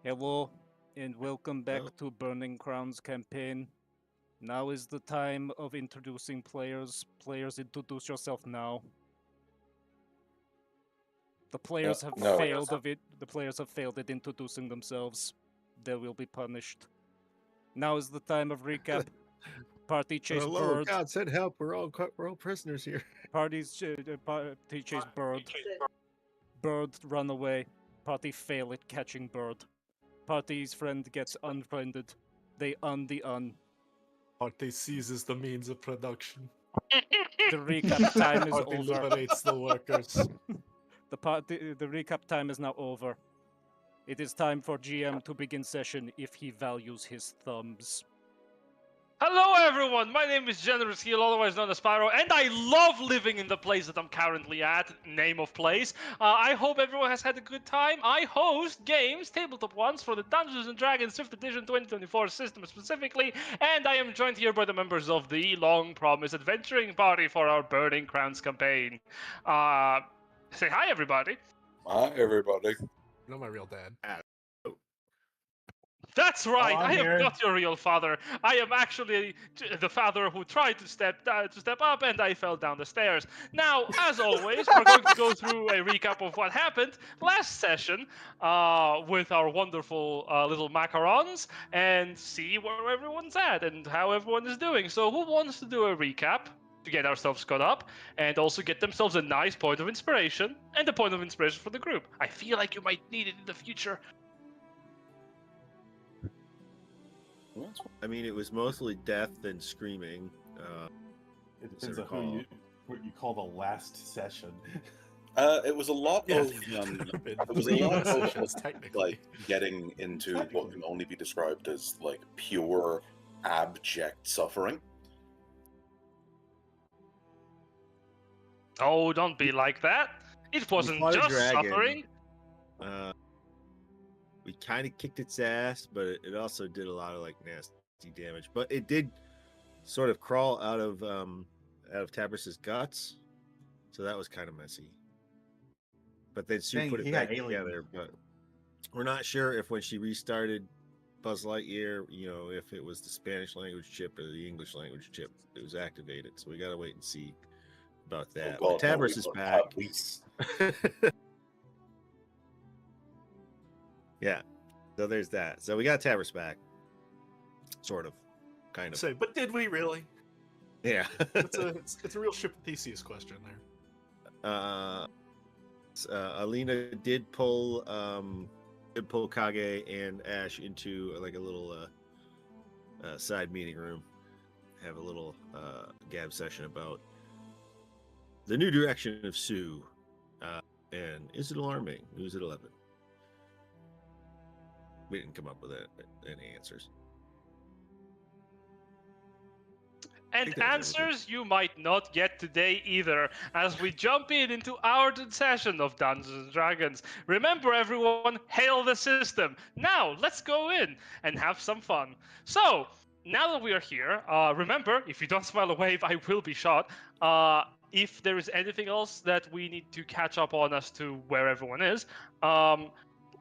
Hello, and welcome back to Burning Crowns campaign. Now is the time of introducing players. Players, introduce yourself now. The players have failed of it. The players have failed at introducing themselves. They will be punished. Now is the time of recap. Party chase Hello, bird. God, send help. We're all prisoners here. Party chase bird. Bird run away. Party fail at catching bird. Party's friend gets unfriended. They the un. Party seizes the means of production. The recap time is Party over. liberates the workers. The recap time is now over. It is time for GM to begin session if he values his thumbs. Hello everyone, my name is Generous Heel, otherwise known as Spyro, and I love living in the place that I'm currently at, name of place. I hope everyone has had a good time. I host games, tabletop ones, for the Dungeons & Dragons 5th edition 2024 system specifically, and I am joined here by the members of the long-promised adventuring party for our Burning Crowns campaign. Say hi everybody. Hi everybody. Not my real dad. That's right. I am here. not your real father. I am actually the father who tried to step up, and I fell down the stairs. Now, as always, we're going to go through a recap of what happened last session with our wonderful little macarons and see where everyone's at and how everyone is doing. So, who wants to do a recap to get ourselves caught up and also get themselves a nice point of inspiration and a point of inspiration for the group? I feel like you might need it in the future. I mean, it was mostly death and screaming. It depends on what you call the last session. It was a lot of it was a lot of technically. like getting into what can only be described as like pure abject suffering. Oh, don't be like that. It wasn't fought a just dragon. suffering. We kind of kicked its ass, but it also did a lot of like nasty damage. But it did sort of crawl out of Tabris's guts, so that was kind of messy. But then Sue put it back together. But we're not sure if when she restarted Buzz Lightyear, if it was the Spanish language chip or the English language chip that was activated. So we got to wait and see about that. Oh, But Tabris is back. Yeah, so there's that. So we got Tabris back, sort of, kind of. Say, but did we really? Yeah, It's a real ship Theseus question there. Alina did pull Kage and Ash into like a little side meeting room, have a little gab session about the new direction of Sue, and is it alarming? Who's at 11? We didn't come up with any answers. And answers you might not get today either, as we jump into our session of Dungeons & Dragons. Remember everyone, hail the system. Now, let's go in and have some fun. So, now that we are here, remember, if you don't smile a wave, I will be shot. If there is anything else that we need to catch up on as to where everyone is,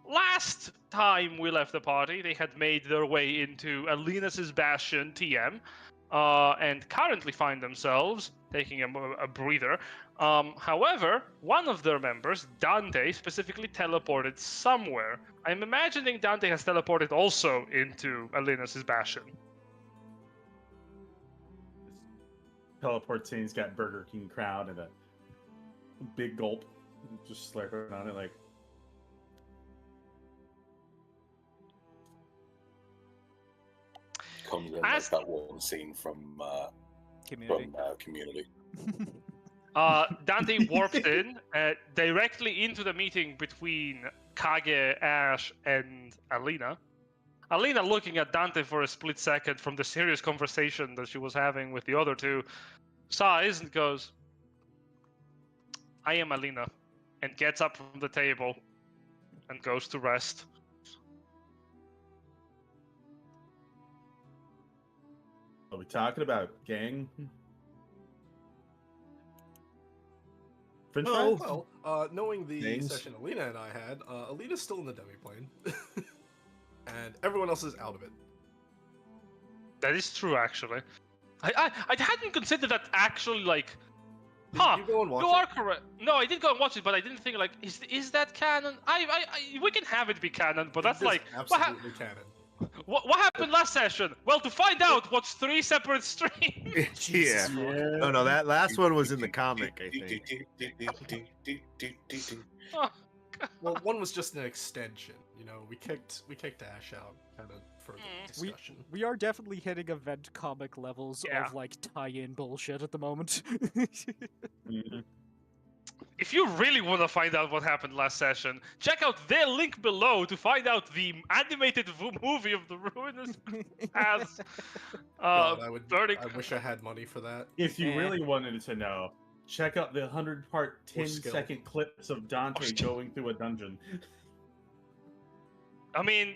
last time we left the party, they had made their way into Alina's Bastion TM, and currently find themselves taking a breather. However, one of their members, Dante, specifically teleported somewhere. I'm imagining Dante has teleported also into Alina's Bastion. Teleport scene, he's got Burger King crowd and a big gulp, just slurping on it like. Comes in like that one scene from Community. Dante warped in directly into the meeting between Kage, Ash, and Alina. Alina, looking at Dante for a split second from the serious conversation that she was having with the other two, sighs and goes, "I am Alina," and gets up from the table and goes to rest. Are we talking about gang? French fries? Well, knowing the Names? session Alina and I had, Alina's still in the demiplane. and everyone else is out of it. That is true, actually. I hadn't considered that actually, like... Did you go and watch you it? are correct. No, I did go and watch it, but I didn't think, like, is that canon? We can have it be canon, but that's It is like... absolutely canon. What happened last session? Well, to find out, watch 3 separate streams. Yeah. Oh no, that last one was in the comic, I think. Oh, Well, one was just an extension. You know, we kicked Ash out kind of for the discussion. We are definitely hitting event comic levels Yeah. of like tie-in bullshit at the moment. If you really want to find out what happened last session, check out their link below to find out the animated movie of the Ruinous Paths. God, Burning. I wish I had money for that. If you really wanted to know, check out the 100-part, Or 10-second clips of Dante going through a dungeon. I mean,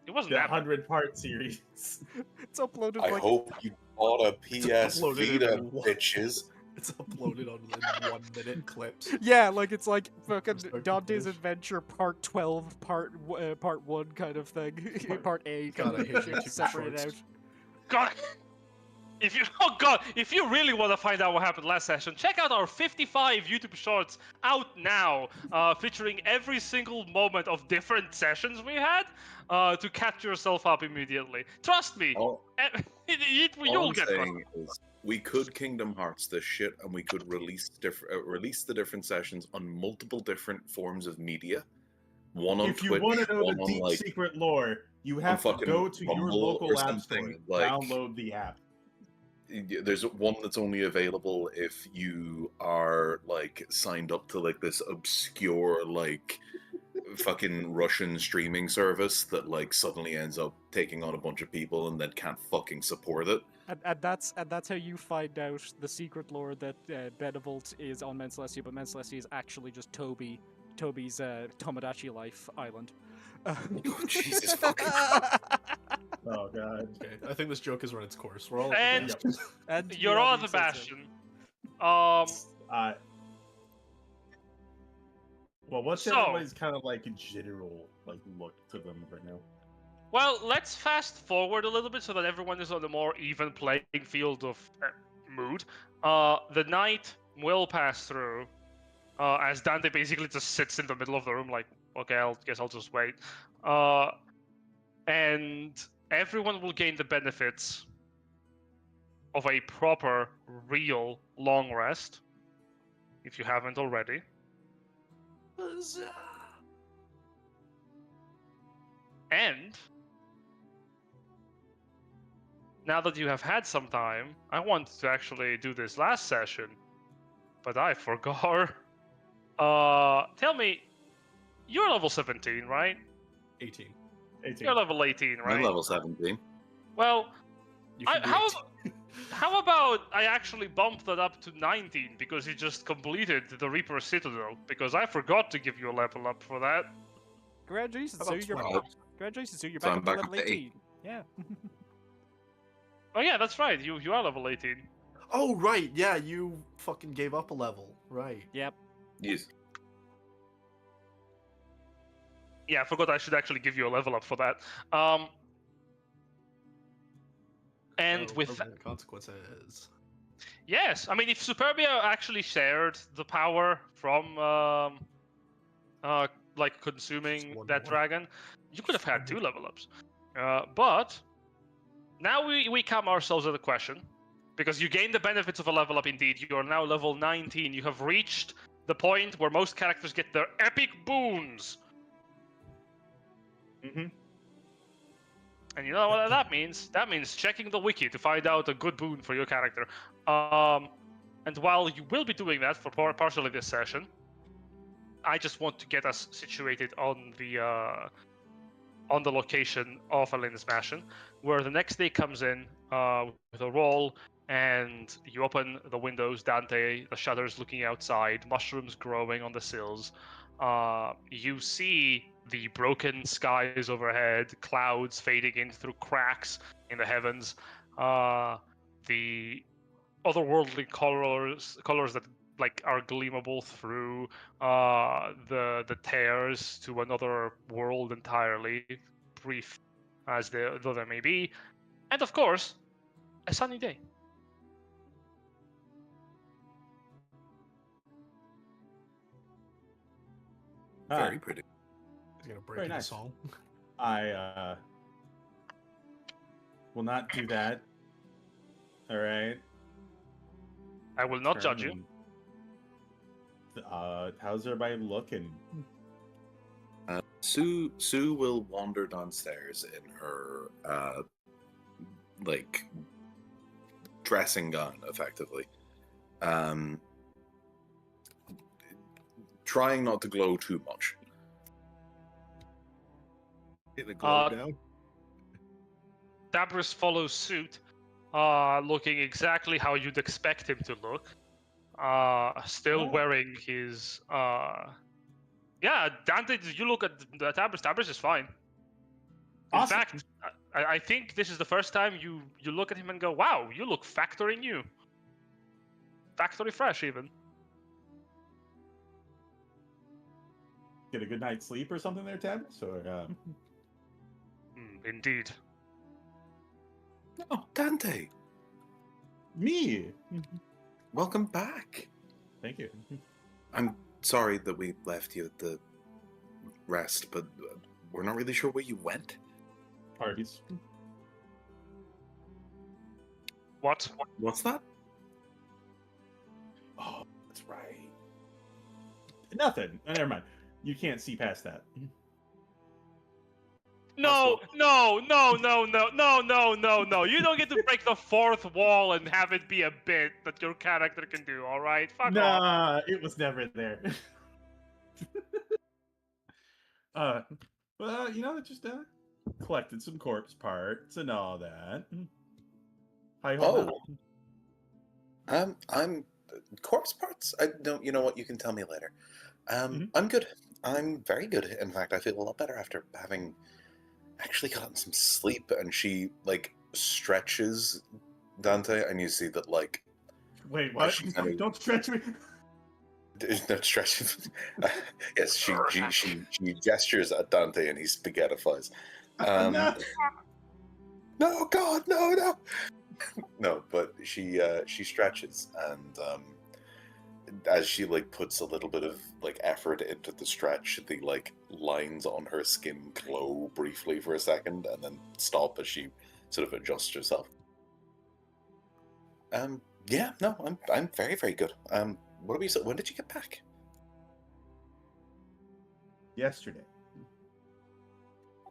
it wasn't The that bad. 100-part series. It's uploaded I like hope you bought a PS uploaded Vita, in one- bitches. It's uploaded on in 1 minute clips. yeah, like it's like fucking Start to Dante's finish. Adventure Part 12, Part 1 kind of thing. Part A, God, kind I of hate thing, YouTube separate shorts. out. God. If you really want to find out what happened last session, check out our 55 YouTube shorts out now, featuring every single moment of different sessions we had, to catch yourself up immediately. Trust me, All, all you'll I'm get saying is we could Kingdom Hearts this shit, and we could release the different sessions on multiple different forms of media. One on If you Twitch, want to know one the on deep like secret lore, you have to fucking go to your Rumble local or app store something, and like- download the app. there's one that's only available if you are like signed up to like this obscure like fucking Russian streaming service that like suddenly ends up taking on a bunch of people and then can't fucking support it. And that's how you find out the secret lore that Benevolt is on Mens Celestia, but Mens Celestia is actually just Toby's Tomodachi Life island. Oh, Jesus fucking Christ. Oh god. Okay, I think this joke has run its course. We're all And- Yep. And You're yeah, on he the says so. Bastion. Well, what's So- everybody's kind of like general like look to them right now? Well, let's fast forward a little bit so that everyone is on a more even playing field of mood. The night will pass through, as Dante basically just sits in the middle of the room like, okay, I guess I'll just wait. And everyone will gain the benefits of a proper, real long rest, if you haven't already. And now that you have had some time, I wanted to actually do this last session, but I forgot. Tell me, you're level 17, right? 18. 18. You're level 18, right? I'm level 17. Well, You can do how about I actually bump that up to 19 because you just completed the Reaper Citadel? Because I forgot to give you a level up for that. Congratulations, How so about you're 12? congratulations, so you're So back I'm up to back level up to 18. Yeah. Oh yeah, that's right. You are level 18. Oh, right. Yeah, you fucking gave up a level. Right. Yep. Yes. Yeah, I forgot I should actually give you a level up for that. And So, with permanent consequences. yes, I mean if Superbia actually shared the power from like consuming Just one that more. dragon, you could have Just had one 2 more. level ups. But now we come ourselves at the question, because you gain the benefits of a level up indeed. You are now level 19. You have reached the point where most characters get their epic boons. Mm-hmm. And you know what that means? That means checking the wiki to find out a good boon for your character. And while you will be doing that for partially this session, I just want to get us situated on the location of Alina's Bastion, where the next day comes in with a roll, and you open the windows, Dante, the shutters looking outside, mushrooms growing on the sills. You see the broken skies overhead, clouds fading in through cracks in the heavens, the otherworldly colors that like are gleamable through the tears to another world entirely. Brief though there may be, and of course, a sunny day. Very pretty. He's gonna break Very into nice. song. I will not do that. All right. I will not judge you. How's everybody looking? Sue will wander downstairs in her like dressing gown, effectively. Trying not to glow too much. Get the glow down. Dabris follows suit, looking exactly how you'd expect him to look. Still wearing his. Yeah, Dante, you look at Dabris. Dabris is fine. In Awesome. fact, I think this is the first time you look at him and go, "Wow, you look factory new, factory fresh, even." Get a good night's sleep or something there, Tabs? Or Indeed. Oh, Dante, me? welcome back. Thank you. I'm sorry that we left you at the rest, but we're not really sure where you went. Parties. What? What's that? Oh, that's right. Nothing. Never mind. You can't see past that. No! You don't get to break the fourth wall and have it be a bit that your character can do, alright? Fuck off. Nah, it was never there. Well, just collected some corpse parts and all that. How you holding up? I'm corpse parts. I don't. You know what? You can tell me later. I'm good. I'm very good. In fact, I feel a lot better after having actually gotten some sleep. And she stretches Dante, and you see that Wait, what? she kind of- Don't stretch me. no stretching. Yes, she gestures at Dante, and he spaghettifies. No. No, God, no. No, but she stretches, and as she puts a little bit of effort into the stretch, the lines on her skin glow briefly for a second, and then stop as she sort of adjusts herself. Yeah, no, I'm very, very good. What are we? When did you get back? Yesterday.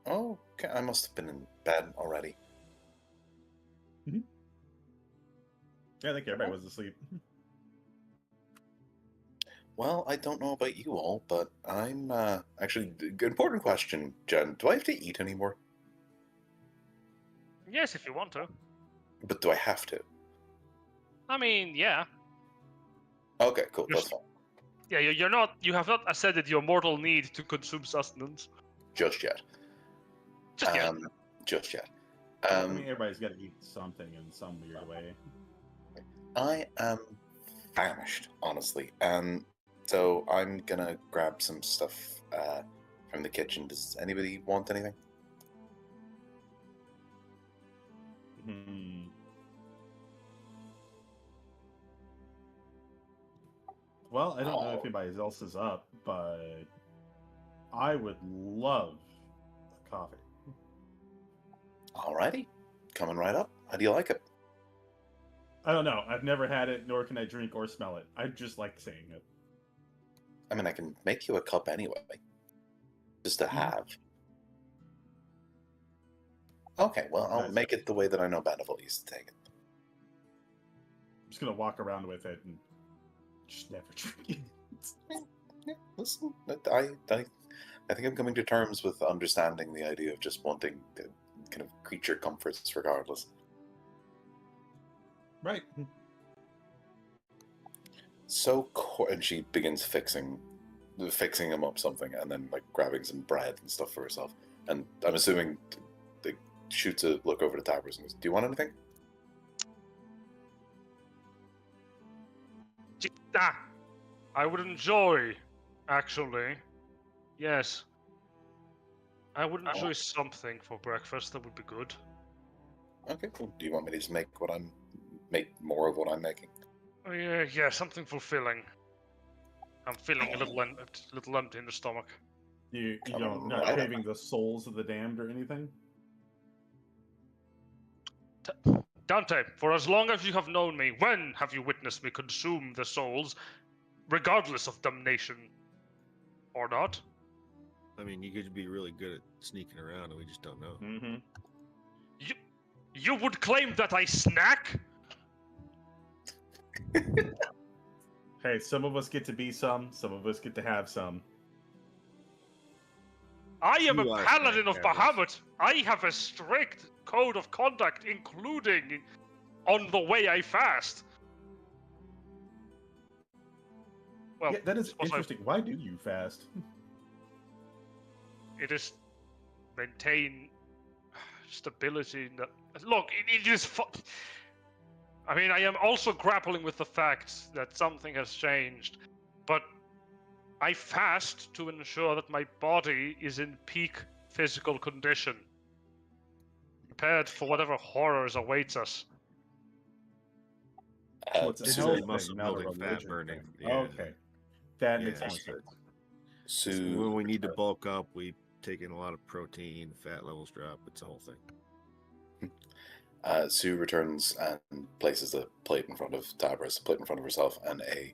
Oh, okay. I must have been in bed already. Yeah, I think everybody was asleep. Well, I don't know about you all, but I'm actually important question, Jen. Do I have to eat anymore? Yes, if you want to. But do I have to? I mean, yeah. Okay, cool. That's fine. Yeah, you have not ascended your mortal need to consume sustenance. Just yet. Just yet. Just yet. I mean, everybody's got to eat something in some weird way. I am famished, honestly. So I'm gonna grab some stuff from the kitchen. Does anybody want anything? Well, I don't know if anybody else is up, but I would love a coffee. Alrighty. Coming right up. How do you like it? I don't know. I've never had it, nor can I drink or smell it. I just like saying it. I mean, I can make you a cup anyway. Just to have. Okay, well, I'll make it the way that I know Benevolt used to take it. I'm just going to walk around with it and just never drink it. Yeah, listen, I think I'm coming to terms with understanding the idea of just wanting to kind of creature comforts regardless. Right. So, and she begins fixing him up something, and then grabbing some bread and stuff for herself. And I'm assuming they shoots a look over to Tabris and goes, "Do you want anything?" I would enjoy, actually. Yes. I would enjoy something for breakfast. That would be good. Okay, cool. Do you want me to just make more of what I'm making? Oh, yeah, something fulfilling. I'm feeling a little empty in the stomach. You don't not craving the souls of the damned or anything? Dante, for as long as you have known me, when have you witnessed me consume the souls, regardless of damnation or not? I mean, you could be really good at sneaking around, and we just don't know. Mm-hmm. You would claim that I snack? Hey, some of us get to be some of us get to have some. I am You a are paladin of snack havers. Bahamut. I have a strict code of conduct, including on the way I fast. Well, Yeah, that is suppose interesting. Why do you fast? It is maintain stability. Look, it is. I mean, I am also grappling with the fact that something has changed, but I fast to ensure that my body is in peak physical condition, prepared for whatever horrors awaits us. Well, it's a This is health a thing, muscle not a building, fat religion burning. thing. Yeah. Okay, that makes Yeah. more sense. So, When we need to bulk up, we take in a lot of protein, fat levels drop. It's a whole thing. Sue returns and places a plate in front of Tabris, a plate in front of herself, and a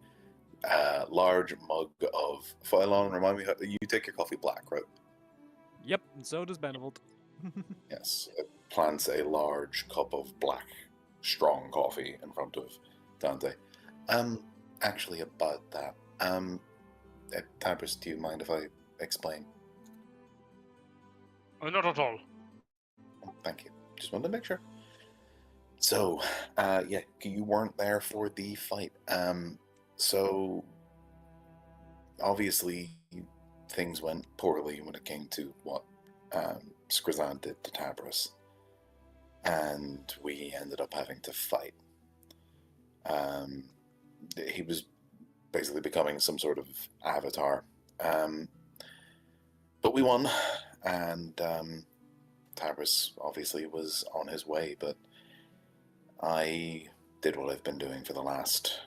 large mug of Phylon. Remind me, you take your coffee black, right? Yep, and so does Benevolt. Yes. It plants a large cup of black, strong coffee in front of Dante. Actually, about that, Tabris, do you mind if I explain? Not at all. Thank you. Just wanted to make sure. So, yeah, you weren't there for the fight. So, obviously, things went poorly when it came to what Griseldad did to Tabris. And we ended up having to fight. He was basically becoming some sort of avatar. But we won, and Tabris obviously was on his way, but I did what I've been doing for the last,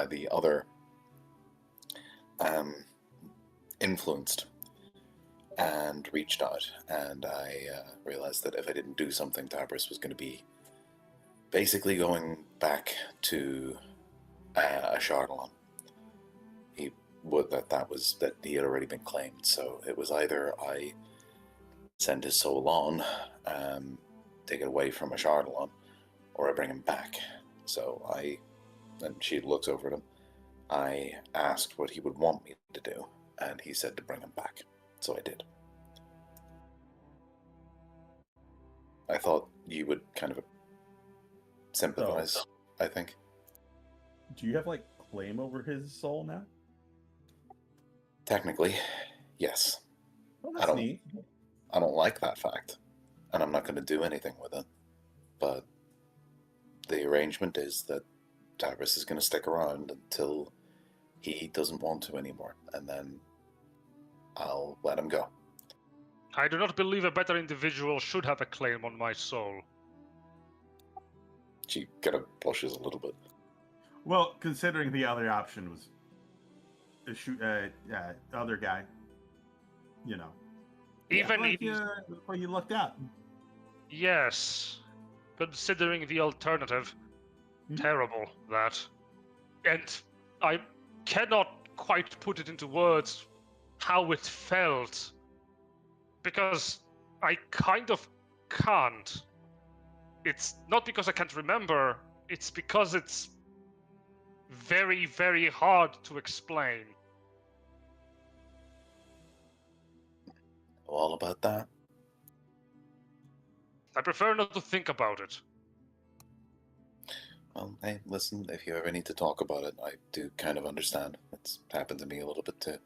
the other influenced, and reached out, and I realized that if I didn't do something, Tabris was going to be basically going back to a Charlatan. He would that he had already been claimed, so it was either I send his soul on, take it away from a Charlatan, or I bring him back. So and she looks over at him. I asked what he would want me to do, and he said to bring him back. So I did. I thought you would kind of sympathize, I think. Do you have like claim over his soul now? Technically, yes. Oh, I that's don't- neat. I don't like that fact, and I'm not going to do anything with it. But the arrangement is that Tabris is going to stick around until he doesn't want to anymore, and then I'll let him go. I do not believe a better individual should have a claim on my soul. She kind of blushes a little bit. Well, considering the other option was the other guy, you know. Even like in... you lucked out. Yes. Considering the alternative. Terrible, that. And I cannot quite put it into words how it felt. Because I kind of can't. It's not because I can't remember, it's because it's very, very hard to explain. All about that. I prefer not to think about it. Well, hey, listen, if you ever need to talk about it, I do kind of understand. It's happened to me a little bit too.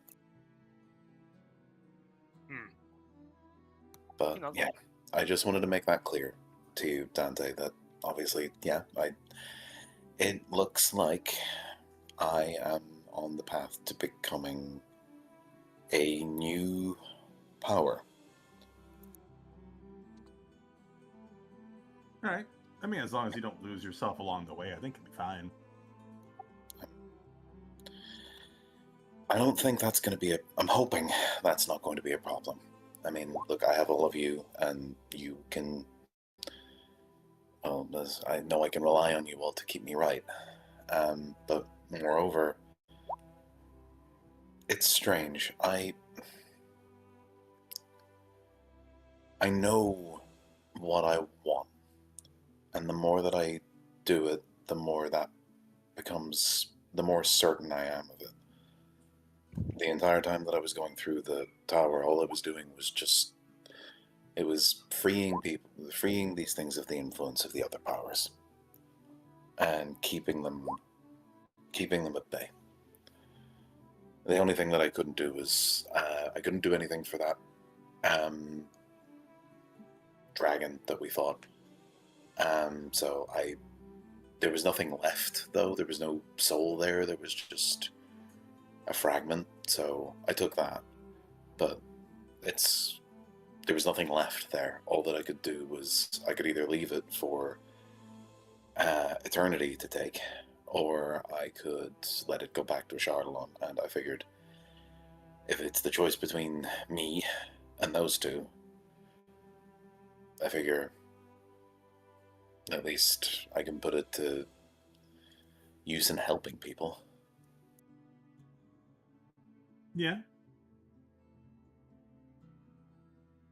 But, yeah, I just wanted to make that clear to you, Dante, that obviously, yeah, it looks like I am on the path to becoming a new power. All right. I mean, as long as you don't lose yourself along the way, I think it'll be fine. I don't think that's going to be I'm hoping that's not going to be a problem. I mean, look, I have all of you, and you can... Well, I know I can rely on you all to keep me right. But moreover, it's strange. I know what I want, and the more that I do it, the more that becomes, the more certain I am of it. The entire time that I was going through the tower, all I was doing was just, it was freeing people, freeing these things of the influence of the other powers, and keeping them at bay. The only thing that I couldn't do was, I couldn't do anything for that dragon that we fought. So there was nothing left, though. There was no soul there. There was just a fragment. So I took that, but there was nothing left there. All that I could do was, I could either leave it for eternity to take, or I could let it go back to Charlon. And I figured, if it's the choice between me and those two, I figure at least I can put it to use in helping people. Yeah.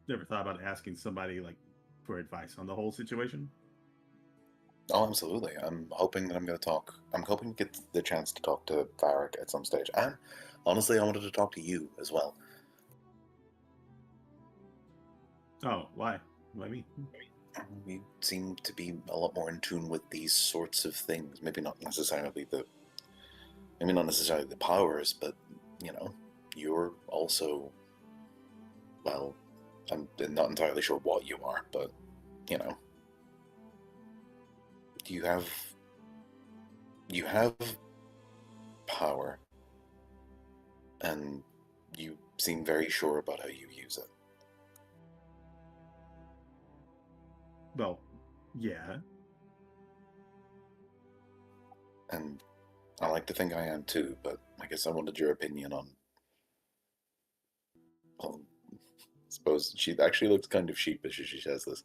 You ever thought about asking somebody, like, for advice on the whole situation? Oh, absolutely. I'm hoping that I'm hoping to get the chance to talk to Varric at some stage. And honestly, I wanted to talk to you as well. Oh, why? Why me? You seem to be a lot more in tune with these sorts of things. Maybe not necessarily the powers, but, you know, you're also, well, I'm not entirely sure what you are, but, you know, you have power, and you seem very sure about how you use it. Well, yeah. And I like to think I am too, but I guess I wanted your opinion on... Well, I suppose she actually looks kind of sheepish as she says this.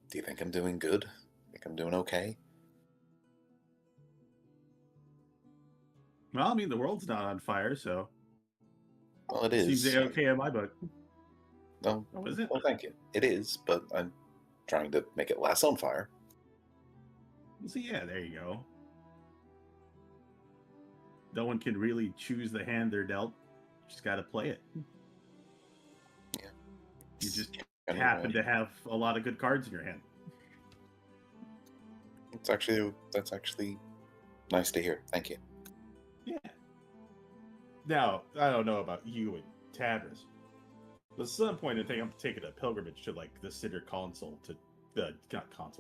Do you think I'm doing good? Think I'm doing okay? Well, I mean, the world's not on fire, so... Well, it is. Seems okay in my book. No, Oh, is it? well, thank you. It is, but I'm trying to make it less on fire. So yeah, there you go. No one can really choose the hand they're dealt. You just got to play it. Yeah. You just Anyway, happen to have a lot of good cards in your hand. that's actually nice to hear. Thank you. Yeah. Now, I don't know about you and Tabris, but at some point I think I'm taking a pilgrimage to, like, the Cinder Council to the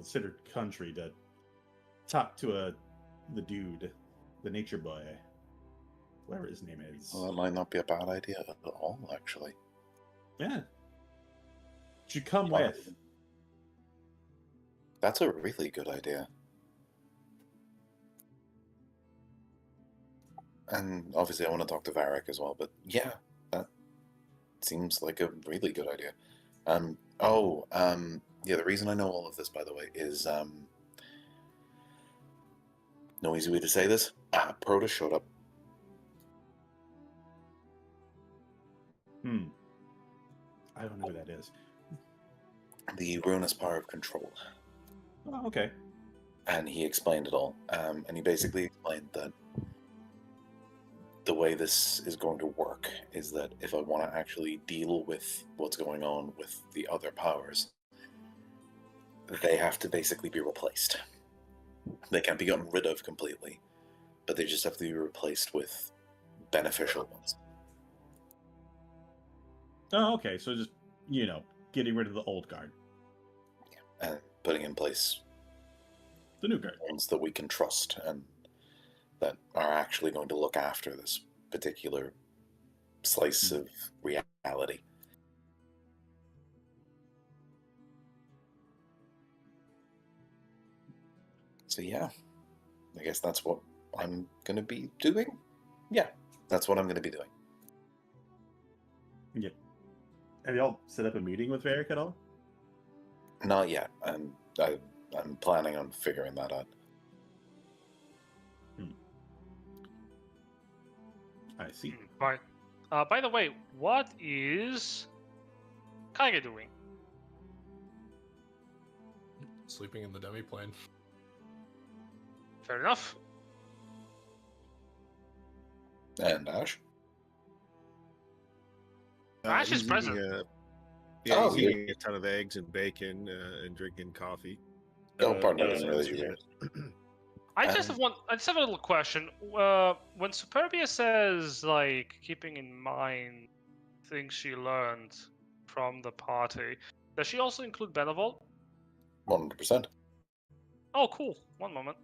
Cinder Country to talk to the dude, the nature boy, whatever his name is. Well, that might not be a bad idea at all, actually. Yeah. Should come with. That's a really good idea. And obviously I want to talk to Varric as well, but yeah, that seems like a really good idea. Yeah, the reason I know all of this, by the way, is, no easy way to say this, Proto showed up. I don't know who that is. The ruinous power of control. Oh, okay. And he explained it all. And he basically explained that the way this is going to work is that if I want to actually deal with what's going on with the other powers, they have to basically be replaced. They can't be gotten rid of completely, but they just have to be replaced with beneficial ones. Oh, okay. So just, getting rid of the old guard. Yeah. And putting in place the new guard. Ones that we can trust and that are actually going to look after this particular slice of reality. So yeah, I guess that's what I'm going to be doing. Yeah, that's what I'm going to be doing. Yep. Have y'all set up a meeting with Verx at all? Not yet. I'm planning on figuring that out. I see. Right. By the way, what is Kage doing? Sleeping in the demi-plane. Fair enough. And Ash? Ash is he's present. He's eating a ton of eggs and bacon and drinking coffee. Oh, pardon, I didn't so realize it's- you were. I just have a little question. When Superbia says like keeping in mind things she learned from the party, does she also include Benevolt? 100%. Oh, cool. One moment.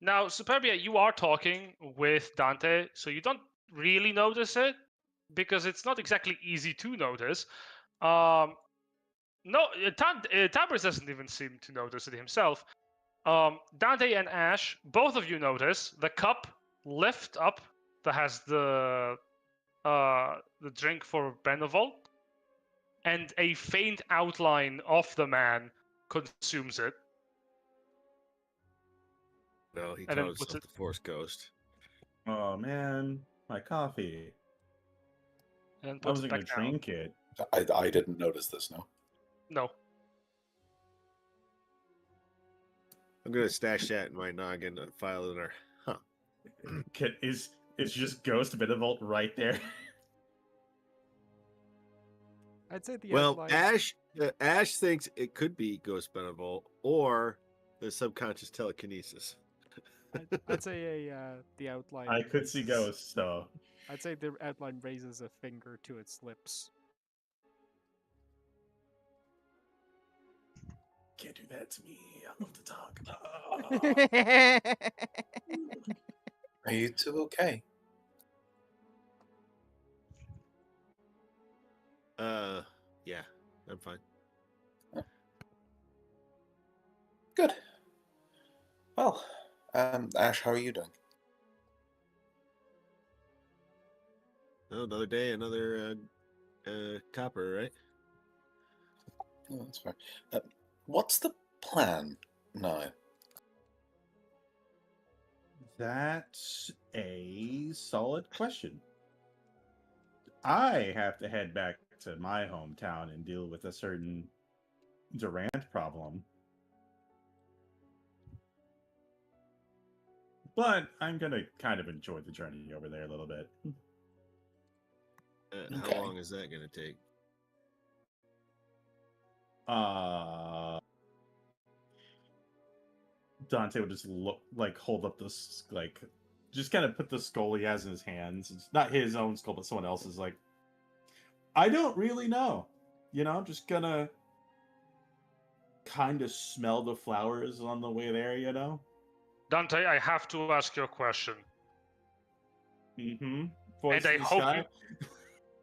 Now, Superbia, you are talking with Dante, so you don't really notice it because it's not exactly easy to notice. No, Tabris doesn't even seem to notice it himself. Dante and Ash, both of you notice the cup lift up that has the drink for Benevolt, and a faint outline of the man consumes it. No, he And then calls puts himself the Force Ghost. Oh man, my coffee. And I puts wasn't it gonna back down. drink it. I didn't notice this, no. No. I'm gonna stash that in my noggin and file it in our. Huh. Is just Ghost Benevolt right there? I'd say the Well, outline. Ash thinks it could be Ghost Benevolt or the subconscious telekinesis. I'd say the outline. I could see raises- ghosts though. I'd say the outline raises a finger to its lips. Can't do that to me. I love to talk. Are you two okay? Yeah, I'm fine. Good. Well, Ash, how are you doing? Oh, another day, another copper, right? Oh, that's fair. What's the plan now? That's a solid question. I have to head back to my hometown and deal with a certain Durant problem. But I'm gonna kind of enjoy the journey over there a little bit. Okay. How long is that gonna take? Dante would just hold up this, just kind of put the skull he has in his hands. It's not his own skull, but someone else's. I don't really know. I'm just gonna kind of smell the flowers on the way there, Dante, I have to ask you a question. Mm-hmm. Voice And I in the hope sky.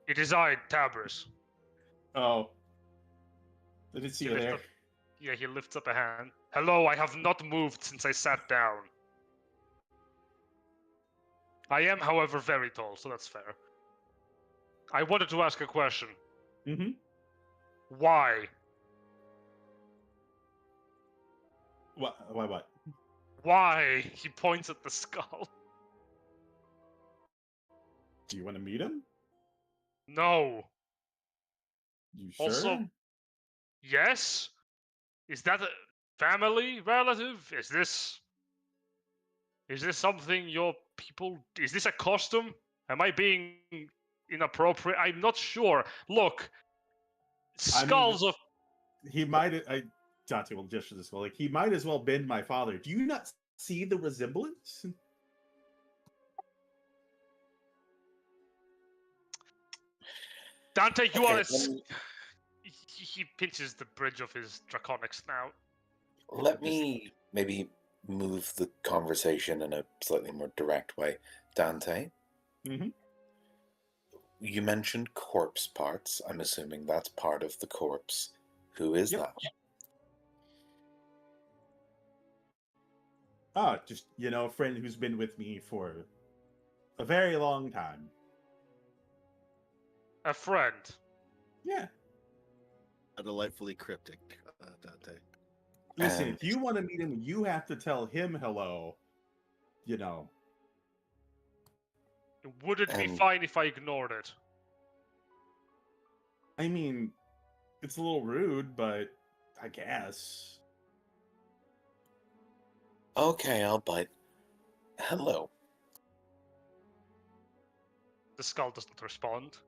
It is I, Tabris. Oh. I didn't see you there. Yeah, he lifts up a hand. Hello, I have not moved since I sat down. I am, however, very tall, so that's fair. I wanted to ask a question. Mm-hmm. Why? What? Why? He points at the skull. Do you want to meet him? No. You sure? Also, yes? Is that a family relative? Is this something your people... Is this a custom? Am I being inappropriate? I'm not sure. Look, skulls of... He might... Dante will gesture this well. He might as well been my father. Do you not see the resemblance? Dante, you are a... let me- He pinches the bridge of his draconic snout. Let me maybe move the conversation in a slightly more direct way. Dante, Mm-hmm. you mentioned corpse parts. I'm assuming that's part of the corpse. Who is that? Just, a friend who's been with me for a very long time. A friend. Yeah. Delightfully cryptic, Dante. Listen, if you want to meet him, you have to tell him hello. Would it be fine if I ignored it? I mean, it's a little rude, but I guess. Okay, I'll bite. Hello. The skull doesn't respond.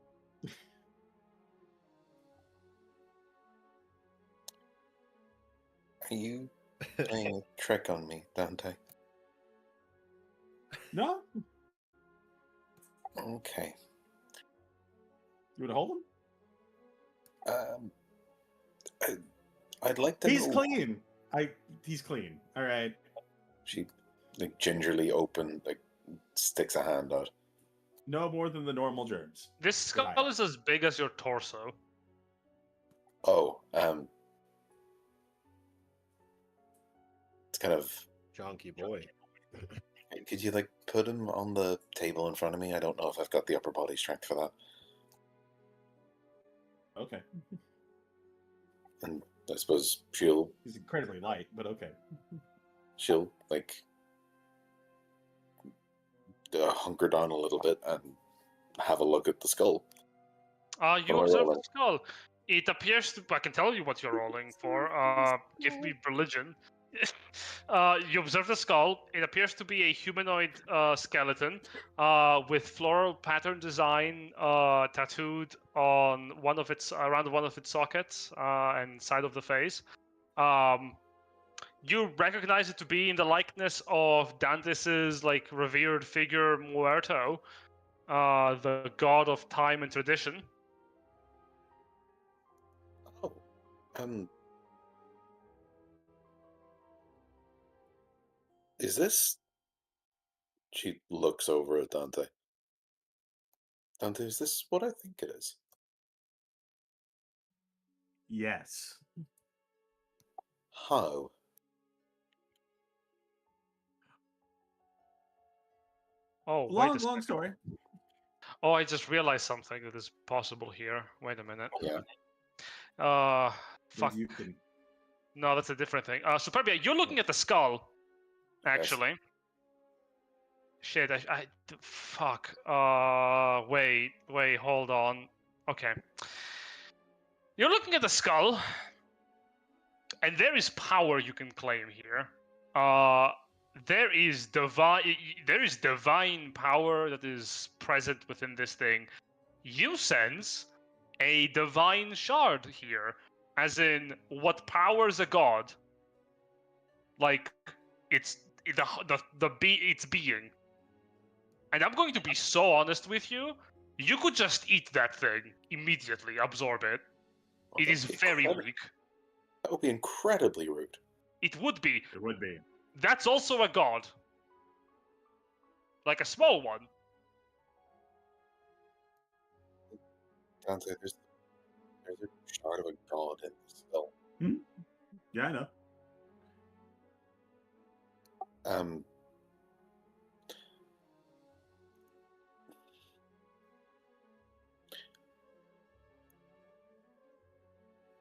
Are you playing a trick on me, Dante? No? Okay. You would hold him? I'd like to He's know... clean. He's clean. All right. She, gingerly sticks a hand out. No more than the normal germs. This skull is as big as your torso. Oh, it's kind of... Jonky boy. Could you, put him on the table in front of me? I don't know if I've got the upper body strength for that. Okay. And I suppose she'll... He's incredibly light, but okay. She'll, hunker down a little bit and have a look at the skull. You observe the skull. It appears to... I can tell you what you're rolling for. Give me religion. You observe the skull. It appears to be a humanoid skeleton with floral pattern design tattooed on around one of its sockets and side of the face. You recognize it to be in the likeness of Dante's revered figure Muerto, the god of time and tradition. Oh, is this... She looks over at Dante. Dante, is this what I think it is? Yes. How? Oh, long story. Oh, I just realized something that is possible here. Wait a minute. Yeah. Fuck. You can... No, that's a different thing. Superbia, you're looking at the skull, actually. Yes. Shit, fuck. Wait, hold on. Okay. You're looking at the skull, and there is power you can claim here. There is divine power that is present within this thing. You sense a divine shard here, as in what powers a god. It's its being. And I'm going to be so honest with you. You could just eat that thing immediately, absorb it. Oh, It is very weak. That would be incredibly rude. It would be. It would be. That's also a god. Like a small one. Dante, there's a shard of a god in the skull. Yeah, I know.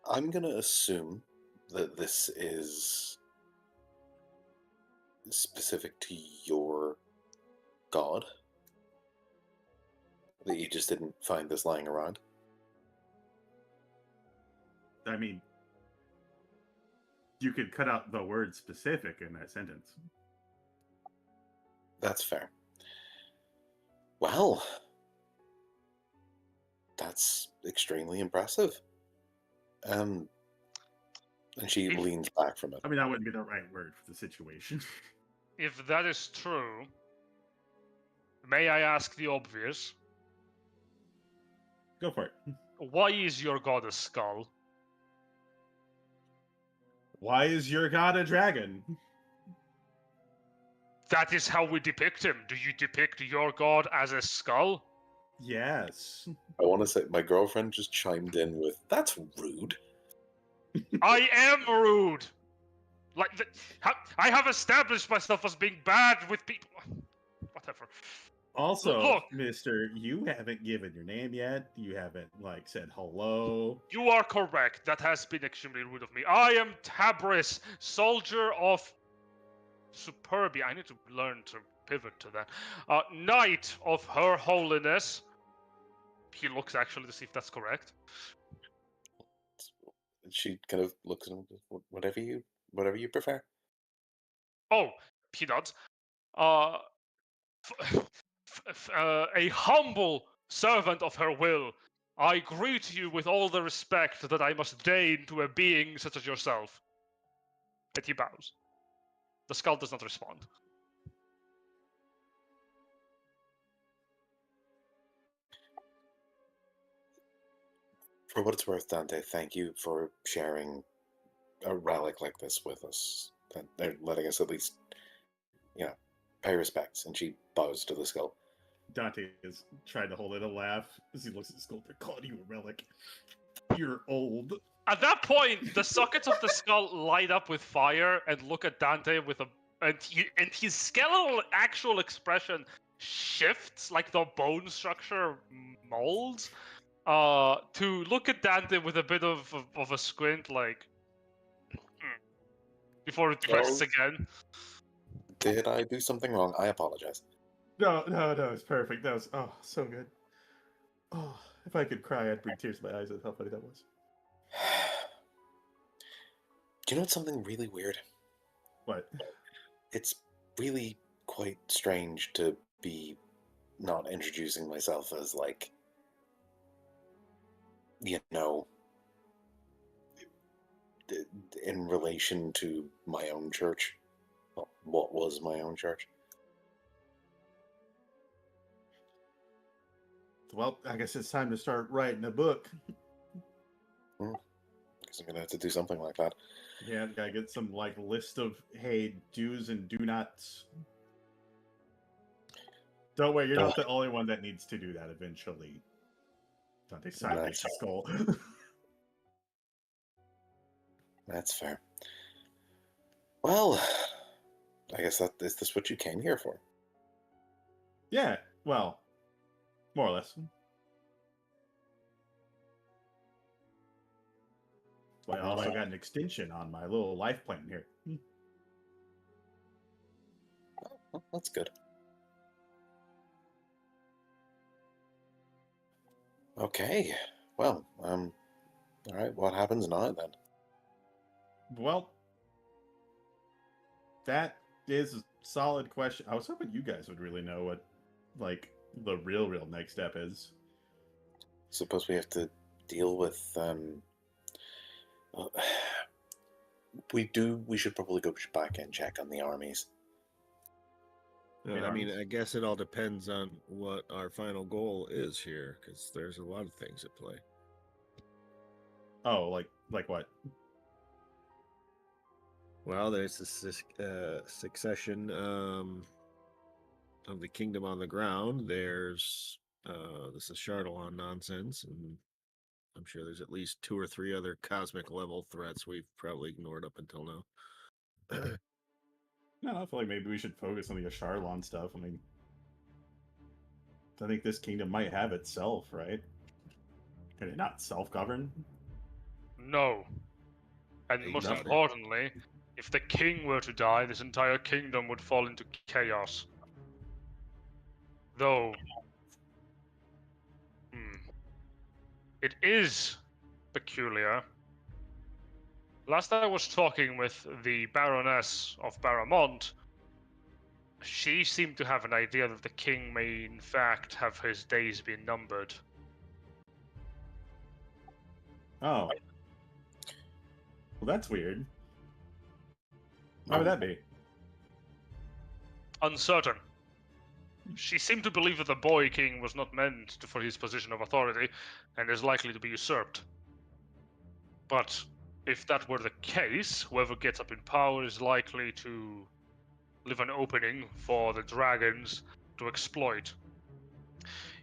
I'm gonna assume that this is specific to your god. That you just didn't find this lying around. I mean, you could cut out the word specific in that sentence. That's fair. Well, that's extremely impressive. And she leans back from it. I mean, that wouldn't be the right word for the situation. If that is true, may I ask the obvious? Go for it. Why is your god a skull? Why is your god a dragon? That is how we depict him. Do you depict your god as a skull? Yes. I want to say my girlfriend just chimed in with, "That's rude." I am rude. Like I have established myself as being bad with people. Whatever. Also, Look. Mister, you haven't given your name yet. You haven't said hello. You are correct. That has been extremely rude of me. I am Tabris, soldier of Superbia. I need to learn to pivot to that. Knight of Her Holiness. He looks actually to see if that's correct. She kind of looks at him, whatever you prefer. Oh, he nods. A humble servant of her will. I greet you with all the respect that I must deign to a being such as yourself. And he bows. The skull does not respond. For what it's worth, Dante, thank you for sharing a relic like this with us. And they're letting us at least, pay respects. And she bows to the skull. Dante is trying to hold in a laugh as he looks at the skull. They're calling you a relic. You're old. At that point, the sockets of the skull light up with fire and look at Dante with and his skeletal actual expression shifts, like the bone structure molds, to look at Dante with a bit of a squint, like, before it rests again. Did I do something wrong? I apologize. No, it's perfect. That was so good. Oh, if I could cry, I'd bring tears to my eyes at how funny that was. Do you know what's something really weird? What? It's really quite strange to be not introducing myself as, like, in relation to my own church. Well, what was my own church? Well, I guess it's time to start writing a book. Guess I'm gonna have to do something like that. Yeah, gotta get some list of do's and do nots. Don't worry, you're not the only one that needs to do that eventually. Dante sideways the skull. That's fair. Well, I guess is this what you came here for? Yeah, well, more or less. Well, I also got an extension on my little life plan here. Well, that's good. Okay. Well, all right. What happens now then? Well, that is a solid question. I was hoping you guys would really know what, the real next step is. Suppose we have to deal with. We should probably go back and check on the armies. I mean, I guess it all depends on what our final goal is here, because there's a lot of things at play. Oh, like what? Well, there's this succession of the kingdom on the ground. There's this is Chardalon nonsense, and I'm sure there's at least 2 or 3 other cosmic level threats we've probably ignored up until now. No, I feel like maybe we should focus on the Chardalon stuff. I mean, I think this kingdom might have itself, right? Can it not self-govern? No. And most importantly, if the king were to die, this entire kingdom would fall into chaos. Though, it is peculiar. Last I was talking with the Baroness of Baramont, she seemed to have an idea that the king may in fact have his days been numbered. Oh. Well, that's weird. Why would that be? Uncertain. She seemed to believe that the boy king was not meant for his position of authority, and is likely to be usurped. But if that were the case, whoever gets up in power is likely to leave an opening for the dragons to exploit.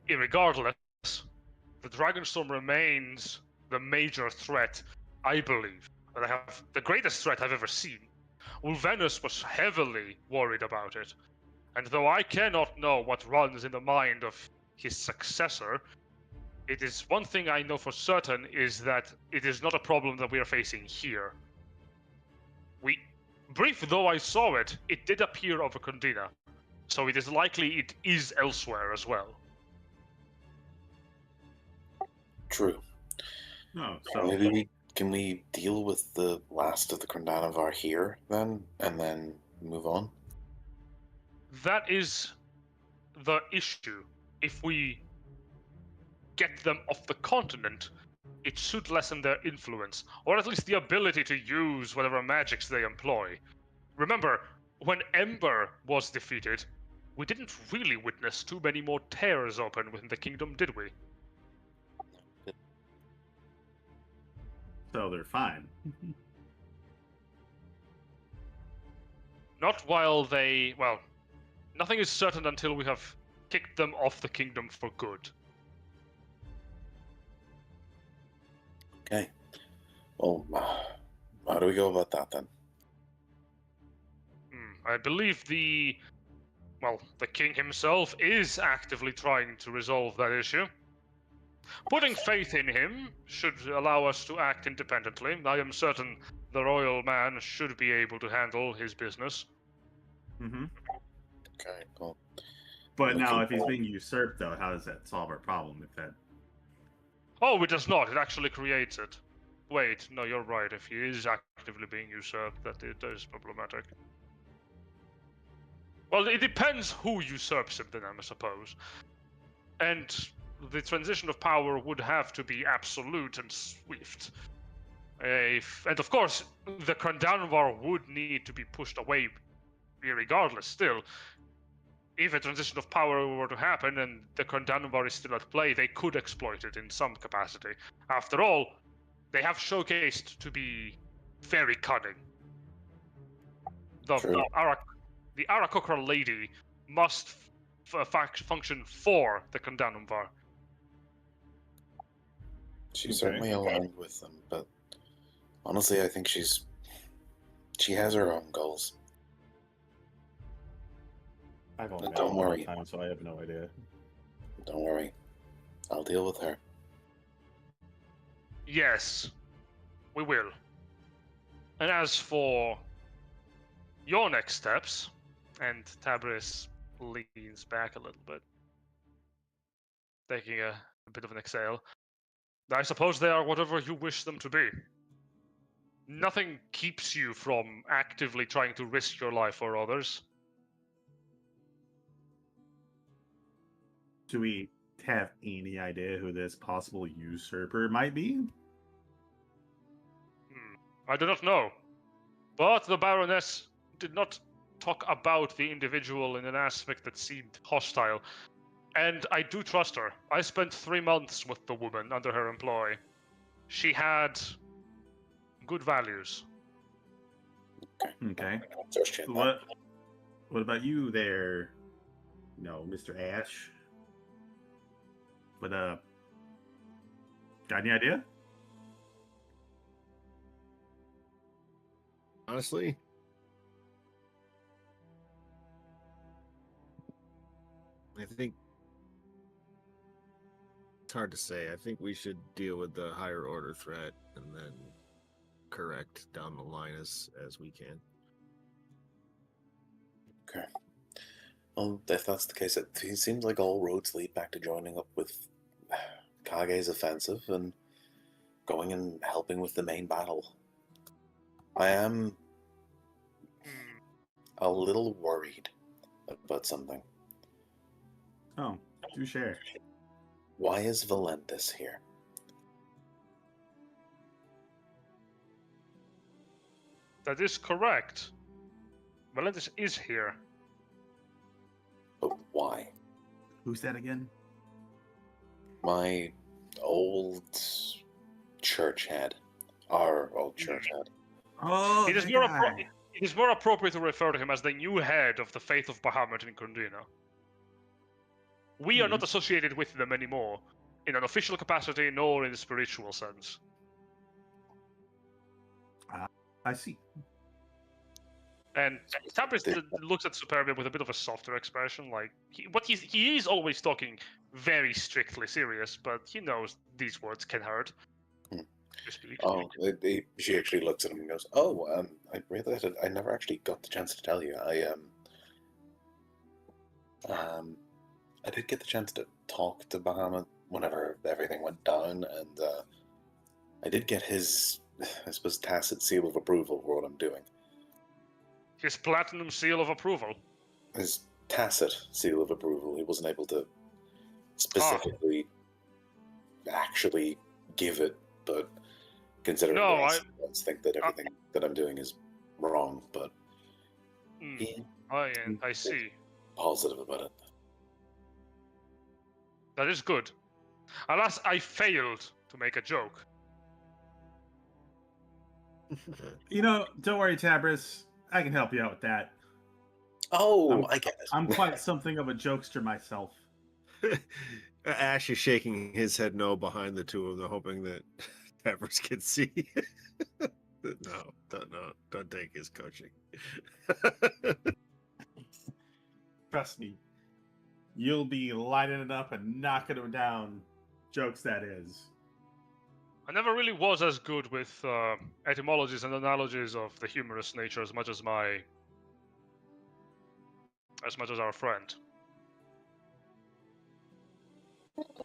Irregardless, the Dragonstorm remains the major threat, I believe. And I have the greatest threat I've ever seen. Ulvenus was heavily worried about it. And though I cannot know what runs in the mind of his successor, it is one thing I know for certain is that it is not a problem that we are facing here. Brief though I saw it, it did appear over Condina, so it is likely it is elsewhere as well. True. Oh, so Maybe can we deal with the last of the Krondanovar here then, and then move on? That is the issue. If we get them off the continent, it should lessen their influence, or at least the ability to use whatever magics they employ. Remember, when Ember was defeated, we didn't really witness too many more tears open within the kingdom, did we? so they're fine. Not while they... well, nothing is certain until we have kicked them off the kingdom for good. Okay. Well, how do we go about that then? I believe the king himself is actively trying to resolve that issue. Putting faith in him should allow us to act independently. I am certain the royal man should be able to handle his business. Mm-hmm. Okay, cool. But now, if he's being usurped, though, how does that solve our problem? If that Oh, it does not. It actually creates it. Wait, no, you're right. If he is actively being usurped, that it is problematic. Well, it depends who usurps him, then, I suppose. And the transition of power would have to be absolute and swift. And of course, the Krondanovar would need to be pushed away regardless still. If a transition of power were to happen and the Krondanovar is still at play, they could exploit it in some capacity. After all, they have showcased to be very cunning. The Arakokra lady must function for the Krondanovar. She's certainly aligned with them, but honestly, I think she has her own goals. I've only met Don't her one worry. time, so I have no idea. Don't worry. I'll deal with her. Yes, we will. And as for your next steps, and Tabris leans back a little bit, taking a bit of an exhale, I suppose they are whatever you wish them to be. Nothing keeps you from actively trying to risk your life for others. Do we have any idea who this possible usurper might be? I do not know. But the Baroness did not talk about the individual in an aspect that seemed hostile. And I do trust her. I spent 3 months with the woman under her employ. She had good values. Okay. Just check that. What about you there? No, Mr. Ash. But got any idea? Honestly, I think it's hard to say. I think we should deal with the higher order threat and then correct down the line as we can. Okay. Well, if that's the case, it seems like all roads lead back to joining up with Kage's offensive and going and helping with the main battle. I am a little worried about something. Oh, do share. Why is Valentis here? That is correct. Valentis is here. But why? Who's that again? My old church head. Our old church head. Oh, It is more appropriate to refer to him as the new head of the Faith of Bahamut in Condina. We are not associated with them anymore, in an official capacity nor in a spiritual sense. I see. And Tabris looks at Superbia with a bit of a softer expression, like he is always talking very strictly serious, but he knows these words can hurt. Oh, she actually looks at him and goes, "Oh, I realized I never actually got the chance to tell you. I did get the chance to talk to Bahamut whenever everything went down, and I did get his, I suppose, tacit seal of approval for what I'm doing. His platinum seal of approval. His tacit seal of approval. He wasn't able to specifically actually give it, but considering I think that everything that I'm doing is wrong, but I see. Positive about it. That is good. Alas, I failed to make a joke. Don't worry, Tabris. I can help you out with that. Oh, I get it. I'm quite something of a jokester myself. Ash is shaking his head no behind the two of them, hoping that Tabris can see. No, don't take his coaching. Trust me. You'll be lining it up and knocking them down. Jokes, that is. I never really was as good with etymologies and analogies of the humorous nature as much as our friend.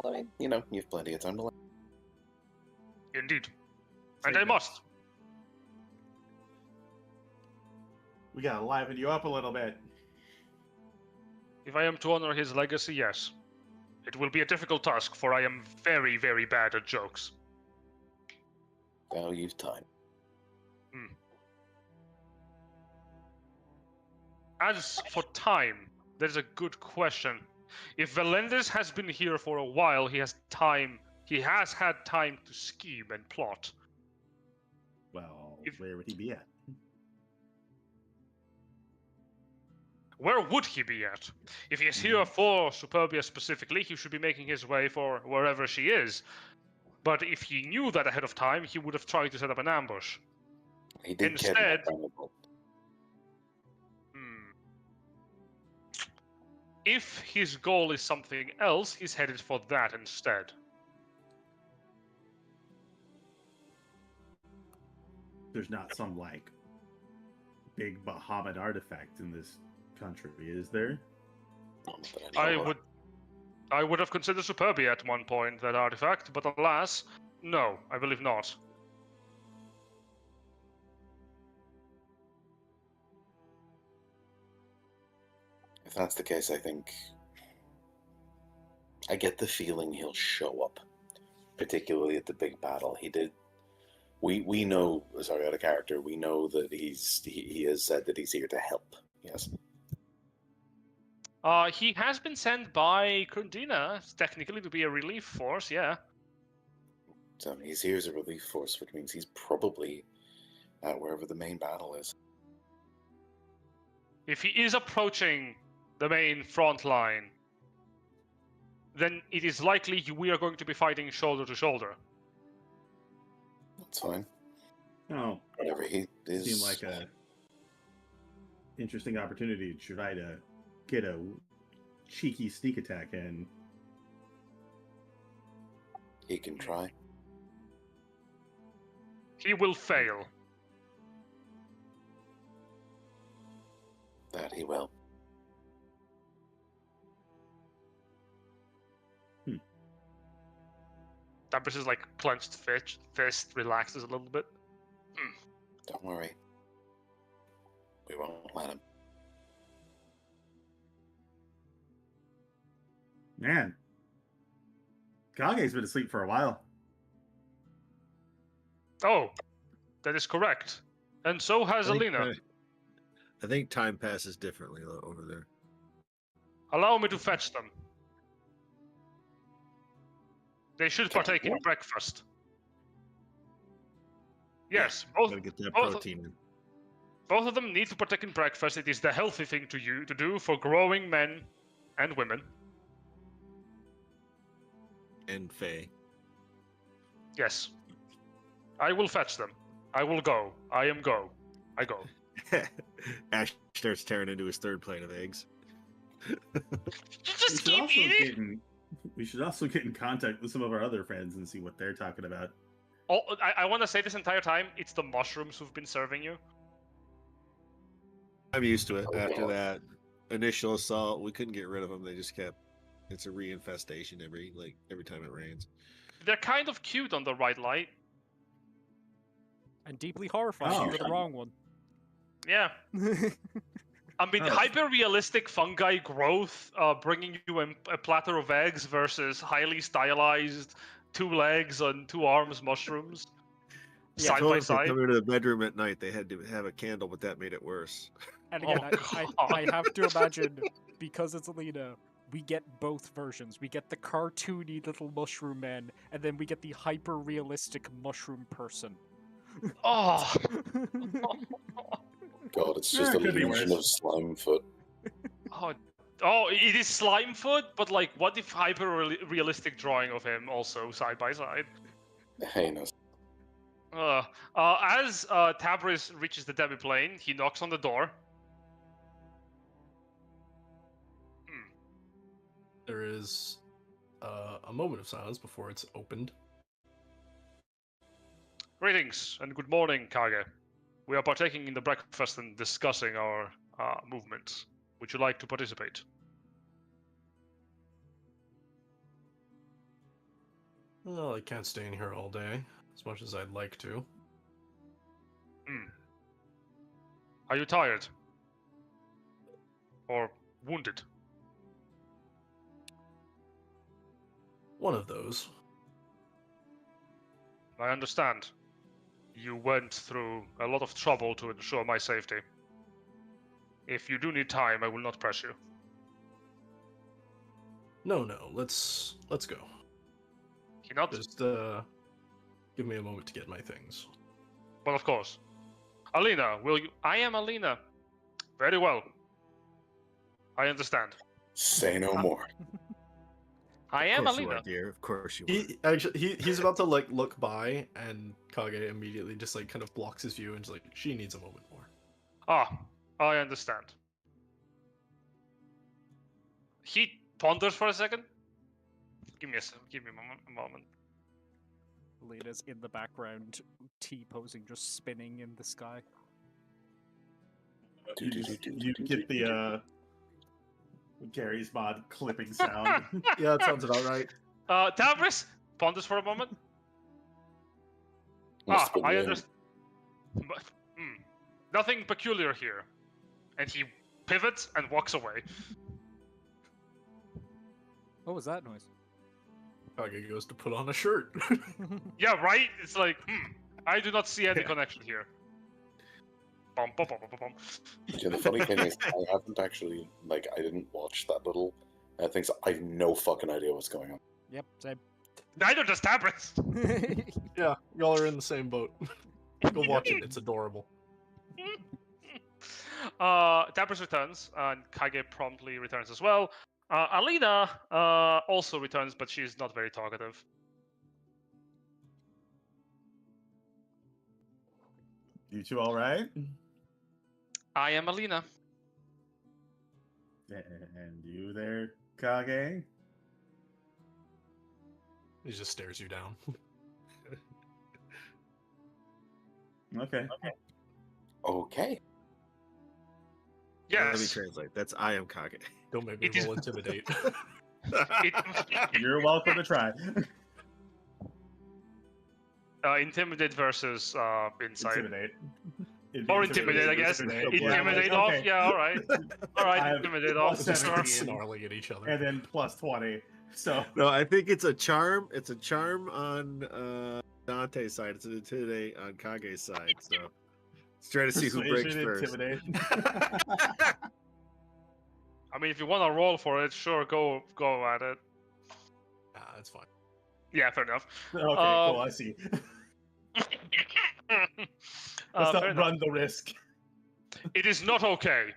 Well, you've plenty of time to learn. Indeed. And I must. We gotta liven you up a little bit. If I am to honor his legacy, yes. It will be a difficult task, for I am very, very bad at jokes. Well, you've time. As for time, that is a good question. If Valendez has been here for a while, he has had time to scheme and plot. Well, where would he be at? Where would he be at? If he is here for Superbia specifically, he should be making his way for wherever she is. But if he knew that ahead of time, he would have tried to set up an ambush. He did Instead, if his goal is something else, he's headed for that instead. There's not some, big Bahamut artifact in this country, is there? I would have considered Superbia at one point, that artifact, but alas, no, I believe not. If that's the case, I think I get the feeling he'll show up, particularly at the big battle. He did. We know, sorry, out of character, we know that he has said that he's here to help. Yes. He has been sent by Kundina, technically, to be a relief force, yeah. So he's here as a relief force, which means he's probably at wherever the main battle is. If he is approaching the main front line, then it is likely we are going to be fighting shoulder to shoulder. That's fine. Oh, whatever he is. Seemed like a interesting opportunity to try to get a cheeky sneak attack in. He can try. He will fail. That he will. Damphir's clenched fist relaxes a little bit. Don't worry. We won't let him. Man, Kage's been asleep for a while. Oh, that is correct. And so has Alina. I think time passes differently over there. Allow me to fetch them. They should partake in breakfast. Yes, both. Gotta get that protein in. Both of them need to partake in breakfast. It is the healthy thing to do for growing men and women. and Faye. Yes. I will fetch them. I will go. I am go. I go. Ash starts tearing into his third plate of eggs. You We just should keep also eating. get in. We should also get in contact with some of our other friends and see what they're talking about. Oh, I want to say this entire time, it's the mushrooms who've been serving you. I'm used to it. Oh, After God. that initial assault, we couldn't get rid of them. They just kept. It's a reinfestation every time it rains. They're kind of cute on the right light. And deeply horrifying Oh. for the wrong one. Yeah. I mean, Oh. hyper-realistic fungi growth, bringing you a platter of eggs versus highly stylized 2 legs and 2 arms mushrooms. Yeah, Side Told by us to side. come into the bedroom at night. They had to have a candle, but that made it worse. And again, Oh, I have to imagine, because it's Alina, we get both versions. We get the cartoony little mushroom man, and then we get the hyper-realistic mushroom person. Oh. God, it's Yeah, just it a could be legion worse. of slime foot. Oh, it is Slimefoot, but like, what if hyper-realistic drawing of him also side by side? Heinous. As Tabris reaches the demi-plane, he knocks on the door. There is a moment of silence before it's opened. Greetings and good morning, Kage. We are partaking in the breakfast and discussing our movements. Would you like to participate? Well, I can't stay in here all day, as much as I'd like to. Are you tired? Or wounded? One of those. I understand. You went through a lot of trouble to ensure my safety. If you do need time, I will not press you. No, let's go. He nods. Just give me a moment to get my things. Well, of course. Alina, will you? I am Alina. Very well. I understand. Say no more. I Of am course you Alina. are, dear. Of course you are. He's about to like look by, and Kage immediately just like kind of blocks his view and is like, she needs a moment more. Ah, I understand. He ponders for a second. Give me a moment. Alina's in the background, T-posing, just spinning in the sky. You get the Gary's mod clipping sound. Yeah, that sounds about right. Tabris ponders for a moment. Must have been I the understand. Nothing peculiar here. And he pivots and walks away. What was that noise? Kage goes to put on a shirt. Yeah, right? It's like, I do not see any connection here. Bum, bum, bum, bum, bum. Yeah, the funny thing is, I haven't actually, I didn't watch that little thing, so I have no fucking idea what's going on. Yep, same. Neither does Tabris. Yeah, y'all are in the same boat. Go watch it, it's adorable. Tabris returns, and Kage promptly returns as well. Alina also returns, but she's not very talkative. You two all right? I am Alina. And you there, Kage? He just stares you down. Okay. Okay. Let me Yes. translate. That's I am Kage. Don't make me It is- roll intimidate. You're welcome to try. Intimidate versus insight. Intimidate. Or intimidate, I guess. Intimidate off. okay. Yeah, all right. All I right, have intimidate plus off. Just seven. snarling at each other. And then plus 20. So No, I think it's a charm. It's a charm on Dante's side. It's an intimidate on Kage's side. So let's try to see who breaks persuasion, first. intimidate. I mean, if you want to roll for it, sure, go at it. That's fine. Yeah, fair enough. Okay, cool. I see. Let's Fair not enough. run the risk. It is not okay.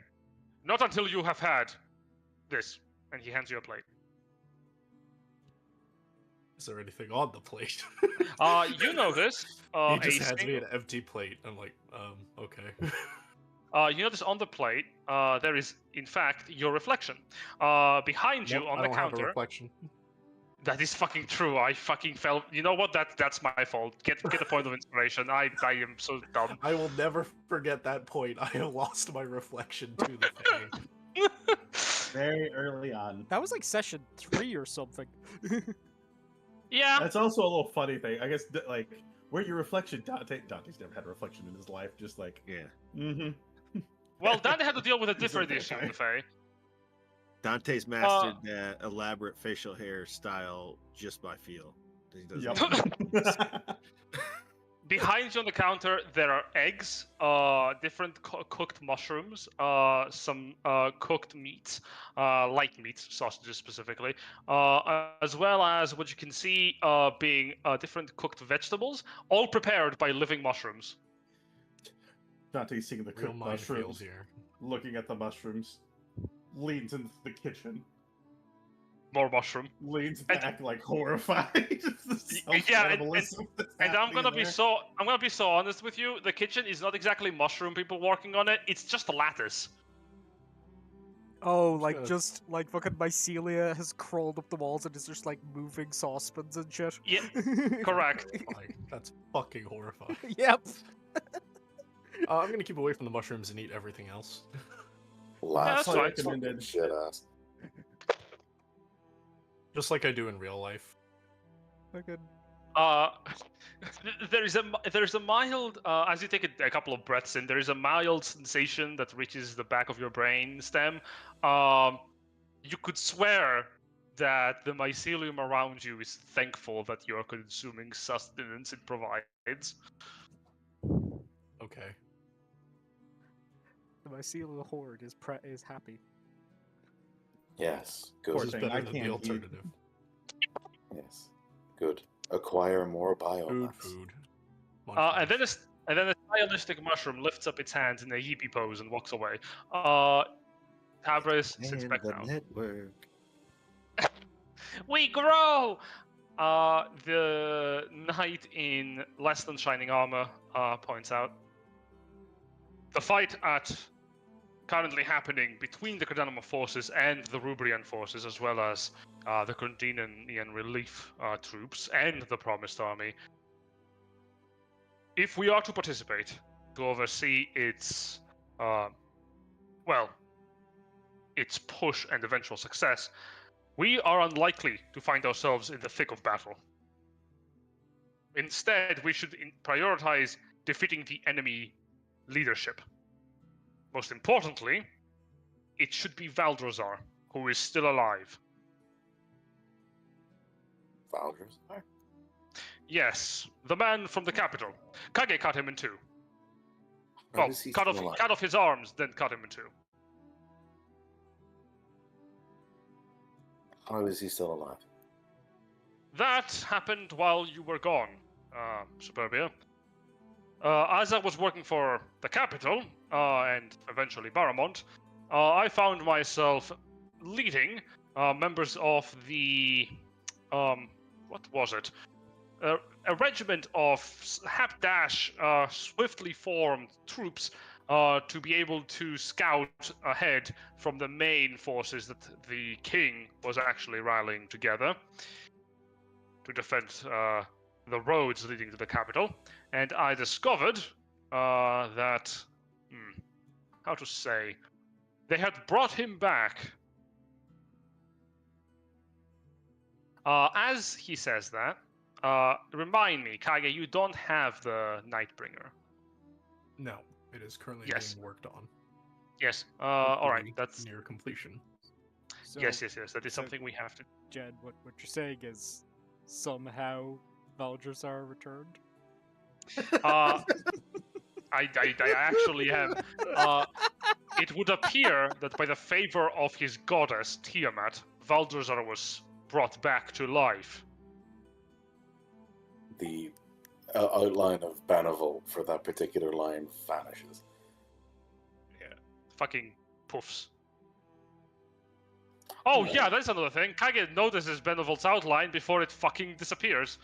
Not until you have had this. And he hands you a plate. Is there anything on the plate? You notice He a just hands me single- an empty plate. I'm like, okay. you notice on the plate there is in fact your reflection. Behind you Nope, on I the don't have a counter. reflection. That is fucking true. I fucking fell. You know what? That's my fault. Get a point of inspiration. I am so dumb. I will never forget that point. I have lost my reflection to the Fae. Very early on. That was like session 3 or something. Yeah. That's also a little funny thing. I guess, like, where your reflection, Dante's never had a reflection in his life. Just like, Yeah. mm-hmm. Well, Dante had to deal with a He's a different issue vampire. in the Fae. Dante's mastered that elaborate facial hair style just by feel. He does Yep. Behind you on the counter, there are eggs, different cooked mushrooms, some cooked meats, light meats, sausages specifically, as well as what you can see being different cooked vegetables, all prepared by living mushrooms. Dante's seeing the Real cooked minefield mushrooms, here. looking at the mushrooms, leans into the kitchen, More mushroom. leans And- back like horrified. Yeah, Self-cannibalism that's And I'm gonna happening be so honest with you. The kitchen is not exactly mushroom people working on it. It's just a lattice. Oh, like Sure. just like fucking mycelia has crawled up the walls and is just like moving saucepans and shit. Yeah, correct. Like, that's fucking horrifying. Yep. I'm gonna keep away from the mushrooms and eat everything else. Last that's fine. fucking Recommended. shit ass. Just like I do in real life. Fucking There's a mild as you take a couple of breaths in. There is a mild sensation that reaches the back of your brain stem. You could swear that the mycelium around you is thankful that you are consuming sustenance it provides. Okay. the mycelial horde is happy. Yes, Poor This good. is thing, I better than the can't eat. alternative. Yes, good. Acquire more Food, biomass. food. And then a stylistic mushroom lifts up its hands in a hippie pose and walks away. Tabris sits And back the down. network. We grow! The knight in less than shining armor points out. The fight currently happening between the Cardinal forces and the Rubrian forces, as well as the Condinian relief troops and the Promised Army. If we are to participate, to oversee its, its push and eventual success, we are unlikely to find ourselves in the thick of battle. Instead, we should prioritize defeating the enemy leadership. Most importantly, it should be Valdrozar, who is still alive. Valdrozar? Yes, the man from the capital. Kage cut him in two. How Well, is he cut still alive? off his arms, then cut him in two. How is he still alive? That happened while you were gone, Superbia. As I was working for the capital, and eventually Baramont, I found myself leading members of the, what was it? A regiment of hapdash, swiftly formed troops to be able to scout ahead from the main forces that the king was actually rallying together to defend the roads leading to the capital. And I discovered that, how to say, they had brought him back. As he says that, remind me, Kage, you don't have the Nightbringer. No, it is currently Yes. being worked on. Yes. All right. Hopefully That's near completion. So, yes. That is so- something we have to. Jed, what you're saying is somehow Valdrozar returned? I actually am. It would appear that by the favor of his goddess Tiamat, Valdrozar was brought back to life. The outline of Benevolt for that particular line vanishes. Fucking poofs. Oh yeah, that's another thing. Kage notices Benevolt's outline before it fucking disappears.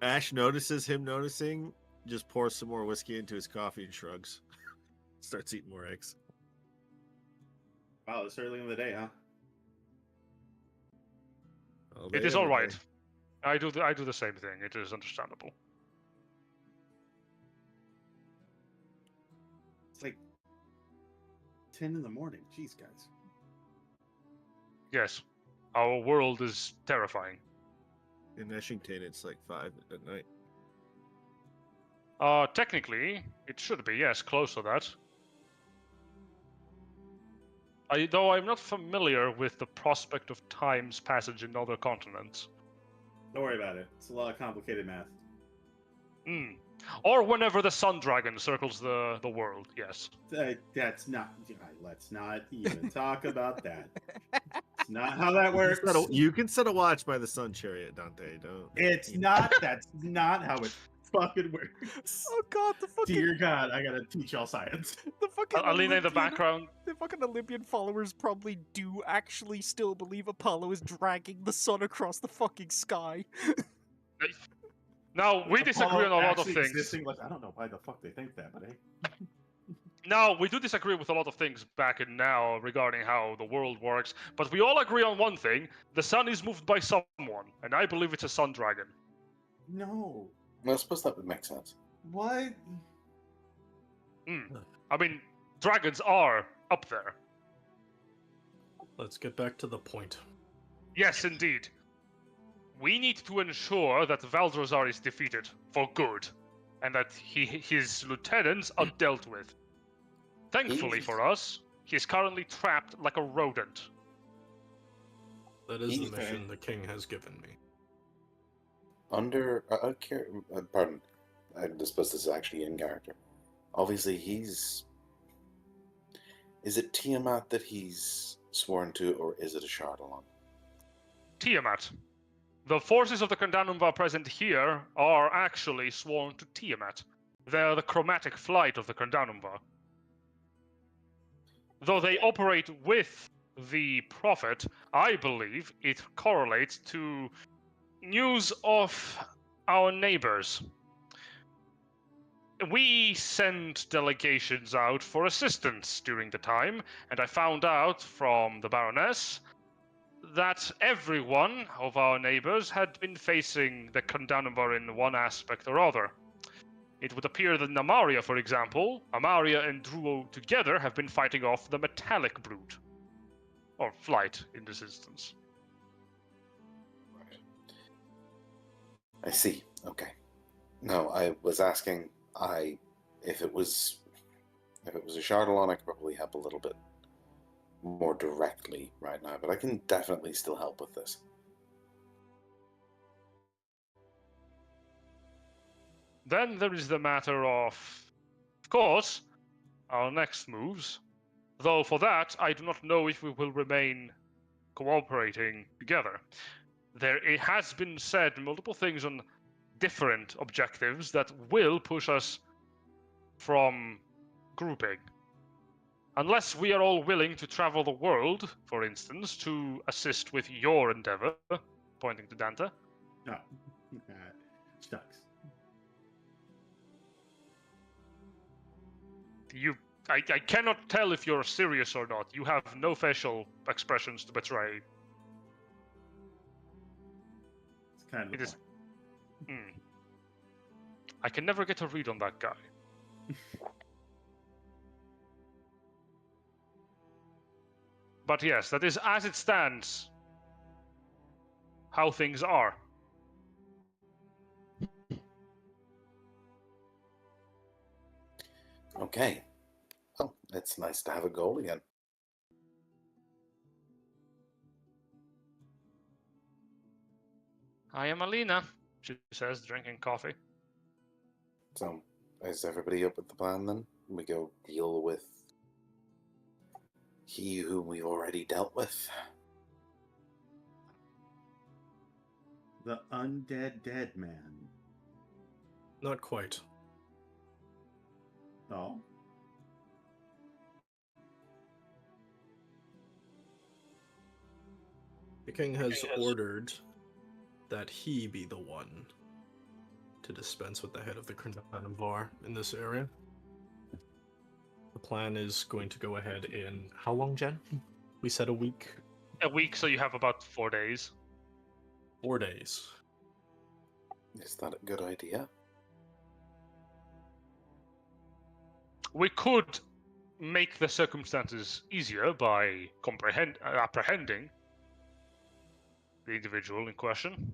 Ash notices him noticing, just pours some more whiskey into his coffee and shrugs. Starts eating more eggs. Wow, it's early in the day, huh? All It day, is all every right. day. I do the same thing. It is understandable. It's like 10 in the morning. Jeez, guys. Yes, our world is terrifying. In Eshington, it's like 5 at night. Technically, it should be, yes, close to that. Though I'm not familiar with the prospect of time's passage in other continents. Don't worry about it. It's a lot of complicated math. Or whenever the sun dragon circles the world, yes. That's not. Let's not even talk about that. It's not how that works. You can set a watch by the sun chariot, Dante. Don't. It's not. That's not how it fucking works. Oh god, the fucking Dear God, I gotta teach y'all science. the fucking Alina in the Olympian- background. The fucking Olympian followers probably do actually still believe Apollo is dragging the sun across the fucking sky. Now, we disagree on a lot of Actually things. existing, like, I don't know why the fuck they think that, but hey. Now, we do disagree with a lot of things back and now regarding how the world works, but we all agree on one thing. The sun is moved by someone, and I believe it's a sun dragon. No. Well, I suppose that would make sense. What? I mean, dragons are up there. Let's get back to the point. Yes, indeed. We need to ensure that Valdrozar is defeated for good, and that his lieutenants are dealt with. Thankfully for us, he is currently trapped like a rodent. That is the Okay. mission the king has given me. Pardon. I suppose this is actually in character. Obviously, he's. Is it Tiamat that he's sworn to, or is it a Shardalon? Tiamat. The forces of the Condanumva present here are actually sworn to Tiamat. They're the chromatic flight of the Condanumva. Though they operate with the Prophet, I believe it correlates to news of our neighbors. We send delegations out for assistance during the time, and I found out from the Baroness that everyone of our neighbors had been facing the Condanumva in one aspect or other. It would appear that in Amaria, for example, Amaria and Druo together have been fighting off the metallic brood. Or flight, in this instance. I see. Okay. No, I was asking. If it was a Shardalon, I could probably help a little bit more directly right now, but I can definitely still help with this. Then there is the matter of course, our next moves. Though for that, I do not know if we will remain cooperating together. It has been said multiple things on different objectives that will push us from grouping. Unless we are all willing to travel the world, for instance, to assist with your endeavor, pointing to Dante. No. Shucks. I cannot tell if you're serious or not. You have no facial expressions to betray. It's kind of It the is- point. I can never get a read on that guy. But yes, that is as it stands. How things are. Okay. Well, it's nice to have a goal again. I am Alina, she says, drinking coffee. So, is everybody up with the plan then? We go deal with he whom we've already dealt with. The undead dead man. Not quite. Oh. The king has ordered that he be the one to dispense with the head of the Benevolt in this area. The plan is going to go ahead in how long, Jen? We said a week. A week, so you have about 4 days. 4 days. Is that a good idea? We could make the circumstances easier by apprehending the individual in question.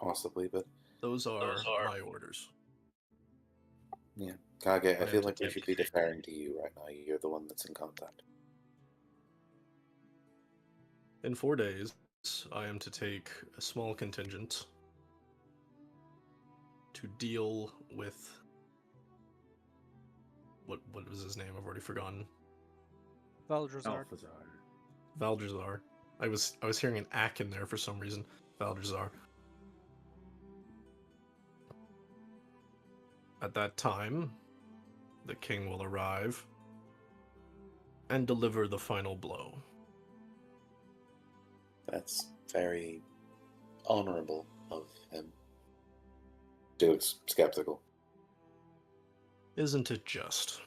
Possibly, but Those are my orders. yeah. Kage, I feel like we Yeah. should be deferring to you right now. You're the one that's in contact. In 4 days, I am to take a small contingent to deal with what was his name? I've already forgotten. Valdrazar. Valdrazar. I was hearing an ack in there for some reason. Valdrazar. At that time, the king will arrive and deliver the final blow. That's very honorable of him. He looks skeptical. Isn't it just?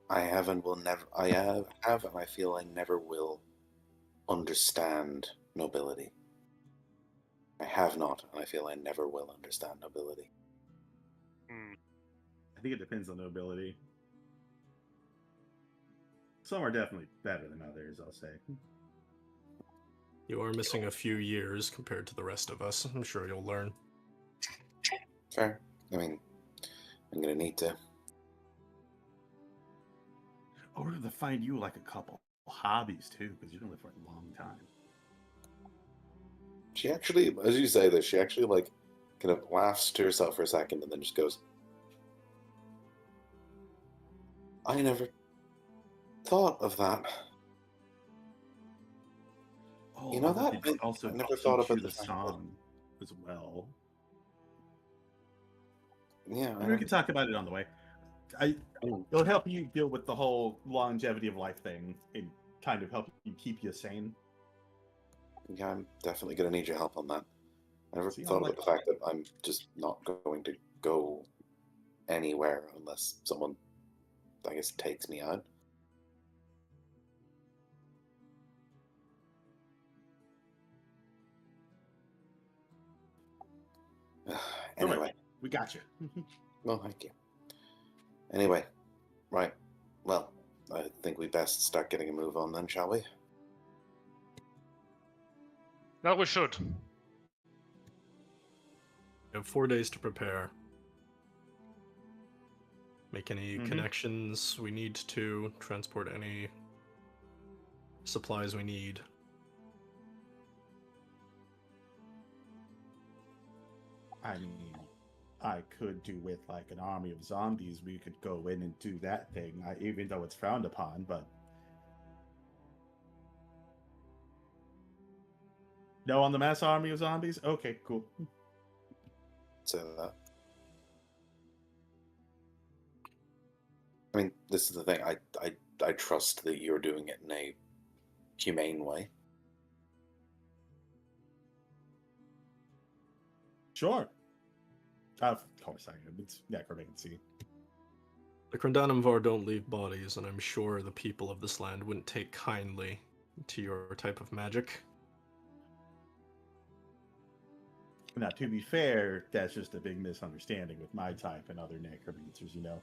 I have and will never. I have and I feel I never will understand nobility. I have not, and I feel I never will understand nobility. I think it depends on nobility. Some are definitely better than others, I'll say. You are missing a few years compared to the rest of us. I'm sure you'll learn. Fair. I mean, I'm gonna need to. Or we're gonna find you like a couple hobbies too, because you're gonna live for a long time. She actually, as you say this, she actually like kind of laughs to herself for a second and then just goes, I never thought of that. Oh, You know that? it also I never teach thought about you the the fact song as well. Yeah, Maybe we can talk about it on the way. It'll help you deal with the whole longevity of life thing and kind of help you keep you sane. Yeah, I'm definitely going to need your help on that. I never See, thought I'm about the fact that I'm just not going to go anywhere unless someone, I guess, takes me out. Anyway. We got you. Well, thank you. Anyway, right. Well, I think we best start getting a move on then, shall we? That we should. You have 4 days to prepare. Make any connections we need to, transport any supplies we need. I mean, I could do with like an army of zombies. We could go in and do that thing, even though it's frowned upon, but... No on the mass army of zombies? Okay, cool. Say that. I mean, this is the thing. I trust that you're doing it in a humane way. Sure. Of course I am. It's necromancy. The Benevolt don't leave bodies, and I'm sure the people of this land wouldn't take kindly to your type of magic. Now, to be fair, that's just a big misunderstanding with my type and other necromancers, you know.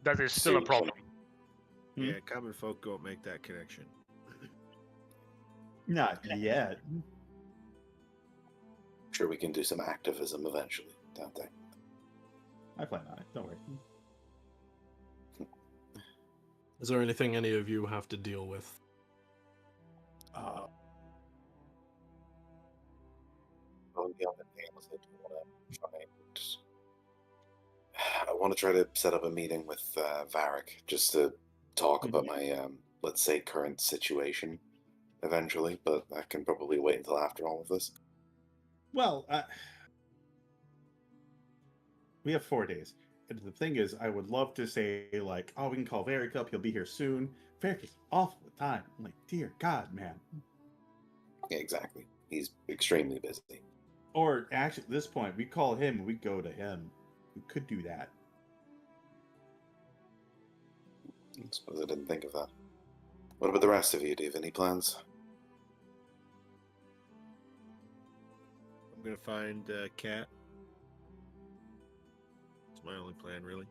That is still a problem. Yeah, common folk don't make that connection. Not yet. Sure, we can do some activism eventually, Dante. I plan on it. Don't worry. Is there anything any of you have to deal with? I want to try to set up a meeting with Varric just to talk about my, let's say, current situation eventually, but I can probably wait until after all of this. Well, we have 4 days. the thing is, I would love to say like, oh, we can call Verx up. He'll be here soon. Verx is off the time. I'm like, dear God, man. Yeah, exactly. He's extremely busy. Or actually, at this point, we call him and we go to him. We could do that. I suppose I didn't think of that. What about the rest of you? Do you have any plans? I'm gonna find Cat. It's my only plan, really.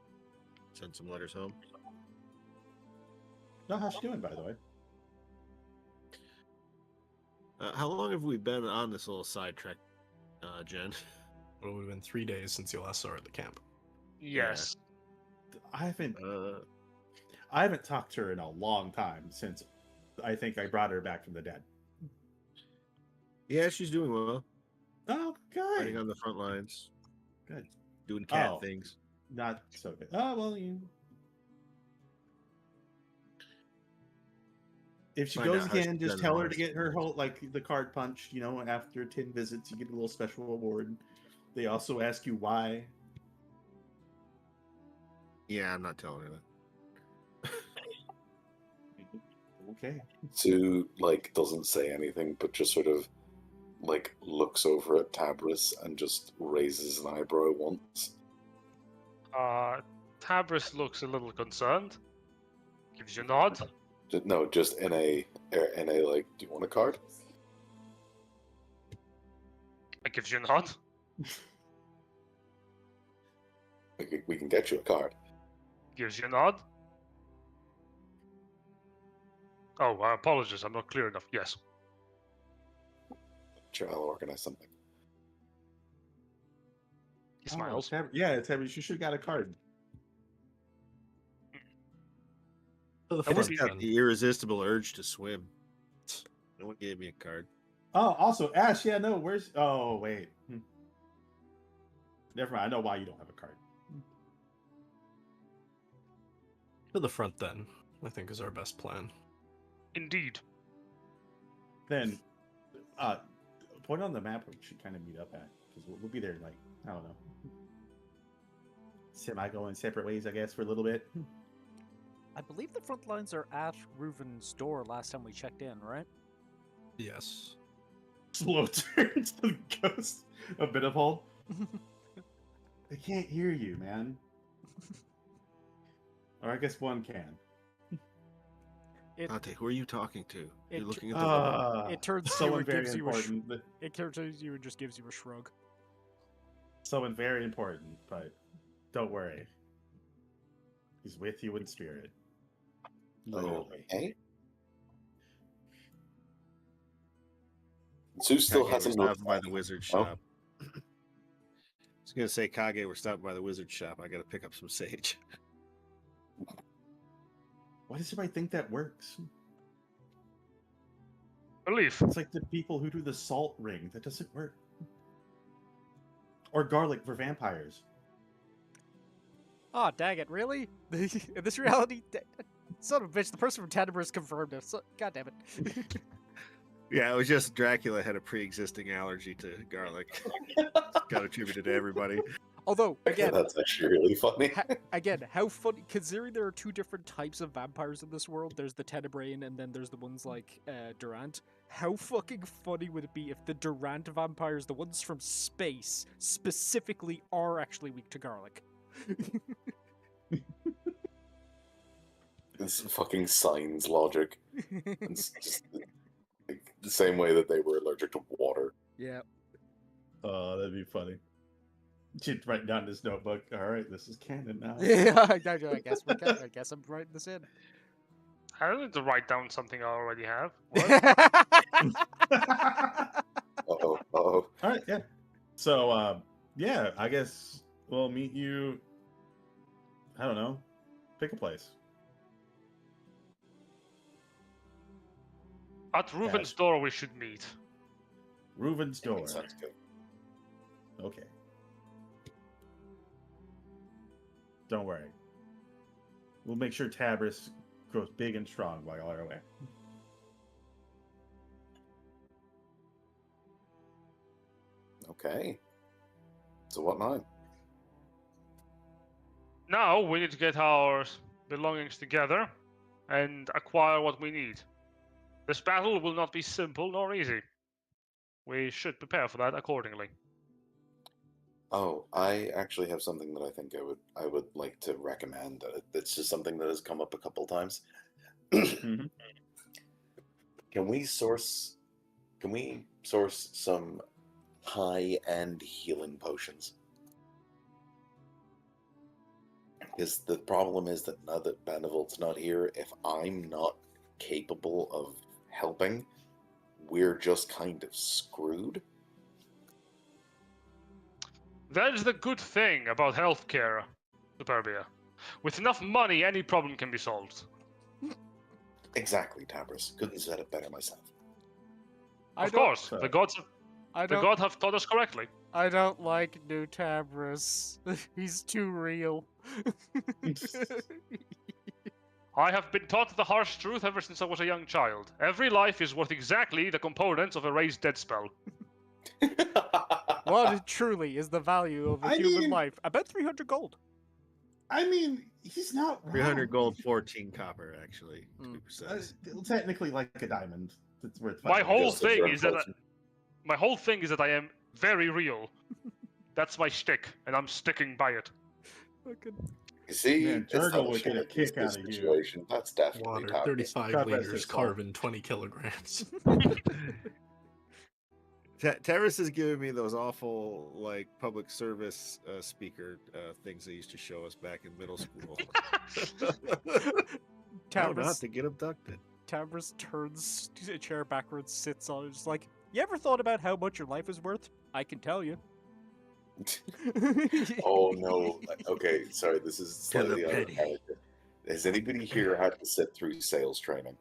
Send some letters home. No, how's she doing, by the way? How long have we been on this little sidetrack, Jen? Well, it would have been 3 days since you last saw her at the camp. Yes. I haven't talked to her in a long time since I think I brought her back from the dead. Yeah, she's doing well. Oh, Fighting good. on the front lines. Good. Doing cat Oh. things. Not so good. Oh, well, you... If she Find goes out how again, she's just done tell her ours. to get her whole, like, the card punched, you know, after 10 visits, you get a little special reward. They also ask you why. Yeah, I'm not telling her that. Okay. Sue, like, doesn't say anything, but just sort of, like, looks over at Tabris and just raises an eyebrow once. Tabris looks a little concerned. Gives you a nod. No, just in a like, do you want a card? I gives you a nod. We can get you a card. Gives you a nod. Oh, I apologize. I'm not clear enough. Yes. Sure, I'll organize something. He smiles. Oh, yeah, Tabby, you should have got a card. To the I front, just got then. the irresistible urge to swim. No one gave me a card. Oh, also, Ash, yeah, no, where's... Oh, wait. Never mind, I know why you don't have a card. To the front, then, I think is our best plan. Indeed. Then, point on the map where we should kind of meet up at, because we'll be there, like, I don't know. Semi-going separate ways, I guess, for a little bit. I believe the front lines are at Reuven's door last time we checked in, right? Yes. Slow turn to the ghost of Benevolt. I can't hear you, man. Or I guess one can. Dante, who are you talking to? it You're looking at the wall. It turns to you someone and very gives you important. it turns to you and just gives you a shrug. Someone very important, but don't worry. He's with you in spirit. Literally. Okay. Sue still Kage, hasn't we're moved. stopping by the wizard shop. I was gonna say, Kage, we're stopping by the wizard shop. I gotta pick up some sage. Why does everybody think that works? Belief. It's like the people who do the salt ring. That doesn't work. Or garlic for vampires. Oh, dang it, really? In this reality? Son of a bitch, the person from Tannibus confirmed it. So, God damn it. Yeah, it was just Dracula had a pre-existing allergy to garlic. Got attributed to everybody. Although, Okay, again, that's actually really funny. how funny, considering there are two different types of vampires in this world, there's the Tenebrae and then there's the ones like Durant. How fucking funny would it be if the Durant vampires, the ones from space, specifically are actually weak to garlic? This fucking signs logic. It's just like, the same way that they were allergic to water. Yeah. Oh, that'd be funny. She'd write down this notebook. All right, this is canon now. Yeah, I guess I'm writing this in. I don't need to write down something I already have. Uh-oh, uh-oh. All right, yeah. So, yeah, I guess we'll meet you. I don't know. Pick a place. At Reuven's door we should meet. Reuven's door. Sounds good. Okay. Don't worry. We'll make sure Tabris grows big and strong while you're away. Okay. So what now? Now we need to get our belongings together and acquire what we need. This battle will not be simple nor easy. We should prepare for that accordingly. Oh, I actually have something that I think I would like to recommend. It's just something that has come up a couple times. Mhm. Can we source some high-end healing potions? Because the problem is that now that Benevolt's not here, if I'm not capable of helping, we're just kind of screwed. That is the good thing about healthcare, Superbia. With enough money, any problem can be solved. Exactly, Tabris. Couldn't have said it better myself. Of course, the gods have taught us correctly. I don't like new Tabris. He's too real. I have been taught the harsh truth ever since I was a young child. Every life is worth exactly the components of a raised dead spell. What truly is the value of a human life? About 300 gold. I mean, he's not wrong. 300 gold, 14 copper, actually, to be precise. Technically, like a diamond. It's worth My whole Just as thing very is that close. my whole thing is that I am very real. That's my shtick, and I'm sticking by it. You see, Man, it's not Hargull would get a shit, kick it's out the of you. situation. That's definitely Water, Tabris. 35 God rest liters, his soul. carbon, 20 kilograms. Terrace has given me those awful, like, public service speaker things they used to show us back in middle school. How not to get abducted. Tabris turns a chair backwards, sits on it, just like, you ever thought about how much your life is worth? I can tell you. Oh no. Okay, sorry, this is slightly the out of penny. character. Has anybody here had to sit through sales training?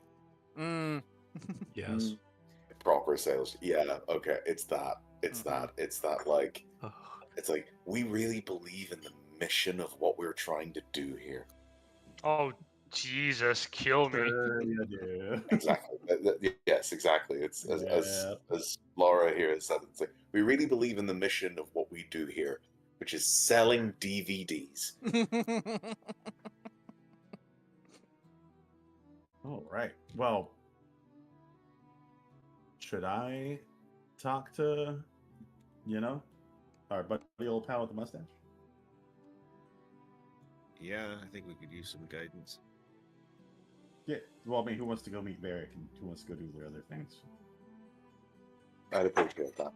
Yes. Proper sales? Yeah, okay. It's that. It's that like Oh, it's like we really believe in the mission of what we're trying to do here. Oh, Jesus, kill me. You do. Exactly. Yes, exactly. It's as Laura here has said, it's like we really believe in the mission of what we do here, which is selling DVDs. All right. Well, should I talk to, our buddy old pal with the mustache? Yeah, I think we could use some guidance. Yeah. Well, I mean, who wants to go meet Verx and who wants to go do their other things? I'd appreciate that.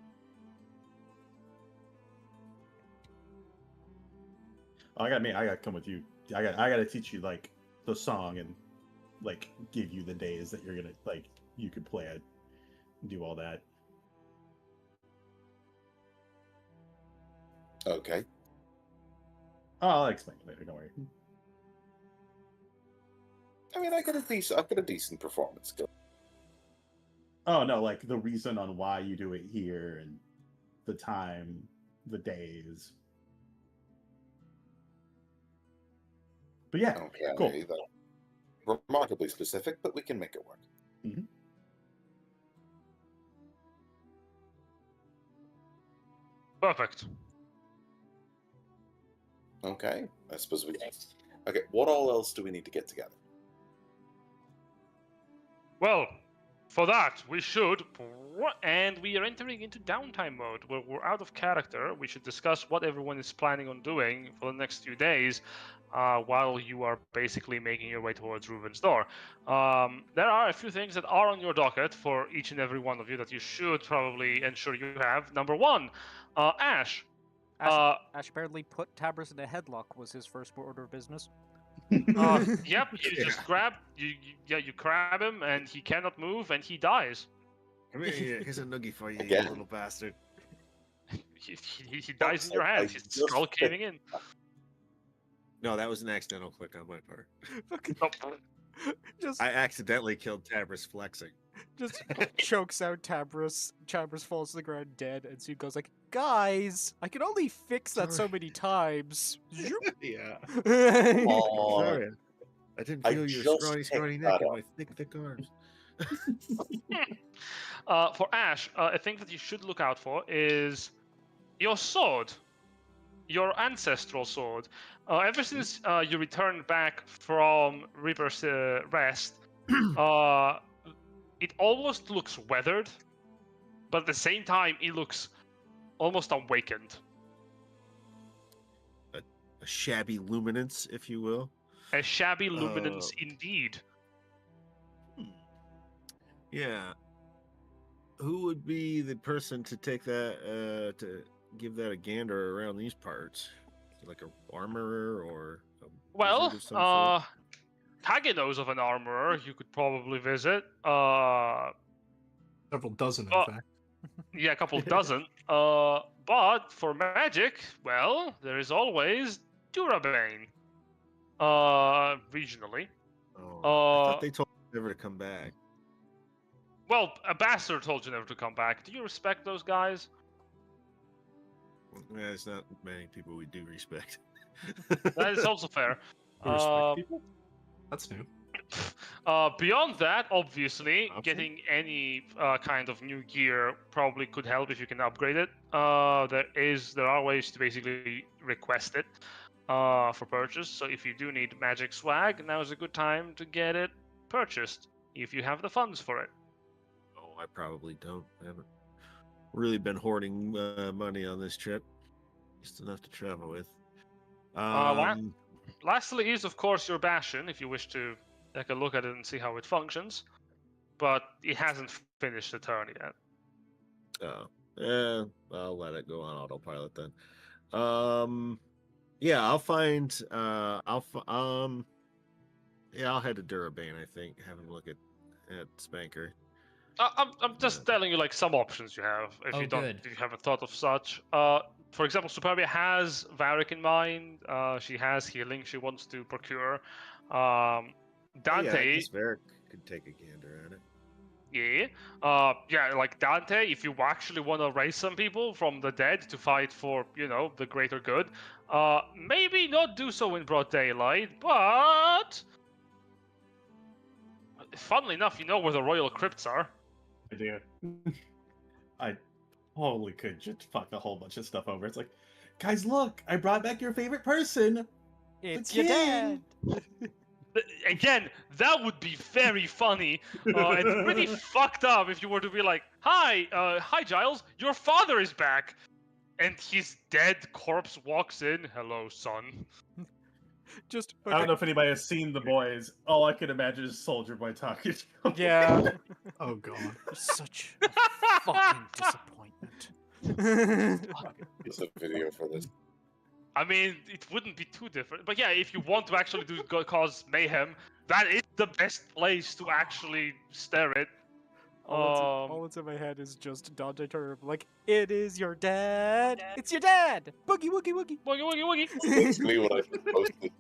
Oh, I gotta come with you. I gotta teach you like the song and like give you the days that you're gonna like you could play it, and do all that. Okay. Oh, I'll explain it later. Don't worry. I mean, I've got a decent performance skill. Oh no, like the reason on why you do it here and the time, the days. But yeah, Okay, cool. that's remarkably specific, but we can make it work. Mm-hmm. Perfect. Okay, I suppose we can. Okay, what all else do we need to get together? Well, for that, we should... And we are entering into downtime mode. We're out of character. We should discuss what everyone is planning on doing for the next few days while you are basically making your way towards Reuven's door. There are a few things that are on your docket for each and every one of you that you should probably ensure you have. Number one, Ash. Ash apparently put Tabris in a headlock was his first order of business. Yep, you just grab... You grab him, and he cannot move, and he dies. Come here, here's a noogie for you, Again. you little bastard. He dies in your hands. His skull caving in. No, that was an accidental click on my part. Oh, Just I accidentally killed Tabris flexing. just chokes out Tabris. Tabris falls to the ground dead, and Sue goes like, "Guys, I can only fix that so Sorry. many times." Yeah. Oh, Sorry. I didn't I feel your just scrawny, picked scrawny that neck and up. my thick arms. For Ash, a thing that you should look out for is your sword, your ancestral sword. Ever since you returned back from Reaper's Rest, it almost looks weathered, but at the same time, it looks almost awakened. A shabby luminance, if you will. A shabby luminance indeed. Yeah. Who would be the person to take that, to give that a gander around these parts? Like a armorer or a Well, wizard of some sort? Kage knows of an armorer you could probably visit. Several dozen, in fact. Yeah, a couple dozen. But for magic, well, there is always Durabane. Regionally. Oh, I thought they told me never to come back. Well, a bastard told you never to come back. Do you respect those guys? Yeah, it's not many people we do respect. That is also fair. You respect people? That's new. Beyond that, obviously, Okay. getting any kind of new gear probably could help if you can upgrade it. There are ways to basically request it for purchase. So if you do need magic swag, now is a good time to get it purchased if you have the funds for it. Oh, I probably don't. I haven't really been hoarding money on this trip. Just enough to travel with. Lastly is, of course, your Bastion, if you wish to take a look at it and see how it functions. But it hasn't finished the turn yet. Oh, I'll let it go on autopilot then. Yeah, I'll find. Yeah, I'll head to Durabane. I think having a look at Spanker. I'm just telling you like some options you have if you haven't thought of such. For example, Superbia has Varric in mind. She has healing she wants to procure. Dante. Yeah, I guess Verx could take a gander at it. Yeah. Yeah, like Dante, if you actually want to raise some people from the dead to fight for, the greater good, maybe not do so in broad daylight, but funnily enough, you know where the royal crypts are. I do. I totally could just fuck a whole bunch of stuff over. It's like, guys, look, I brought back your favorite person. It's The your king." dad. Again, that would be very funny and pretty fucked up if you were to be like, hi Giles, your father is back. And his dead corpse walks in. Hello, son. Just I don't know if anybody has seen The Boys. All I can imagine is Soldier Boy talking. Yeah. Oh god. Such a fucking disappointment. It's a video for this. I mean, it wouldn't be too different. But yeah, if you want to actually cause mayhem, that is the best place to actually stare it. All that's in my head is just Dante Turb, like, it is your dad! It's your dad! Boogie woogie woogie! Woogie woogie woogie! Basically what I posted.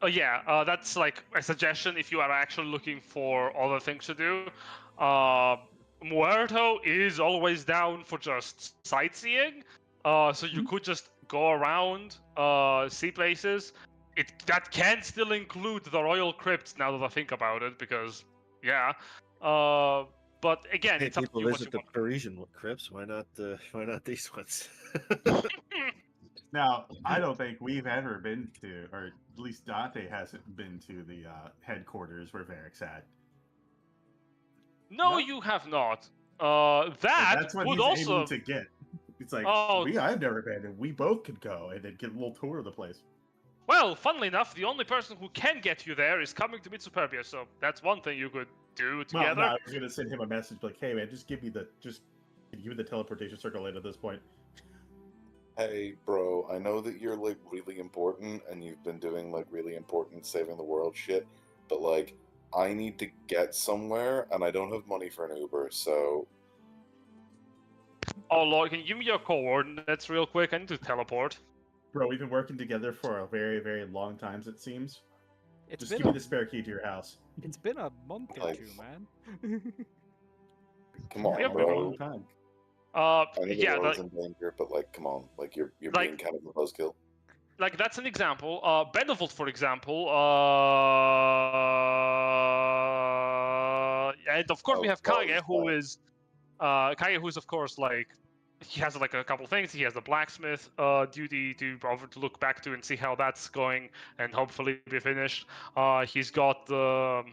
Oh yeah, that's like a suggestion if you are actually looking for other things to do. Muerto is always down for just sightseeing, so you could just go around, see places. That can still include the royal crypts now that I think about it, because yeah. But again, Hey, it's up to people you what visit you the Parisian crypts. Why not these ones? Now, I don't think we've ever been to, or at least Dante hasn't been to the headquarters where Verx at. No, No? you have not. And That that's what would he's also. aiming to get. It's like, Oh. I've never been, and we both could go and then get a little tour of the place. Well, funnily enough, the only person who can get you there is coming to meet Superbia, so that's one thing you could do Well, together. no, I was gonna send him a message like, hey man, give me the teleportation circle in at this point. Hey, bro, I know that you're like really important and you've been doing like really important saving the world shit, but like, I need to get somewhere and I don't have money for an Uber, so. Oh Lord, can you give me your coordinates real quick? I need to teleport. Bro, we've been working together for a very, very long time, it seems. It's Just been give me a, the spare key to your house. it's been a month or Nice. two, man. Come on, Yeah, For a bro. long time. I know the Yeah, world's in danger, but like, come on, like you're being Like- kind of a buzzkill. like that's an example. Benevolt, for example. And of course we Oh, have Kage, oh, who is, Kage, who's of course like he has like a couple things. He has the blacksmith duty to look back to and see how that's going, and hopefully be finished. He's got the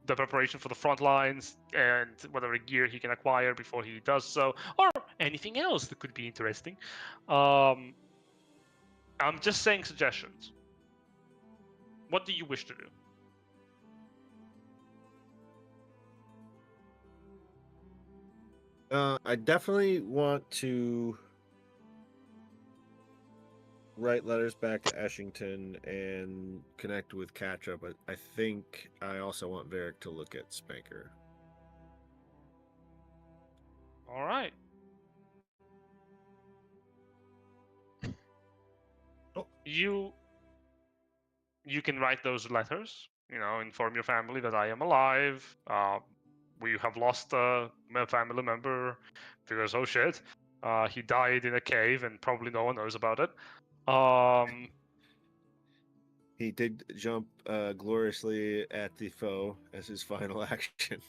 preparation for the front lines and whatever gear he can acquire before he does so, or anything else that could be interesting. I'm just saying suggestions. What do you wish to do? I definitely want to write letters back to Eshington and connect with Katra, but I think I also want Verx to look at Spanker. All right. Oh. You can write those letters. You know, inform your family that I am alive. We have lost a family member because, oh shit, he died in a cave and probably no one knows about it. He did jump gloriously at the foe as his final action.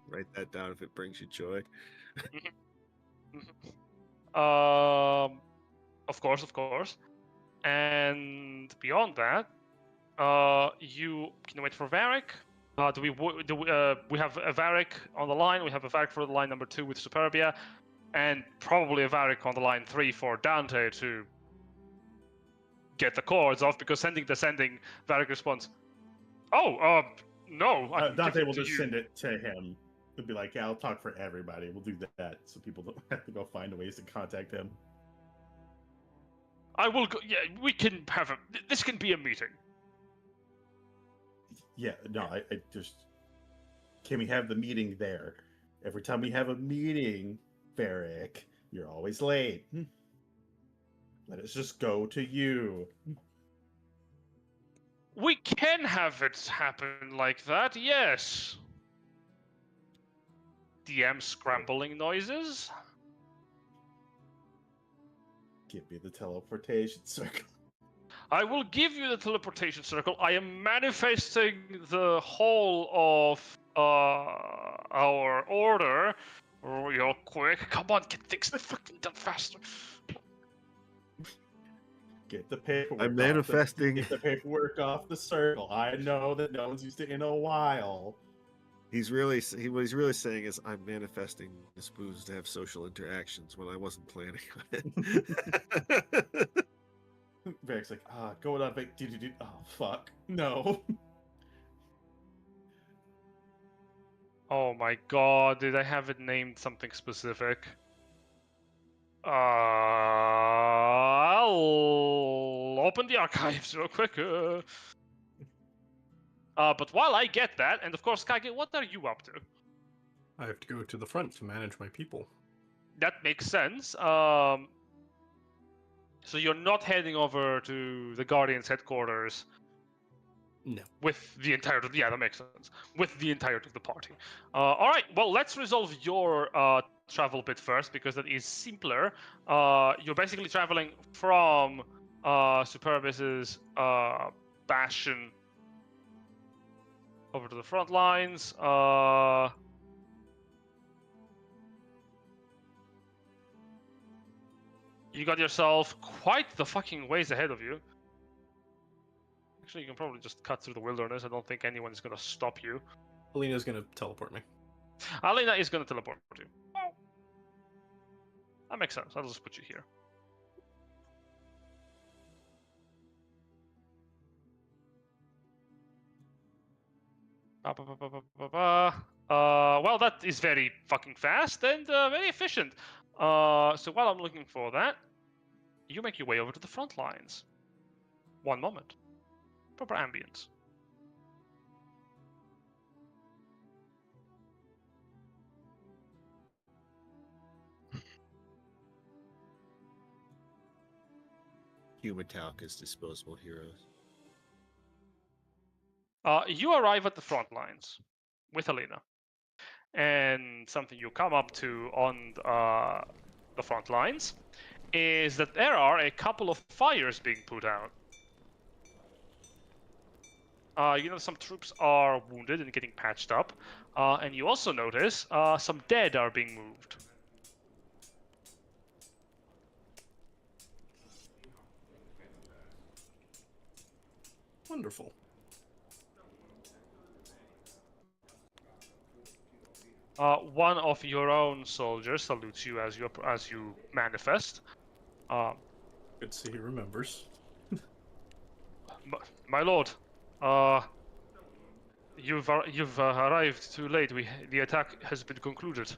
Write that down if it brings you joy. Of course. And beyond that, you can wait for Varric. We have a Varric on the line. We have a Varric for the line number 2 with Superbia, and probably a Varric on the line 3 for Dante to get the cords off, because sending, Varric responds, "Oh, no." Dante will just send it to him. It'll be like, yeah, I'll talk for everybody. We'll do that so people don't have to go find ways to contact him. I will go. Yeah, we can have this can be a meeting. Yeah, no, I just... Can we have the meeting there? Every time we have a meeting, Varric, you're always late. Let us just go to you. We can have it happen like that, yes. DM scrambling noises. Give me the teleportation circle. I will give you the teleportation circle. I am manifesting the whole of our order real quick. Come on, get things fucking done faster. Get the paperwork. I'm manifesting. Get the paperwork off the circle. I know that no one's used it in a while. What he's really saying is, I'm manifesting the spoons to have social interactions when I wasn't planning on it. Varric's like, going on oh fuck, no. Oh my god, did I have it named something specific? I'll open the archives real quick. But while I get that, and of course, Kage, what are you up to? I have to go to the front to manage my people. That makes sense. So you're not heading over to the Guardians headquarters. No. With the entirety, yeah, that makes sense. With the entirety of the party. All right, well, let's resolve your travel bit first, because that is simpler. You're basically traveling from Superbia's bastion over to the front lines. You got yourself quite the fucking ways ahead of you. Actually, you can probably just cut through the wilderness. I don't think anyone's gonna stop you. Alina's gonna teleport me. Alina is gonna teleport you. Oh. That makes sense. I'll just put you here. Well, that is very fucking fast and very efficient. So while I'm looking for that, you make your way over to the front lines. One moment. Proper ambience. Human talc is disposable heroes. You arrive at the front lines with Alina. And something you come up to on the front lines is that there are a couple of fires being put out. You know, some troops are wounded and getting patched up. And you also notice some dead are being moved. Wonderful. One of your own soldiers salutes you as you manifest. Good to see he remembers. My lord, you've arrived too late. The attack has been concluded.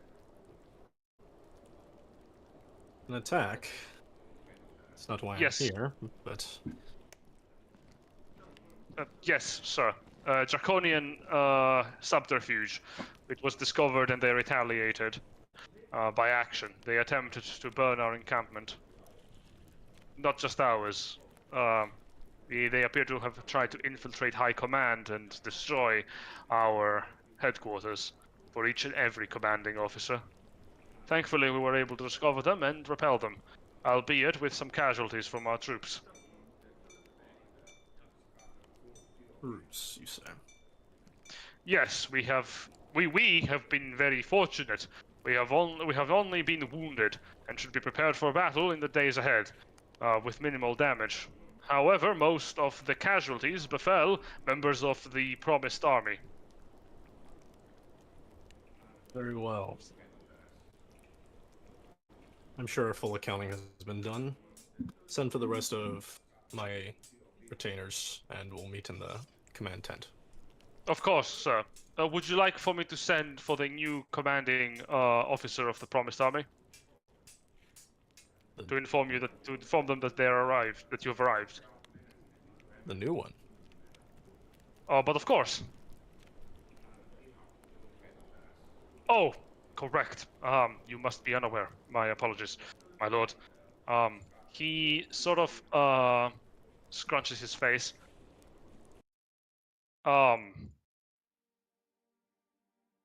An attack? That's not why Yes. I'm here, but... Yes, sir. Draconian subterfuge. It was discovered and they retaliated by action. They attempted to burn our encampment. Not just ours. They appear to have tried to infiltrate High Command and destroy our headquarters for each and every commanding officer. Thankfully, we were able to discover them and repel them, albeit with some casualties from our troops. Troops, you say? Yes, we have been very fortunate. We have only been wounded and should be prepared for battle in the days ahead, with minimal damage. However, most of the casualties befell members of the Promised Army. Very well. I'm sure a full accounting has been done. Send for the rest of my retainers, and we'll meet in the command tent. Of course, sir. Would you like for me to send for the new commanding officer of the Promised Army? To inform them that you have arrived. The new one? But of course. Oh, correct. You must be unaware. My apologies, my lord. He sort of scrunches his face.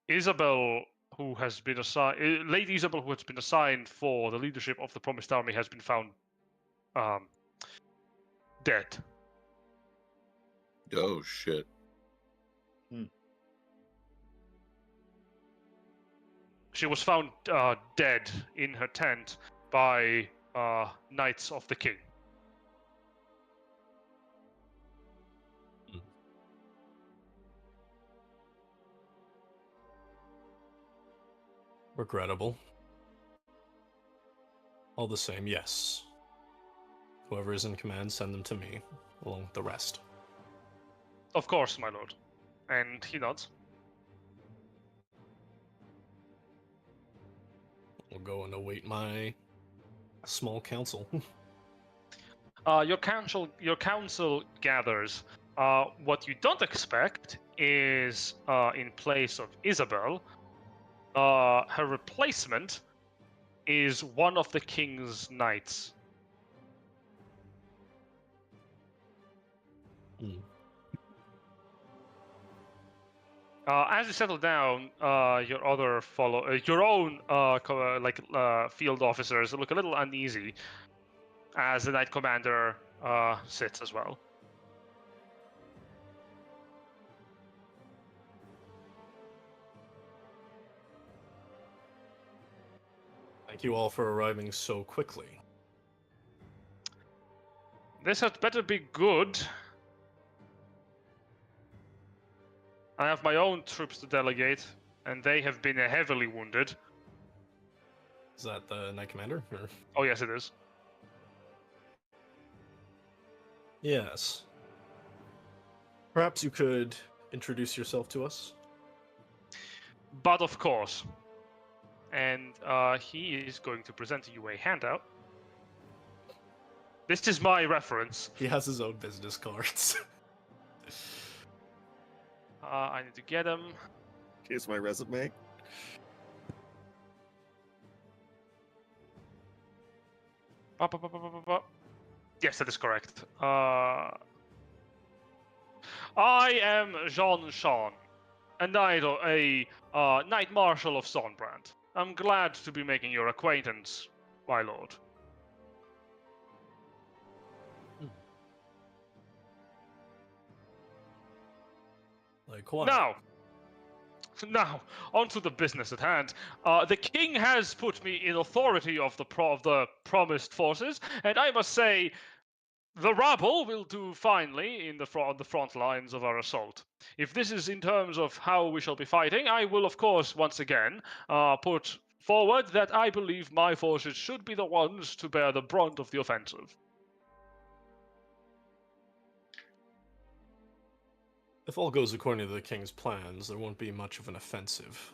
Isabel, who has been assigned, Lady Isabel, who has been assigned for the leadership of the Promised Army, has been found dead. Oh shit. She was found dead in her tent by Knights of the King. Regrettable. All the same, yes. Whoever is in command, send them to me, along with the rest. Of course, my lord. And he nods. We'll go and await my small council. Your council gathers. What you don't expect is, in place of Isabel, her replacement is one of the king's knights. As you settle down, your other your own field officers look a little uneasy, as the knight commander sits as well. Thank you all for arriving so quickly. This had better be good. I have my own troops to delegate, and they have been heavily wounded. Is that the Knight Commander? Or... Oh yes, it is. Yes. Perhaps you could introduce yourself to us? But of course. And he is going to present to you a handout. This is my reference. He has his own business cards. I need to get him. Here's my resume. Yes, that is correct. I am Jean Sean, a Knight Marshal of Sonbrand. I'm glad to be making your acquaintance, my lord. Like what? Now, onto the business at hand. The king has put me in authority of the promised forces, and I must say, The rabble will do finely in the front lines of our assault. If this is in terms of how we shall be fighting, I will, of course, once again put forward that I believe my forces should be the ones to bear the brunt of the offensive. If all goes according to the king's plans, there won't be much of an offensive.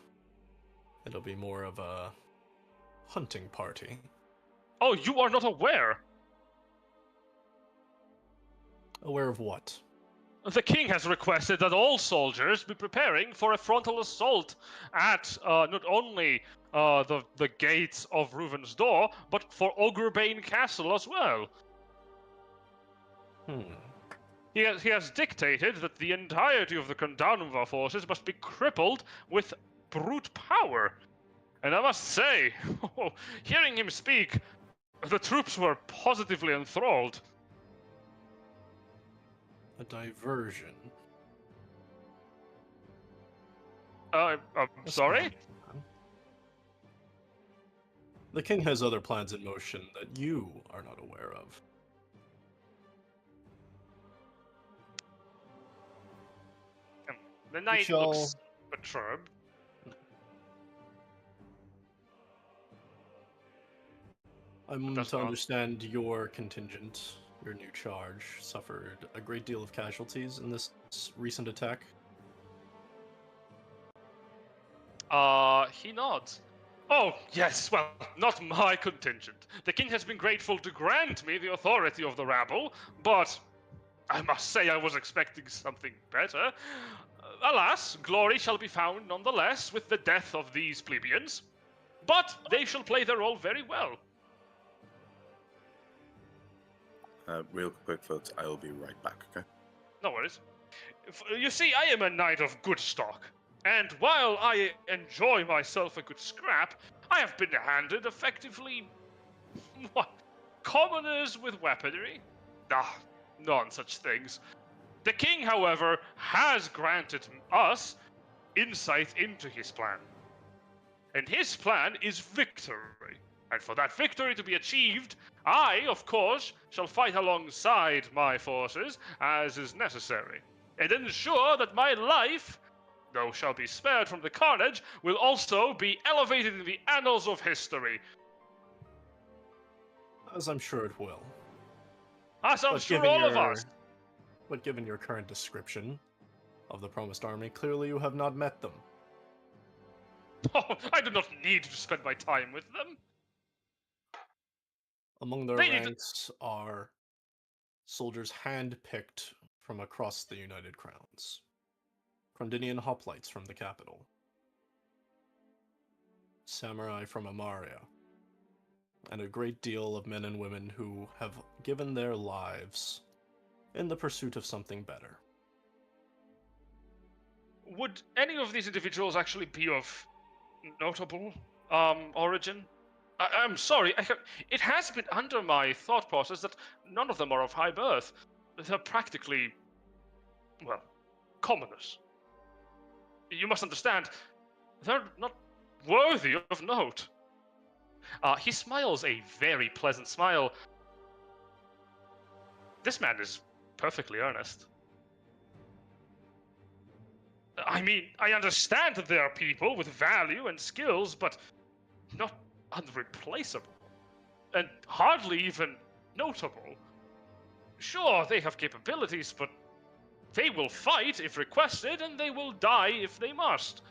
It'll be more of a hunting party. Oh, you are not aware? Aware of what? The king has requested that all soldiers be preparing for a frontal assault at not only the gates of Reuven's door, but for Ogrebane Castle as well. He has dictated that the entirety of the Condanumva forces must be crippled with brute power. And I must say, hearing him speak, the troops were positively enthralled. A diversion. I'm sorry? The king has other plans in motion that you are not aware of. The knight looks perturbed. I'm That's to not- understand your contingent, your new charge, suffered a great deal of casualties in this recent attack. He nods. Oh, yes, well, not my contingent. The king has been grateful to grant me the authority of the rabble, but I must say I was expecting something better. Alas, glory shall be found nonetheless with the death of these plebeians, but they shall play their role very well. Real quick, folks, I will be right back, okay? No worries. You see, I am a knight of good stock, and while I enjoy myself a good scrap, I have been handed effectively, what, commoners with weaponry? Ah, none such things. The king, however, has granted us insight into his plan. And his plan is victory. And for that victory to be achieved, I, of course, shall fight alongside my forces as is necessary, and ensure that my life, though shall be spared from the carnage, will also be elevated in the annals of history. As I'm sure it will. As I'm sure all of us. But given your current description of the promised army, clearly you have not met them. Oh, I do not need to spend my time with them. Among their They need to- ranks are soldiers hand-picked from across the United Crowns. Crondinian hoplites from the capital. Samurai from Amaria. And a great deal of men and women who have given their lives in the pursuit of something better. Would any of these individuals actually be of notable origin? I'm sorry, it has been under my thought process that none of them are of high birth. They're practically, well, commoners. You must understand, they're not worthy of note. He smiles a very pleasant smile. This man is perfectly earnest. I mean, I understand that there are people with value and skills, but not unreplaceable. And hardly even notable. Sure, they have capabilities, but they will fight if requested, and they will die if they must.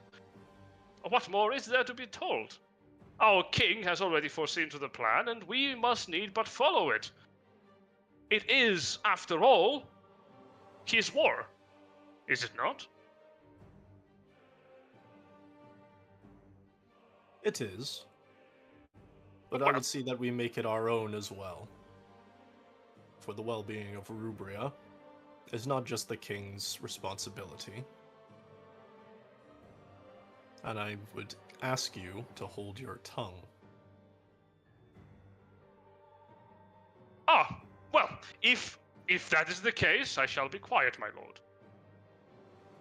What more is there to be told? Our king has already foreseen to the plan, and we must need but follow it. It is, after all, his war, is it not? It is. But I would see that we make it our own as well. For the well-being of Rubria is not just the king's responsibility. And I would ask you to hold your tongue. Ah, well, if that is the case, I shall be quiet, my lord.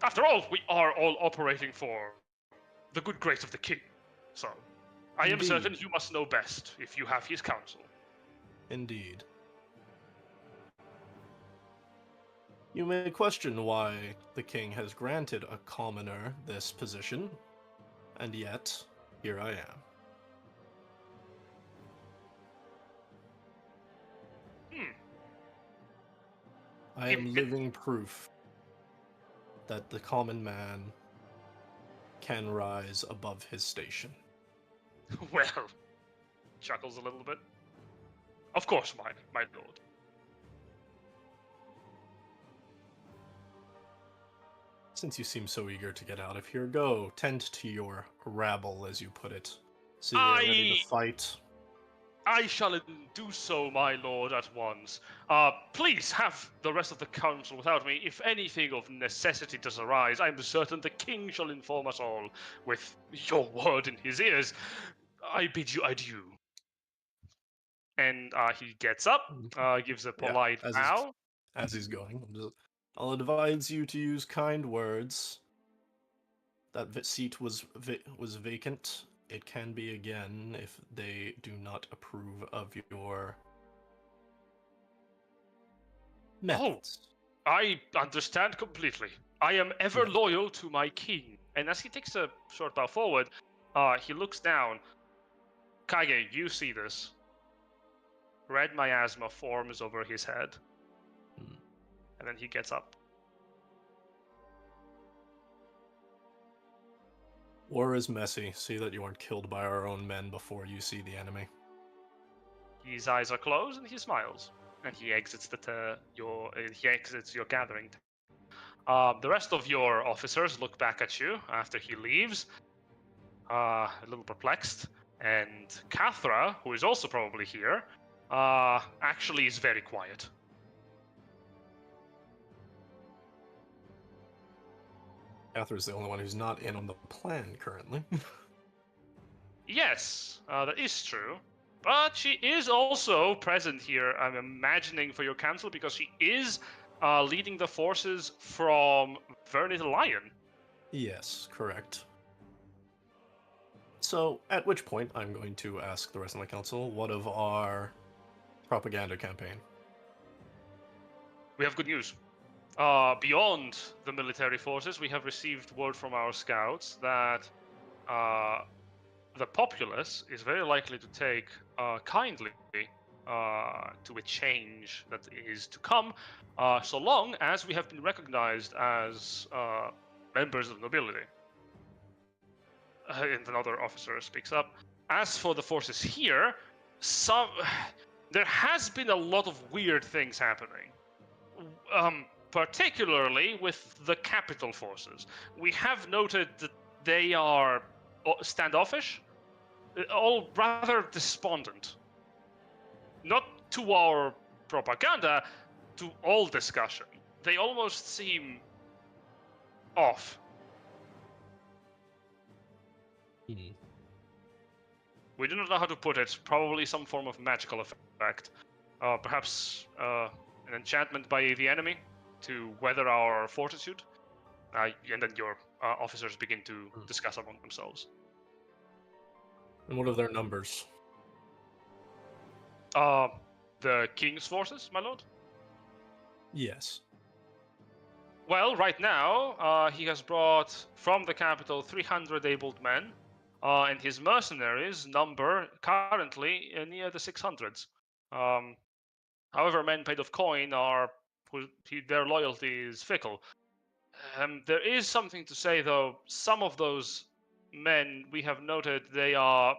After all, we are all operating for the good grace of the king. So, I am Indeed. certain you must know best if you have his counsel. Indeed. You may question why the king has granted a commoner this position, and yet, here I am. I am living proof that the common man can rise above his station. Well, chuckles a little bit. Of course, my lord. Since you seem so eager to get out of here, go tend to your rabble, as you put it. So you're ready to fight. I shall do so, my lord, at once. Please have the rest of the council without me. If anything of necessity does arise, I am certain the king shall inform us all. With your word in his ears, I bid you adieu. And he gets up, gives a polite bow. As he's going, I'll advise you to use kind words. That seat was vacant. It can be again if they do not approve of your methods. Oh, I understand completely. I am ever loyal to my king. And as he takes a short bow forward, he looks down. Kage, you see this. Red miasma forms over his head. And then he gets up. War is messy. See that you aren't killed by our own men before you see the enemy. His eyes are closed and he smiles. And he exits your gathering. The rest of your officers look back at you after he leaves, a little perplexed. And Kathra, who is also probably here, actually is very quiet. Cathra's the only one who's not in on the plan currently. Yes, that is true. But she is also present here, I'm imagining, for your council, because she is leading the forces from Vernit Lion. Yes, correct. So, at which point, I'm going to ask the rest of my council, what of our propaganda campaign? We have good news. Beyond the military forces, we have received word from our scouts that the populace is very likely to take kindly to a change that is to come, so long as we have been recognized as members of the nobility. And another officer speaks up. As for the forces here, there has been a lot of weird things happening. Particularly with the capital forces. We have noted that they are standoffish, all rather despondent. Not to our propaganda, to all discussion. They almost seem off. We do not know how to put it. Probably some form of magical effect. Perhaps an enchantment by the enemy to weather our fortitude. And then your officers begin to discuss among themselves. And what are their numbers? The king's forces, my lord? Yes. Well, right now, he has brought from the capital 300 abled men, and his mercenaries number currently near the 600s. However, men paid of coin their loyalty is fickle. There is something to say, though. Some of those men, we have noted, they are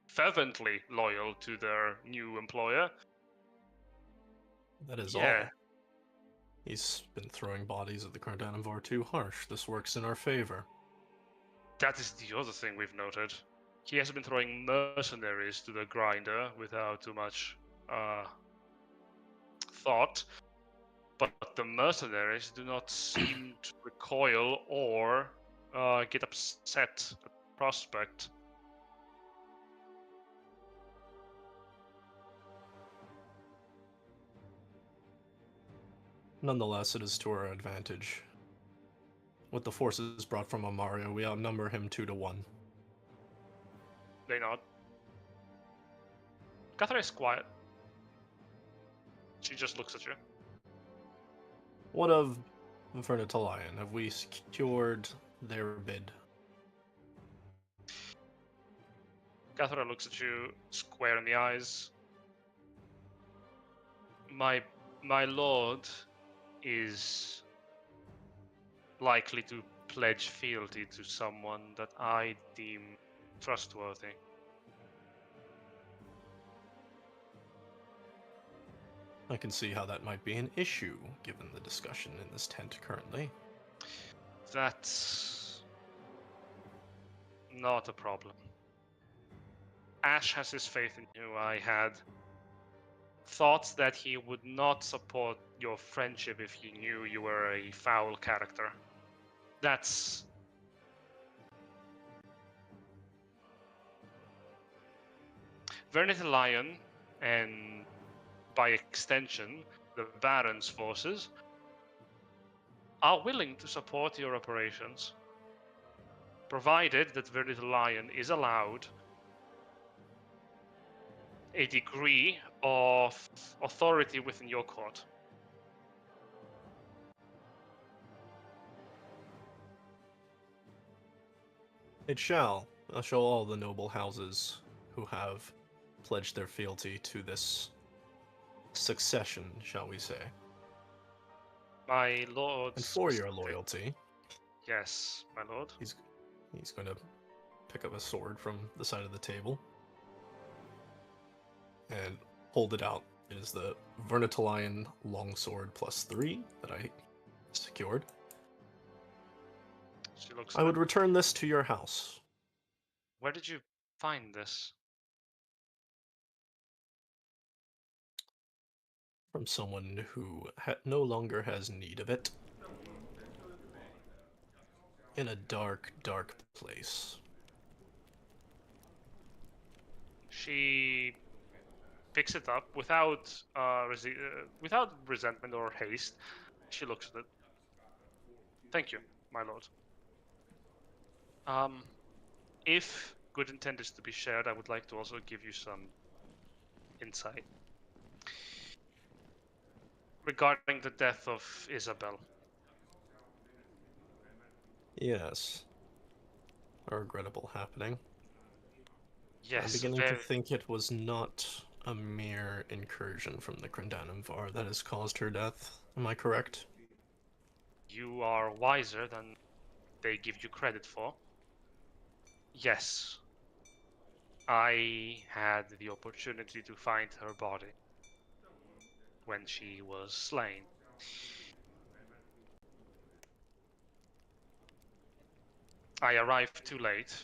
fervently loyal to their new employer. That is all. He's been throwing bodies at the Cardanivore too harsh. This works in our favor. That is the other thing we've noted. He has been throwing mercenaries to the grinder without too much thought. But the mercenaries do not seem to recoil or get upset at the prospect. Nonetheless, it is to our advantage. With the forces brought from Amario, we outnumber him 2-1. They nod. Kathra is quiet. She just looks at you. What of Vernitalion? Have we secured their bid? Gathra looks at you square in the eyes. My lord is likely to pledge fealty to someone that I deem trustworthy. I can see how that might be an issue, given the discussion in this tent currently. That's not a problem. Ash has his faith in you. I had thoughts that he would not support your friendship if he knew you were a foul character. That's... Vernitalion, and by extension, the Baron's forces, are willing to support your operations, provided that Vernitalion is allowed a degree of authority within your court. It shall. I'll show all the noble houses who have pledged their fealty to this succession, shall we say. My lord... And for your loyalty, Yes, my lord. he's going to pick up a sword from the side of the table and hold it out. It is the Vernitalion longsword +3 that I secured. She looks I at would it. return this to your house. Where did you find this? From someone who no longer has need of it. In a dark, dark place. She picks it up without without resentment or haste. She looks at it. Thank you, my lord. If good intent is to be shared, I would like to also give you some insight regarding the death of Isabel. Yes. A regrettable happening. Yes, I'm beginning very. to think it was not a mere incursion from the Crendanumvar that has caused her death. Am I correct? You are wiser than they give you credit for. Yes. I had the opportunity to find her body when she was slain. I arrived too late.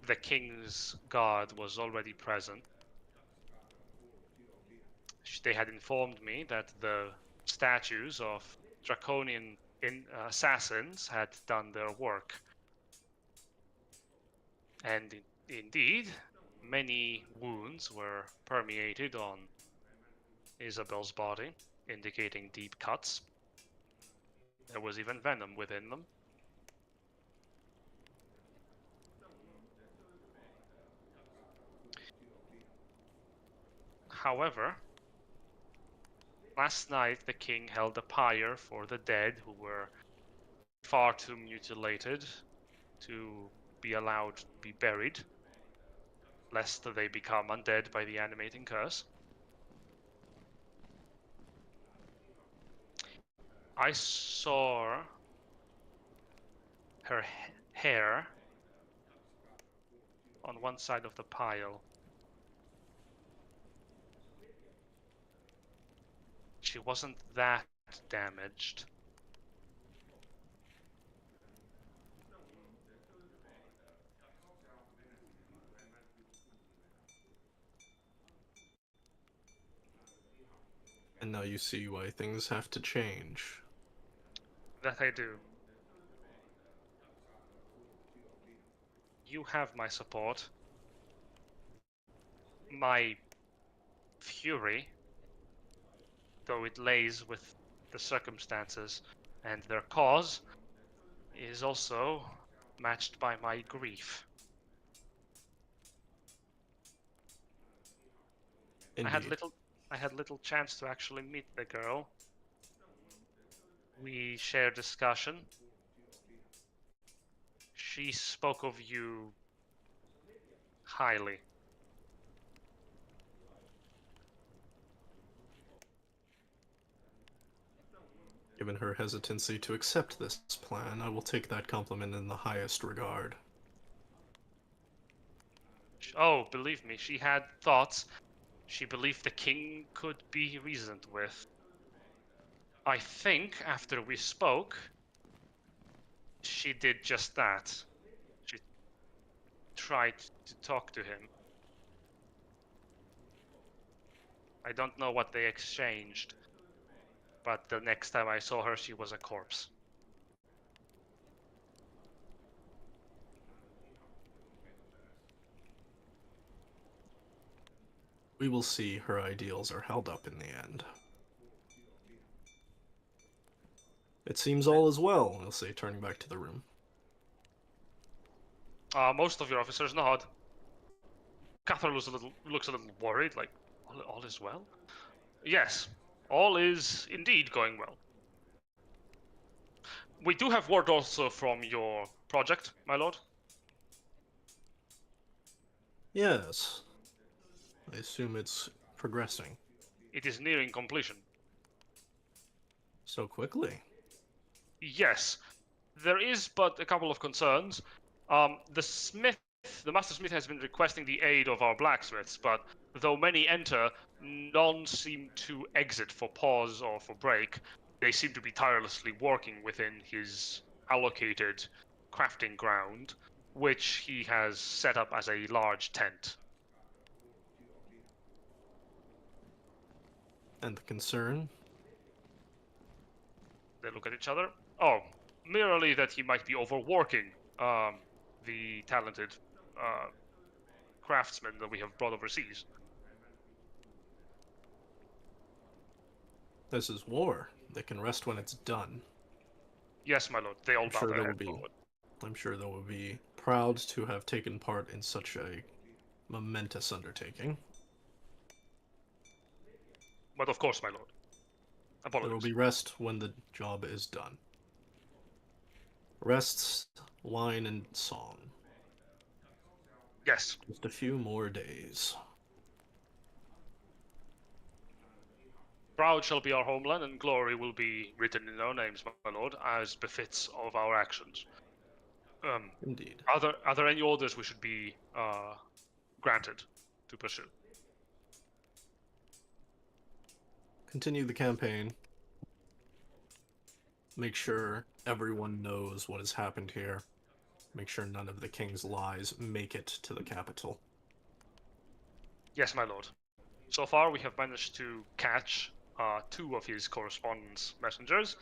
The king's guard was already present. They had informed me that the statues of draconian assassins had done their work. And indeed, many wounds were permeated on Isabel's body, indicating deep cuts. There was even venom within them. However, last night the king held a pyre for the dead who were far too mutilated to be allowed to be buried, lest they become undead by the animating curse. I saw her hair on one side of the pile. She wasn't that damaged. And now you see why things have to change. That I do. You have my support. My fury, though it lays with the circumstances and their cause, is also matched by my grief. Indeed. I I had little chance to actually meet the girl. We shared discussion. She spoke of you highly. Given her hesitancy to accept this plan, I will take that compliment in the highest regard. Oh, believe me, she had thoughts. She believed the king could be reasoned with. I think after we spoke, she did just that. She tried to talk to him. I don't know what they exchanged, but the next time I saw her, she was a corpse. We will see her ideals are held up in the end. It seems all is well, I'll say, turning back to the room. Most of your officers nod. Catherine looks a little worried, like, all is well? Yes, all is indeed going well. We do have word also from your project, my lord. Yes. I assume it's progressing. It is nearing completion. So quickly? Yes, there is but a couple of concerns. The master smith has been requesting the aid of our blacksmiths, but though many enter, none seem to exit for pause or for break. They seem to be tirelessly working within his allocated crafting ground, which he has set up as a large tent. And the concern? They look at each other. Oh, merely that he might be overworking the talented craftsmen that we have brought overseas. This is war. They can rest when it's done. Yes, my lord. They all bow their head forward. I'm sure they will be proud to have taken part in such a momentous undertaking. But of course, my lord. Apologies. There will be rest when the job is done. Rests, wine, and song. Yes. Just a few more days. Proud shall be our homeland, and glory will be written in our names, my lord, as befits of our actions. Indeed. Are there any orders we should be granted to pursue? Continue the campaign. Make sure everyone knows what has happened here. Make sure none of the king's lies make it to the capital. Yes, my lord. So far, we have managed to catch 2 of his correspondence messengers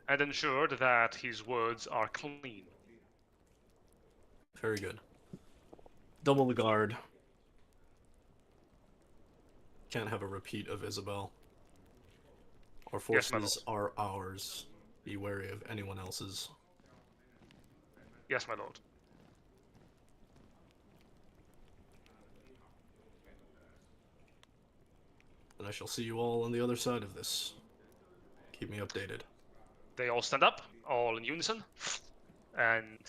and ensured that his words are clean. Very good. Double the guard. Can't have a repeat of Isabel. Our forces are ours. Be wary of anyone else's. Yes, my lord. And I shall see you all on the other side of this. Keep me updated. They all stand up, all in unison, and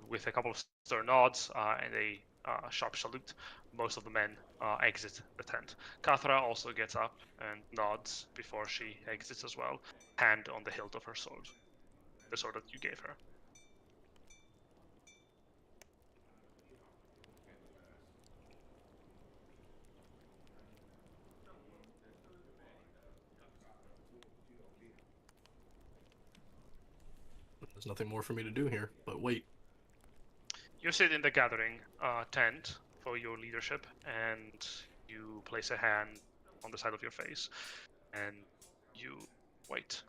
with a couple of stern nods and a sharp salute, most of the men exit the tent. Kathra also gets up and nods before she exits as well, hand on the hilt of her sword, the sword that you gave her. There's nothing more for me to do here, but wait. You sit in the gathering tent for your leadership, and you place a hand on the side of your face, and you wait.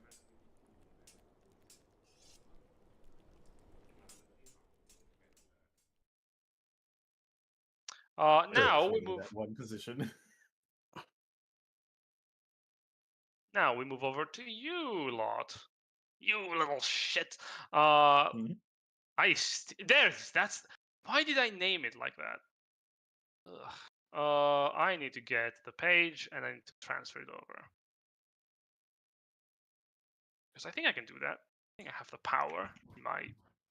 Now we move. That one position. Now we move over to you, lot. You little shit. That's. Why did I name it like that? Ugh. I need to get the page and I need to transfer it over. Because I think I can do that. I think I have the power in my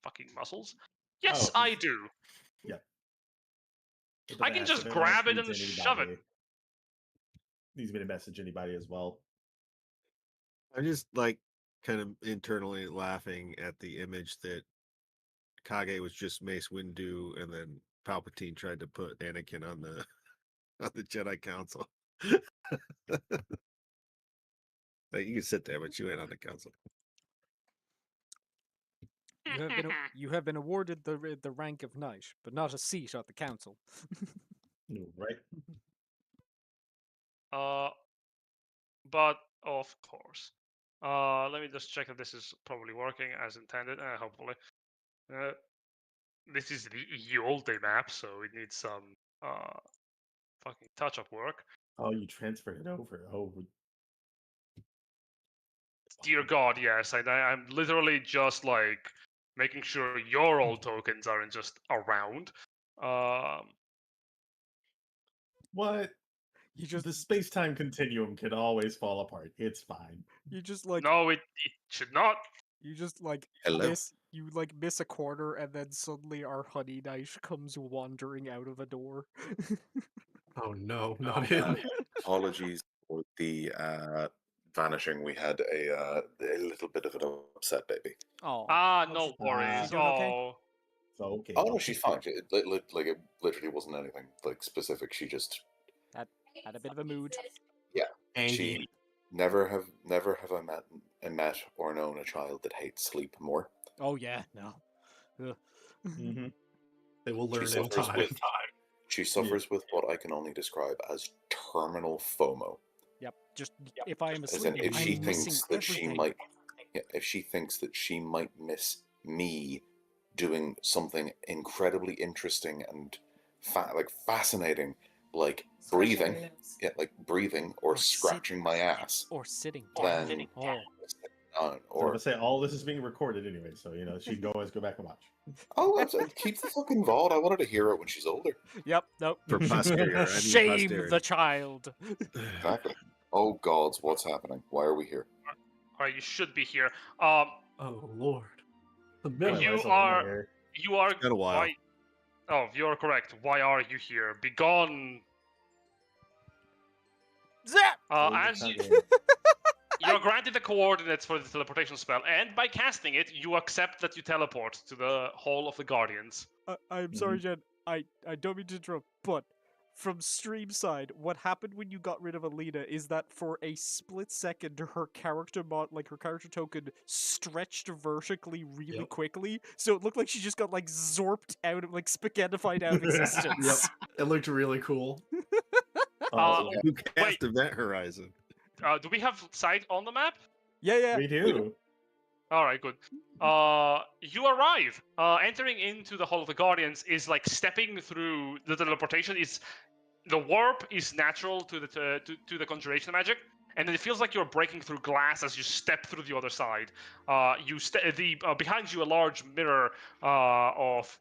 fucking muscles. Yes, Oh, I do. Yeah. I can just grab it and shove it. Needs me to message anybody as well. I'm just like kind of internally laughing at the image that Kage was just Mace Windu, and then Palpatine tried to put Anakin on the on the Jedi Council. Like, you can sit there, but you ain't on the council. You have been awarded the rank of knight, but not a seat at the council. Right. But of course. Let me just check that this is probably working as intended. Hopefully. This is the old map, so it needs some fucking touch-up work. Oh, you transferred it over. Oh, Dear God, yes. I'm literally just like making sure your old tokens aren't just around. what? You just The space-time continuum can always fall apart. It's fine. you just like No, it should not. you just like Hello? miss a corner, and then suddenly our honey knight comes wandering out of a door. Oh no, not him. Apologies for the vanishing. We had a little bit of an upset baby. Oh, No worries. doing okay? Oh, So okay. Oh no, she's fine. It literally wasn't anything like specific. She just had a bit of a mood. Angie. she never have I met or known a child that hates sleep more. Oh yeah, no. Ugh. Mm-hmm. They will learn She in suffers time. with she suffers with what I can only describe as terminal FOMO. Yep. Just if I am As asleep, in, if I'm she missing thinks that she everything. might, if she thinks that she might miss me doing something incredibly interesting and fascinating, like breathing, breathing or scratching my ass, Or sitting. then So or I'm gonna say all this is being recorded anyway, so she can always go back and watch. keep the fucking VOD. I wanted to hear it when she's older. Yep. Nope. For posterity. I need Shame posterity. the child. Exactly. Oh gods, what's happening? Why are we here? alright, you should be here. Oh lord. The Well, middle. You there's a are- layer. You are. Been a while. Why... Oh, you're correct. Why are you here? Begone. Zap! As you're granted the coordinates for the teleportation spell, and by casting it, you accept that you teleport to the Hall of the Guardians. I'm sorry, Jen. I don't mean to interrupt, but from stream side, what happened when you got rid of Alina is that for a split second, her character her character token stretched vertically really Yep. quickly, so it looked like she just got like zorped out of spaghettified out of existence. It looked really cool. Oh, Who cast Event Horizon? Do we have sight on the map? Yeah. we do. All right, good. You arrive. Entering into the Hall of the Guardians is like stepping through the teleportation. The warp is natural to the conjuration magic, and then it feels like you're breaking through glass as you step through the other side. Behind you, a large mirror of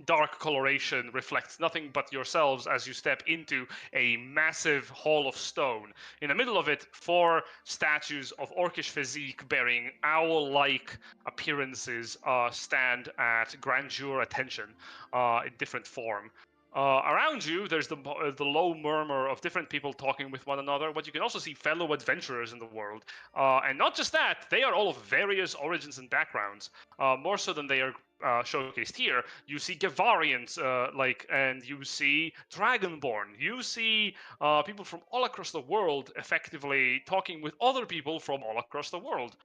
dark coloration reflects nothing but yourselves as you step into a massive hall of stone. In the middle of it, 4 statues of orcish physique bearing owl-like appearances stand at grandeur attention in different form. Around you, there's the low murmur of different people talking with one another, but you can also see fellow adventurers in the world. And not just that, they are all of various origins and backgrounds, more so than they are showcased here. You see Gavarians, and you see Dragonborn. You see people from all across the world effectively talking with other people from all across the world.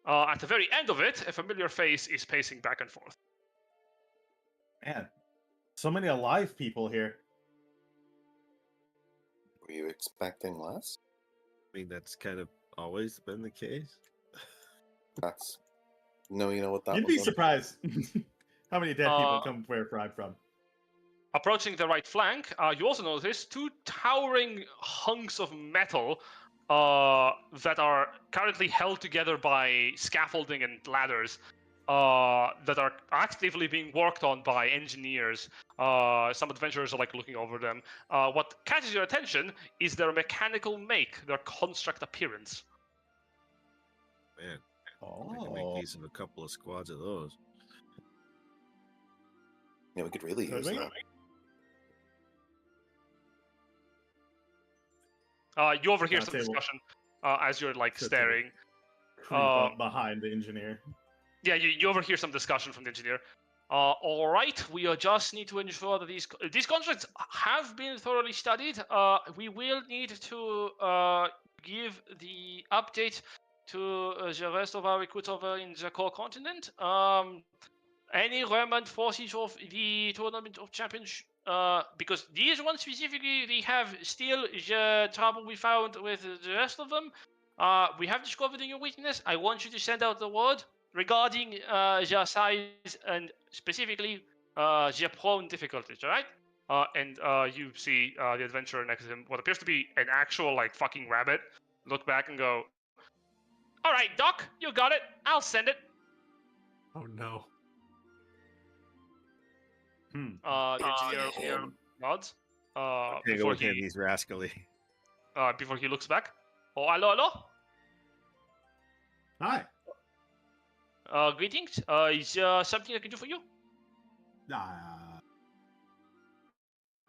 At the very end of it, a familiar face is pacing back and forth. Man, so many alive people here. Were you expecting less? I mean, that's kind of always been the case. That's no, you know what that You'd was be on? surprised how many dead people come where I'm from. Approaching the right flank, you also notice 2 towering hunks of metal that are currently held together by scaffolding and ladders. that are actively being worked on by engineers. Some adventurers are like looking over them. What catches your attention is their mechanical make, their construct appearance. Man, I can make use of a couple of squads of those. Yeah, we could really use that. You overhear some Dante will- discussion as you're like So staring. Creep up behind the engineer. Yeah, you overhear some discussion from the engineer. All right, we just need to ensure that these constructs have been thoroughly studied. We will need to give the update to the rest of our recruits over in the core continent. Any remnant forces of the Tournament of Champions, because these ones specifically, we have still the trouble we found with the rest of them. We have discovered a new weakness. I want you to send out the word regarding their size and specifically their prone difficulties, alright? And you see the adventurer next to him, what appears to be an actual, like, fucking rabbit, look back and go, alright, Doc, you got it. I'll send it. Oh no. The engineer nods. Can't go Before with him, he's rascally. before he looks back. Oh, hello. Hi. Greetings. Is something I can do for you?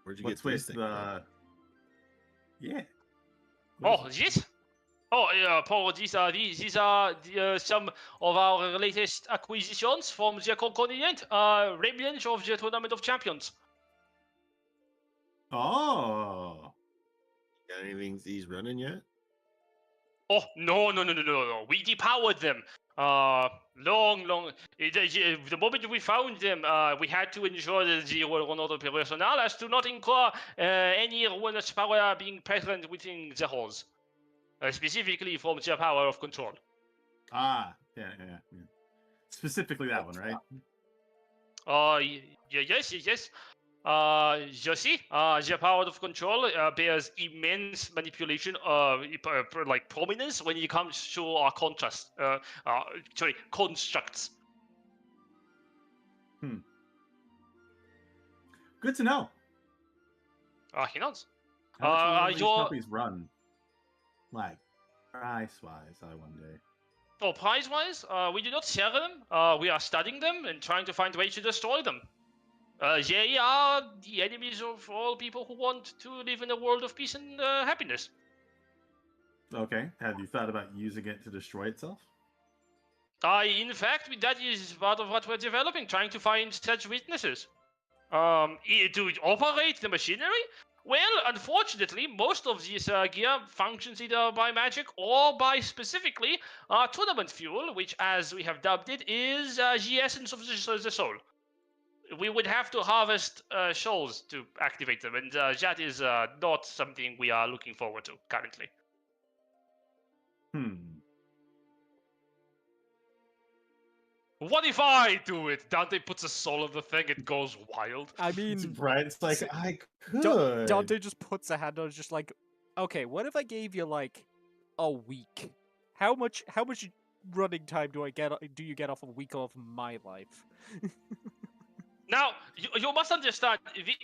Where'd you What's get this with thing? the? Yeah. Oh, this? Oh, apologies. These are some of our latest acquisitions from the continent. Remnants of the Tournament of Champions. Oh. Got anything these running yet? Oh, no. We depowered them. The moment we found them, we had to ensure that the Ronaldo personnel as to not incur any ruinous power being present within the halls. Specifically from the power of control. Yeah. Specifically that one, right? Yes. You see, the power of control bears immense manipulation, like prominence when it comes to constructs. Good to know. He nods. How much will these your- puppies run? Like, price-wise, I wonder. Oh, price-wise, we do not sell them. We are studying them and trying to find ways to destroy them. They are the enemies of all people who want to live in a world of peace and happiness. Okay. Have you thought about using it to destroy itself? In fact, that is part of what we're developing, trying to find such weaknesses. To operate the machinery? Well, unfortunately, most of this gear functions either by magic or by specifically tournament fuel, which, as we have dubbed it, is the essence of the soul. We would have to harvest souls to activate them, and that is not something we are looking forward to currently. What if I do it? Dante puts a soul of the thing, it goes wild. I mean, Right? It's like, so- I could. Dante just puts a hand on it, just like, okay, what if I gave you like a week? How much running time do you get off a week of my life? Now, you must understand,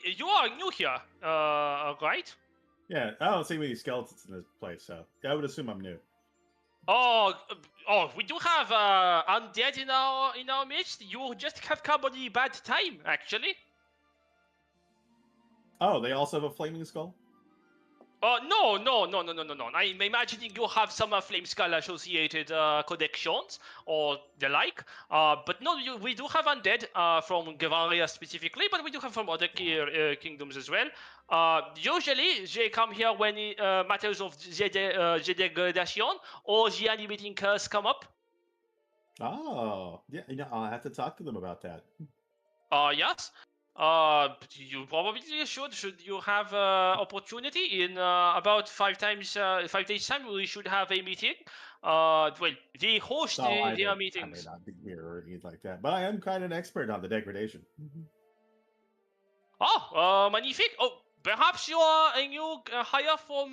you are new here, right? Yeah, I don't see many skeletons in this place, so I would assume I'm new. Oh, we do have undead in our midst. You just have come on the bad time, actually. Oh, they also have a flaming skull? No. I'm imagining you have some flame skull associated connections or the like. But no, we do have undead from Gevaria specifically, but we do have from other kingdoms as well. Usually, they come here when matters of the degradation or the animating curse come up. Oh, yeah, I'll have to talk to them about that. Yes. You probably should. Should you have opportunity in about 5 days time, we should have a meeting. Well, they host their meetings. I may not be here or anything like that, but I am kind of an expert on the degradation. Oh, magnifique. Oh, Perhaps you are a new hire from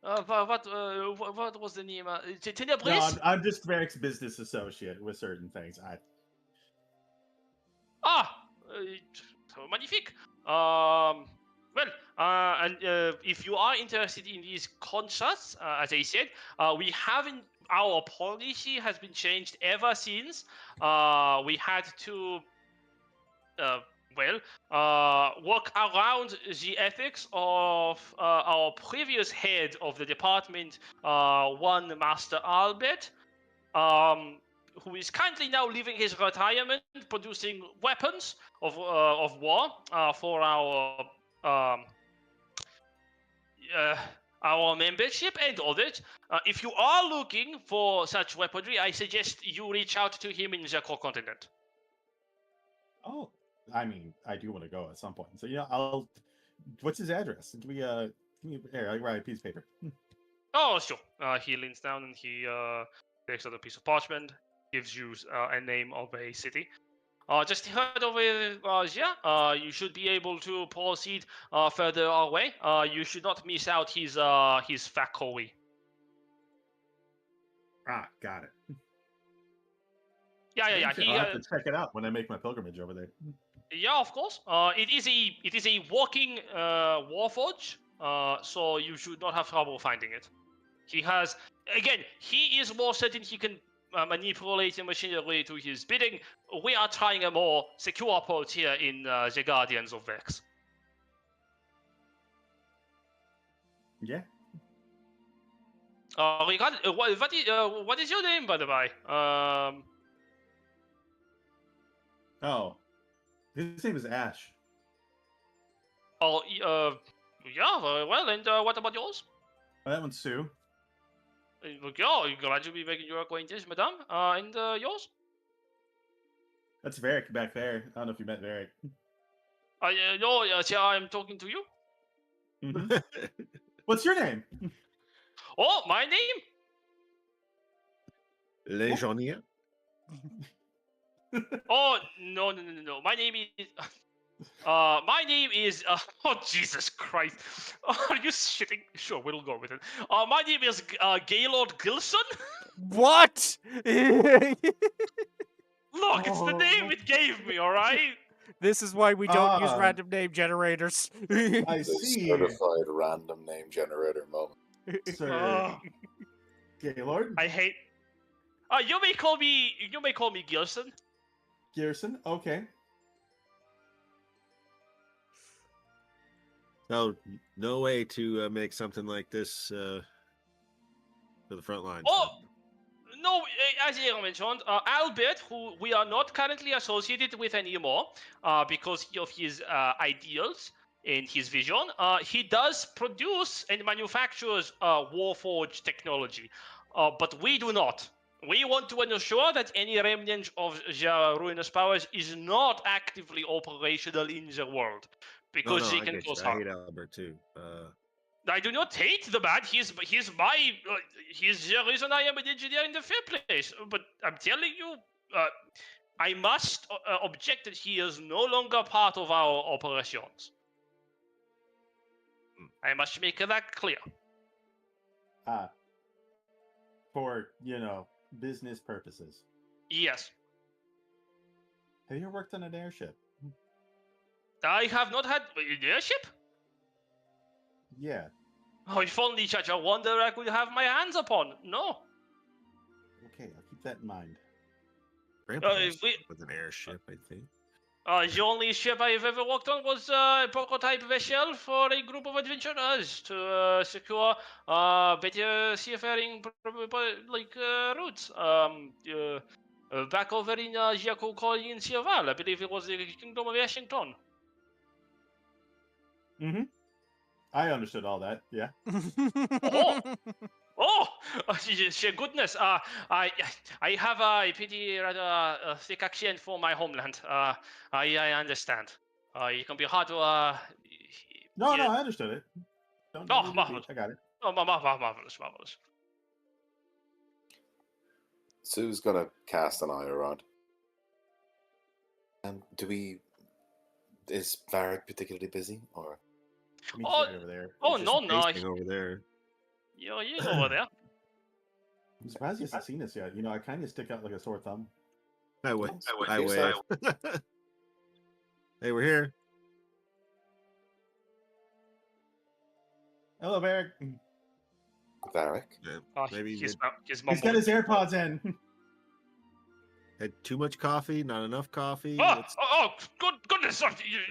what was the name? No, Tenebris? I'm just Verx business associate with certain things. Magnifique. If you are interested in these concerts, as I said, we haven't. Our policy has been changed ever since. We had to, work around the ethics of our previous head of the department, one Master Albert. Who is currently now leaving his retirement, producing weapons of war for our membership and others. If you are looking for such weaponry, I suggest you reach out to him in the core continent. Oh, I mean, I do want to go at some point. So yeah, I'll. What's his address? Give me here. I write a piece of paper. Oh, sure. He leans down and he takes out a piece of parchment, gives you a name of a city. Just head over here. You should be able to proceed further away. You should not miss out his factory. Got it. Yeah. I'll have to check it out when I make my pilgrimage over there. Yeah, of course. It is a walking warforge. So you should not have trouble finding it. He is more certain he can manipulate the machinery to his bidding. We are trying a more secure approach here in the Guardians of Verx. Yeah. What is your name, by the way? Oh, his name is Ash. Yeah, very well. And what about yours? That one's Sue. Yeah, glad to be making your acquaintance, madame. And yours? That's Verric back there. I don't know if you met Verric. No, I'm talking to you. Mm-hmm. What's your name? Oh, my name? Legionnaire? Oh, no. My name is... oh, Jesus Christ. Are you shitting? Sure, we'll go with it. My name is Gaylord Gilson. What? Look, it's the name it gave me, alright? This is why we don't use random name generators. I The see. certified random name generator moment. Sir Gaylord? I hate... you may call me Gilson. Gerson? Okay. So, no way to make something like this for the front lines. Oh, no, as you mentioned, Albert, who we are not currently associated with anymore because of his ideals and his vision, he does produce and manufactures Warforged technology, but we do not. We want to ensure that any remnant of the ruinous powers is not actively operational in the world, because they can cause harm. I hate Albert too. I do not hate the man. He's the reason I am an engineer in the first place. But I'm telling you, I must object that he is no longer part of our operations. I must make that clear. For, business purposes. Yes. Have you ever worked on an airship? I have not had an airship? Yeah. Oh, if only such a wonder I could have my hands upon. No. Okay, I'll keep that in mind. Grandpa with an airship, I think. The only ship I've ever worked on was a prototype vessel for a group of adventurers to secure better seafaring routes. Back over in Jaco Colony in Sierval, I believe it was the Kingdom of Washington. Mm-hmm. I understood all that, yeah. Oh, goodness. I have a pretty rather thick accent for my homeland. I understand. It can be hard to... No, I understood it. Marvelous. I got it. Oh, marvelous. Sue's gonna cast an eye around. And is Varric particularly busy, or? Meet Oh, you right over there. oh He's no, just no. pacing over there. You're over there. I'm surprised he hasn't seen us yet. I kind of stick out like a sore thumb. I wave. I Yes, wave. Hey, we're here. Hello, Varric. Varric. Yeah, maybe he's He's got his AirPods in. had too much coffee, not enough coffee. Good goodness!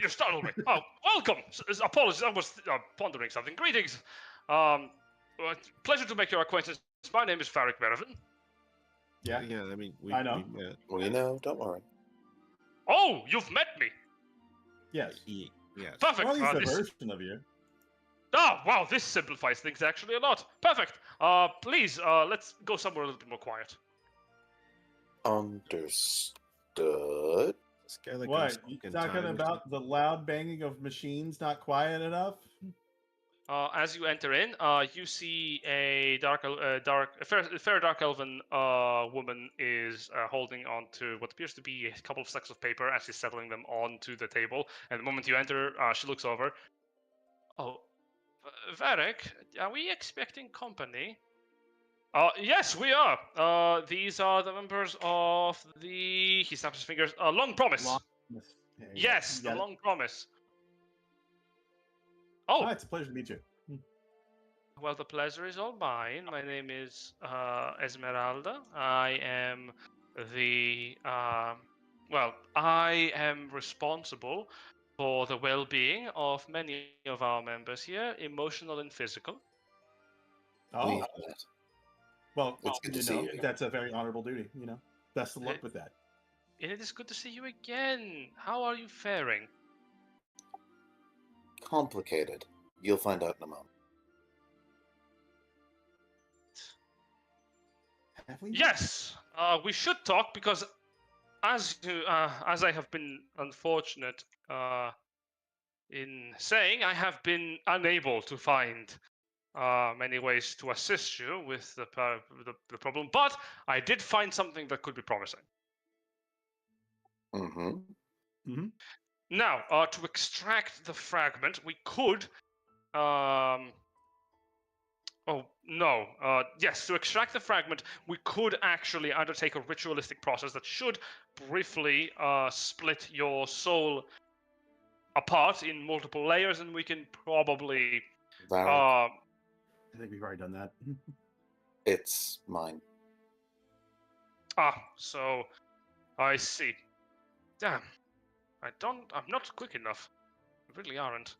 You startled me. Oh, welcome. Apologies, I was pondering something. Greetings. Pleasure to make your acquaintance. My name is Varric Mervin. Yeah. Yeah. I mean, I know. We know. Don't worry. Oh, you've met me. Yes. Yes. Perfect. Well, he's the version of you. Ah, wow, this simplifies things actually a lot. Perfect. Please, let's go somewhere a little bit more quiet. Understood. This guy like What? You talking about the loud banging of machines not quiet enough? As you enter in, you see a fair dark elven woman is holding on to what appears to be a couple of stacks of paper as she's settling them onto the table. And the moment you enter, she looks over. Oh, Varric, are we expecting company? Yes, we are. These are the members of the... He snaps his fingers. Long Promise. Yes, the Long Promise. Oh, It's a pleasure to meet you. well, the pleasure is all mine. My name is Esmeralda. I am the... I am responsible for the well-being of many of our members here, emotional and physical. Oh, We've met. well, It's good to see you again. that's a very honorable duty. Best of luck with that. And it is good to see you again. How are you faring? Complicated. You'll find out in a moment. Have we? Yes, we should talk because, as I have been unfortunate in saying, I have been unable to find many ways to assist you with the problem. But I did find something that could be promising. Mm-hmm. Now, to extract the fragment, we could. Yes, to extract the fragment, we could actually undertake a ritualistic process that should briefly split your soul apart in multiple layers, and we can probably. Varric, I think we've already done that. it's mine. So I see. Damn, I'm not quick enough. I really aren't.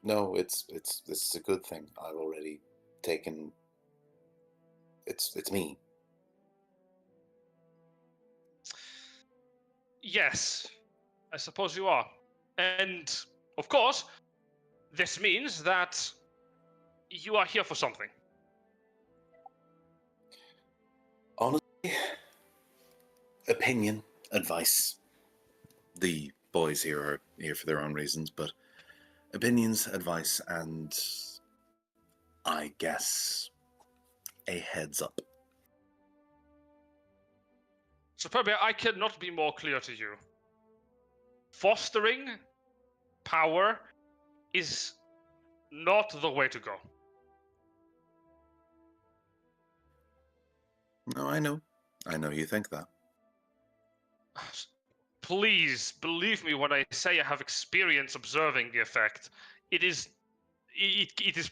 No, this is a good thing. I've already taken. It's me. Yes, I suppose you are. And, of course, this means that you are here for something. Honestly, opinion, advice. The boys here are here for their own reasons, but opinions, advice, and I guess a heads up. Superbia, I cannot be more clear to you. Fostering power is not the way to go. No, I know. I know you think that. Please believe me when I say I have experience observing the effect. It is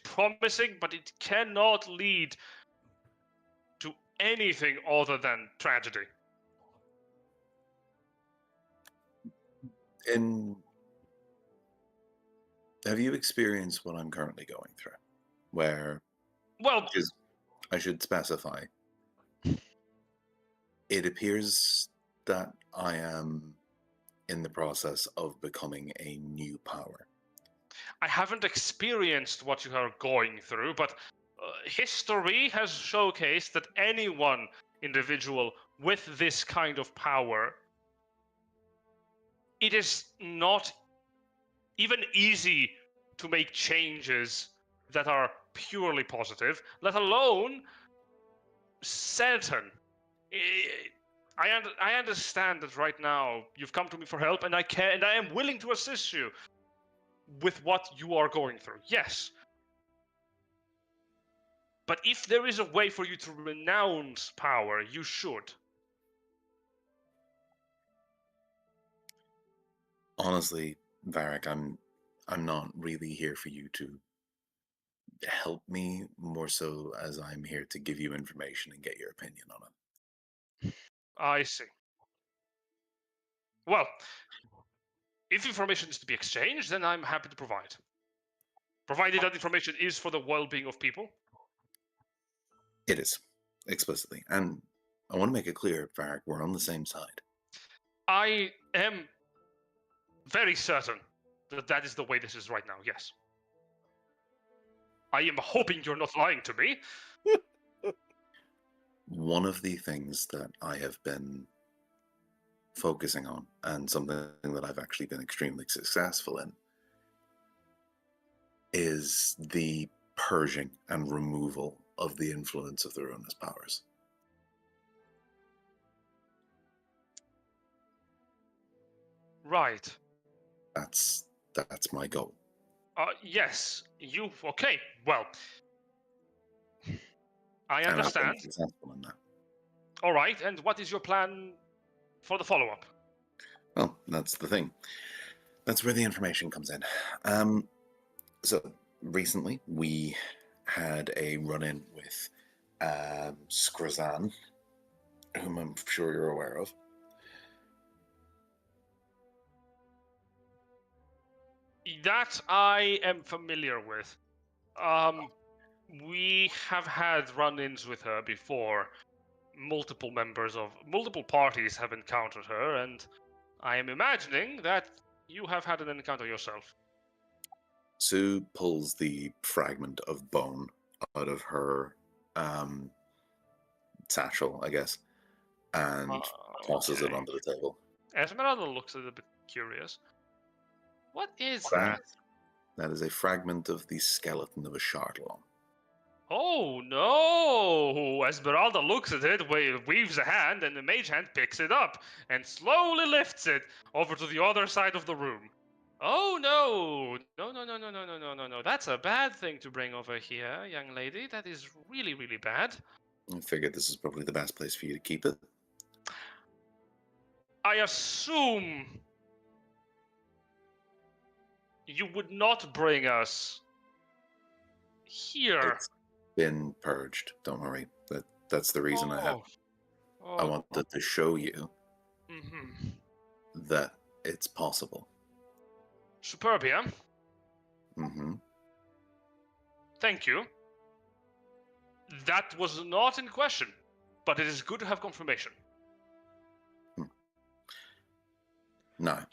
promising, but it cannot lead to anything other than tragedy. Have you experienced what I'm currently going through? Where, well, I should specify, it appears that I am in the process of becoming a new power. I haven't experienced what you are going through, but history has showcased that individual with this kind of power, it is not even easy to make changes that are purely positive, let alone certain. I understand that right now you've come to me for help, and I am willing to assist you. with what you are going through. Yes. But if there is a way for you to renounce power, you should. Honestly, Varric, I'm not really here for you to help me, more so as I'm here to give you information and get your opinion on it. I see. Well, if information is to be exchanged, then I'm happy to provide. Provided that information is for the well-being of people. It is, explicitly. And I want to make it clear, Varric, we're on the same side. I am very certain that that is the way this is right now, yes. I am hoping you're not lying to me. One of the things that I have been focusing on, and something that I've actually been extremely successful in, is the purging and removal of the influence of the ruinous powers. Right. That's my goal. Yes. Okay. Well, I And I've been understand. successful in that. All right. And what is your plan for the follow-up? Well, that's the thing. That's where the information comes in. So recently we had a run-in with Skrazan, whom I'm sure you're aware of. That I am familiar with. We have had run-ins with her before. Multiple parties have encountered her, and I am imagining that you have had an encounter yourself. Sue pulls the fragment of bone out of her satchel, I guess, and tosses it onto the table. Esmeralda looks a little bit curious. What is Okay. that? That is a fragment of the skeleton of a Shardlong. Oh no! Esmeralda looks at it, weaves a hand, and the mage hand picks it up and slowly lifts it over to the other side of the room. Oh no! No. That's a bad thing to bring over here, young lady. That is really, really bad. I figured this is probably the best place for you to keep it. I assume you would not bring us here. It's been purged. Don't worry. That's the reason I wanted to show you that it's possible. Superbia. Mm-hmm. Thank you. That was not in question, but it is good to have confirmation. Now,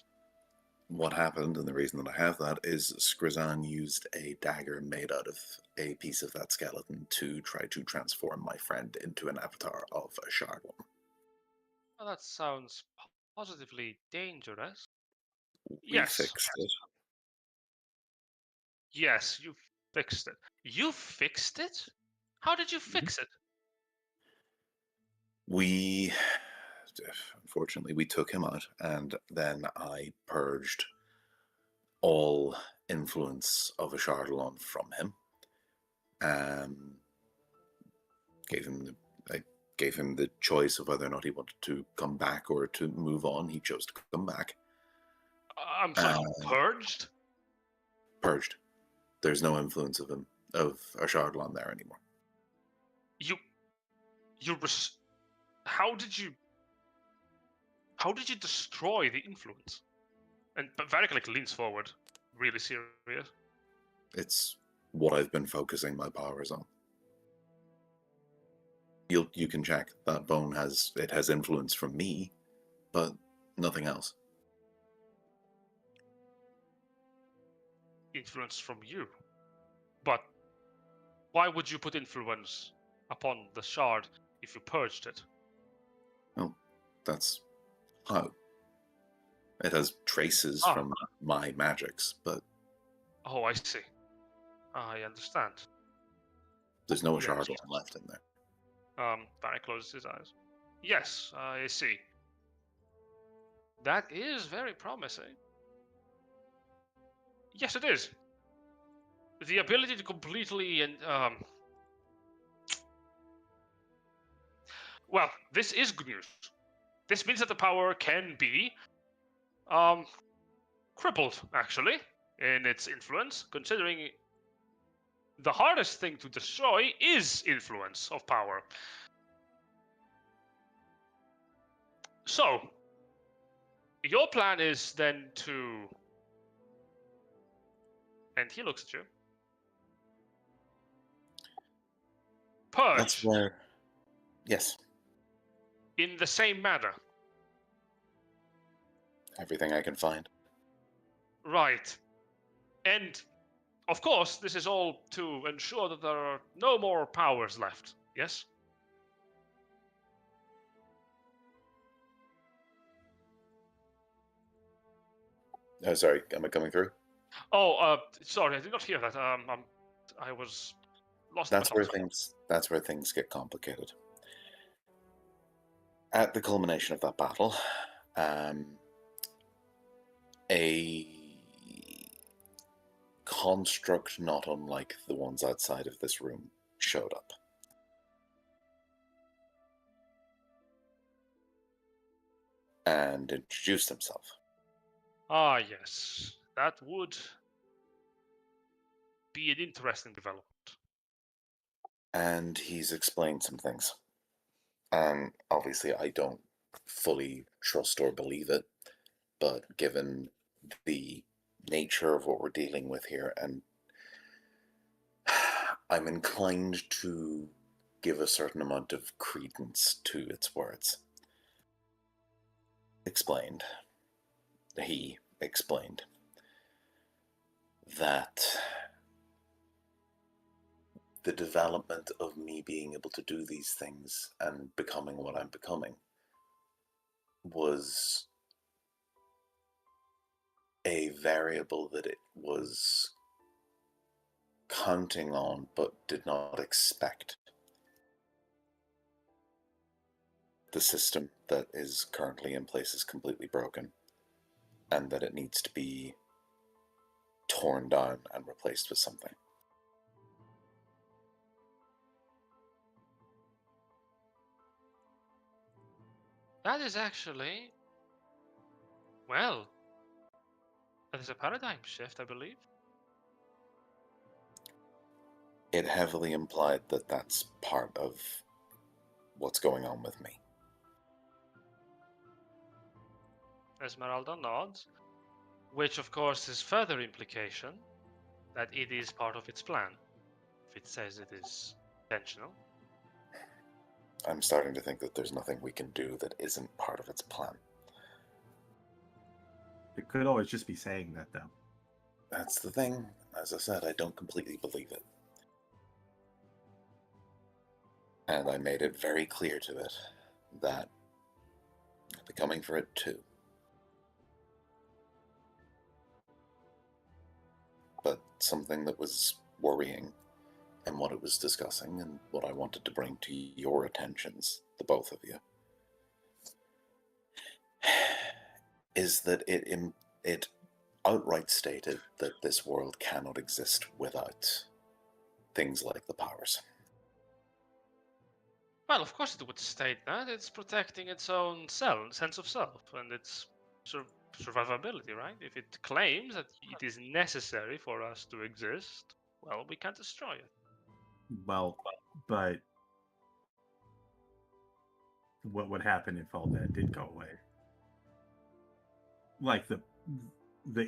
what happened, and the reason that I have that, is Skrazan used a dagger made out of a piece of that skeleton to try to transform my friend into an avatar of a Shardlong. Well, that sounds positively dangerous. We fixed it. Yes, you fixed it. You fixed it? How did you fix it? Unfortunately, we took him out, and then I purged all influence of a Shardlong from him. I gave him the choice of whether or not he wanted to come back or to move on. He chose to come back. I'm sorry, purged? Purged. There's no influence of a Shardlong there anymore. How did you destroy the influence? And Verx leans forward, really serious. It's what I've been focusing my powers on. You can check that bone has influence from me, but nothing else. Influence from you? But why would you put influence upon the shard if you purged it? Oh, that's how. It has traces from my magics, but... Oh, I see. I understand. There's no Shardlong left in there. Barry closes his eyes. Yes, I see. That is very promising. Yes, it is. The ability to completely and well, this is good news. This means that the power can be crippled, actually, in its influence, considering the hardest thing to destroy is influence of power. So, your plan is then to... And he looks at you. Purge. That's where. Yes, In the same manner. everything I can find. Right. And, of course, this is all to ensure that there are no more powers left. Yes? Oh, sorry, am I coming through? Oh, sorry, I did not hear that. I was lost. That's where things get complicated. At the culmination of that battle, a construct not unlike the ones outside of this room showed up. And introduced himself. Ah, yes. That would be an interesting development. And he's explained some things. And obviously I don't fully trust or believe it, but given the nature of what we're dealing with here, and I'm inclined to give a certain amount of credence to its words. He explained that the development of me being able to do these things and becoming what I'm becoming was a variable that it was counting on but did not expect. The system that is currently in place is completely broken, and that it needs to be torn down and replaced with something. That is actually... Well, that is a paradigm shift, I believe. It heavily implied that that's part of what's going on with me. Esmeralda nods, which of course is further implication that it is part of its plan, if it says it is intentional. I'm starting to think that there's nothing we can do that isn't part of its plan. It could always just be saying that, though. That's the thing. As I said, I don't completely believe it. And I made it very clear to it that I'd be coming for it too. But something that was worrying, and what it was discussing, and what I wanted to bring to your attentions, the both of you, is that it outright stated that this world cannot exist without things like the powers. Well, of course it would state that. It's protecting its own sense of self, and its survivability, right? If it claims that it is necessary for us to exist, well, we can't destroy it. Well, but what would happen if all that did go away? Like the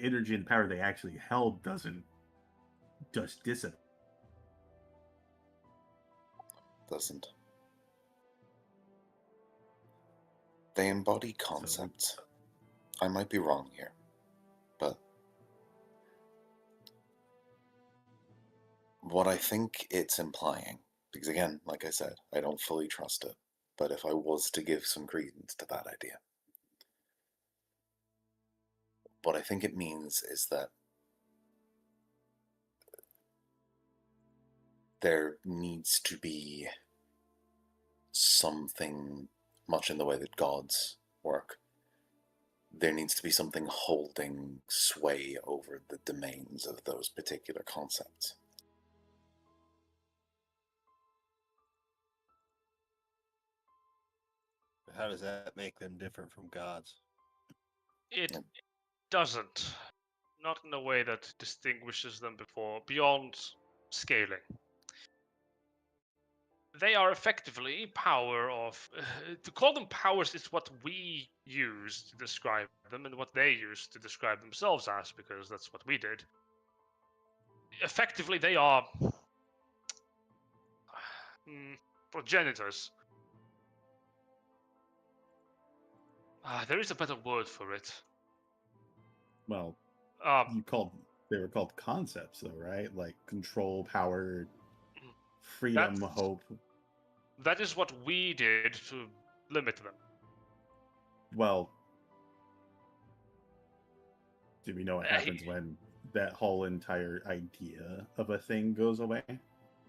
energy and power they actually held doesn't just dissipate. Doesn't. They embody concepts. I might be wrong here, but what I think it's implying, because again, like I said, I don't fully trust it, but if I was to give some credence to that idea, what I think it means is that there needs to be something, much in the way that gods work, there needs to be something holding sway over the domains of those particular concepts. How does that make them different from gods? It doesn't. Not in a way that distinguishes them beyond scaling. They are effectively power of... to call them powers is what we use to describe them and what they use to describe themselves as, because that's what we did. Effectively, they are... progenitors. There is a better word for it. Well, Um, they were called concepts, though, right? Like control, power, freedom, hope. That is what we did to limit them. Well, do we know what happens when that whole entire idea of a thing goes away?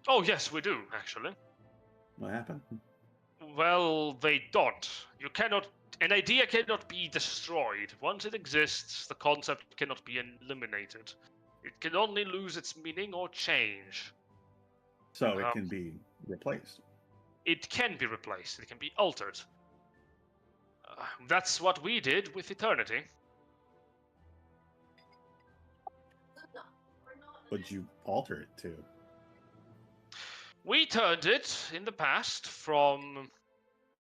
Oh, yes, we do, actually. What happened? Well, they don't. An idea cannot be destroyed. Once it exists, the concept cannot be eliminated. It can only lose its meaning or change. So it can be replaced. It can be replaced. It can be altered. That's what we did with eternity. Would you alter it to? We turned it, in the past, from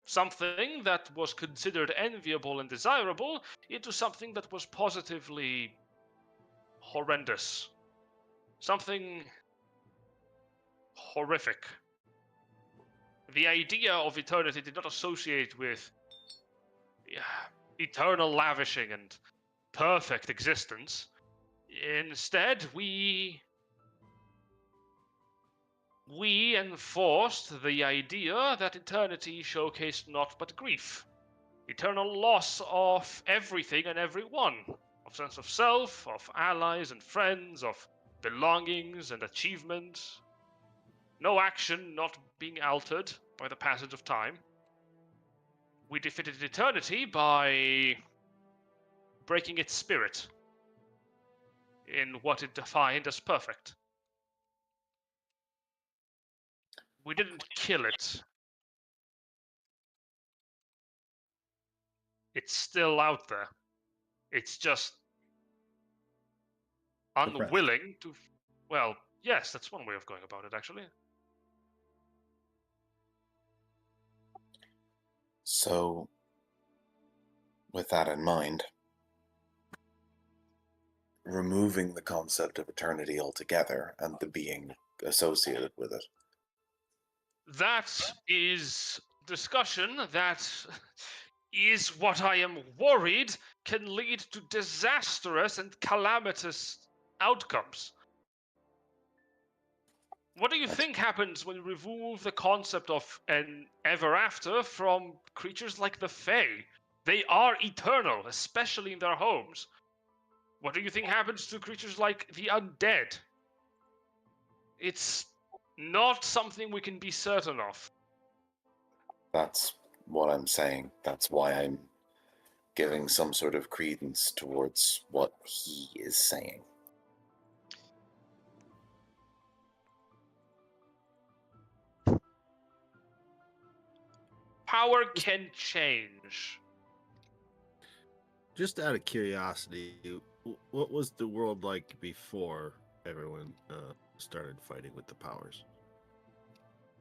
something that was considered enviable and desirable into something that was positively horrendous. Something horrific. The idea of eternity did not associate with eternal lavishing and perfect existence. Instead, we enforced the idea that eternity showcased naught but grief. Eternal loss of everything and everyone. Of sense of self, of allies and friends, of belongings and achievement. No action not being altered by the passage of time. We defeated eternity by breaking its spirit in what it defined as perfect. We didn't kill it. It's still out there. It's just unwilling to... Well, yes, that's one way of going about it, actually. So, with that in mind, removing the concept of eternity altogether and the being associated with it. That is discussion that is what I am worried can lead to disastrous and calamitous outcomes. What do you think happens when you remove the concept of an ever after from creatures like the Fae? They are eternal, especially in their homes. What do you think happens to creatures like the undead? It's not something we can be certain of. That's what I'm saying. That's why I'm giving some sort of credence towards what he is saying. Power can change. Just out of curiosity, what was the world like before everyone started fighting with the powers?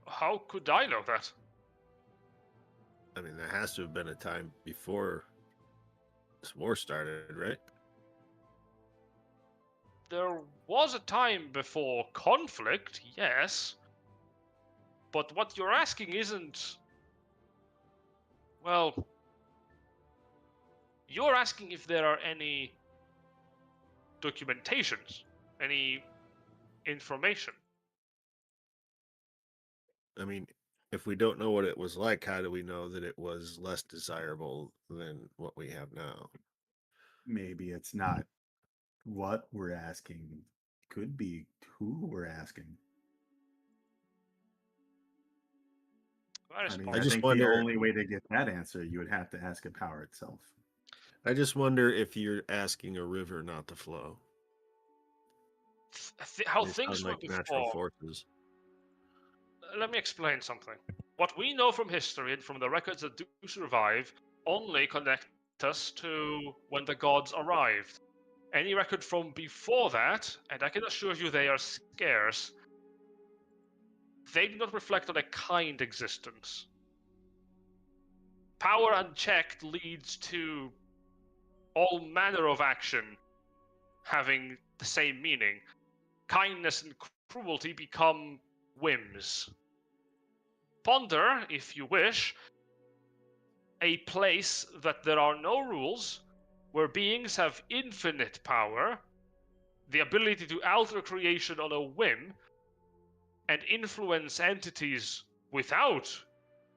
How could I know that? I mean, there has to have been a time before this war started, right? There was a time before conflict, yes. But what you're asking isn't... Well... You're asking if there are any documentations, any information. I mean, if we don't know what it was like, how do we know that it was less desirable than what we have now? Maybe it's not what we're asking. Could be who we're asking. I mean, I just think wonder... the only way to get that answer, you would have to ask a power itself. I just wonder if you're asking a river not to flow. How They things sound were like natural before. forces. Let me explain something. What we know from history and from the records that do survive only connect us to when the gods arrived. Any record from before that, and I can assure you they are scarce, they do not reflect on a kind existence. Power unchecked leads to all manner of action having the same meaning. Kindness and cruelty become whims. Ponder, if you wish, a place that there are no rules, where beings have infinite power, the ability to alter creation on a whim, and influence entities without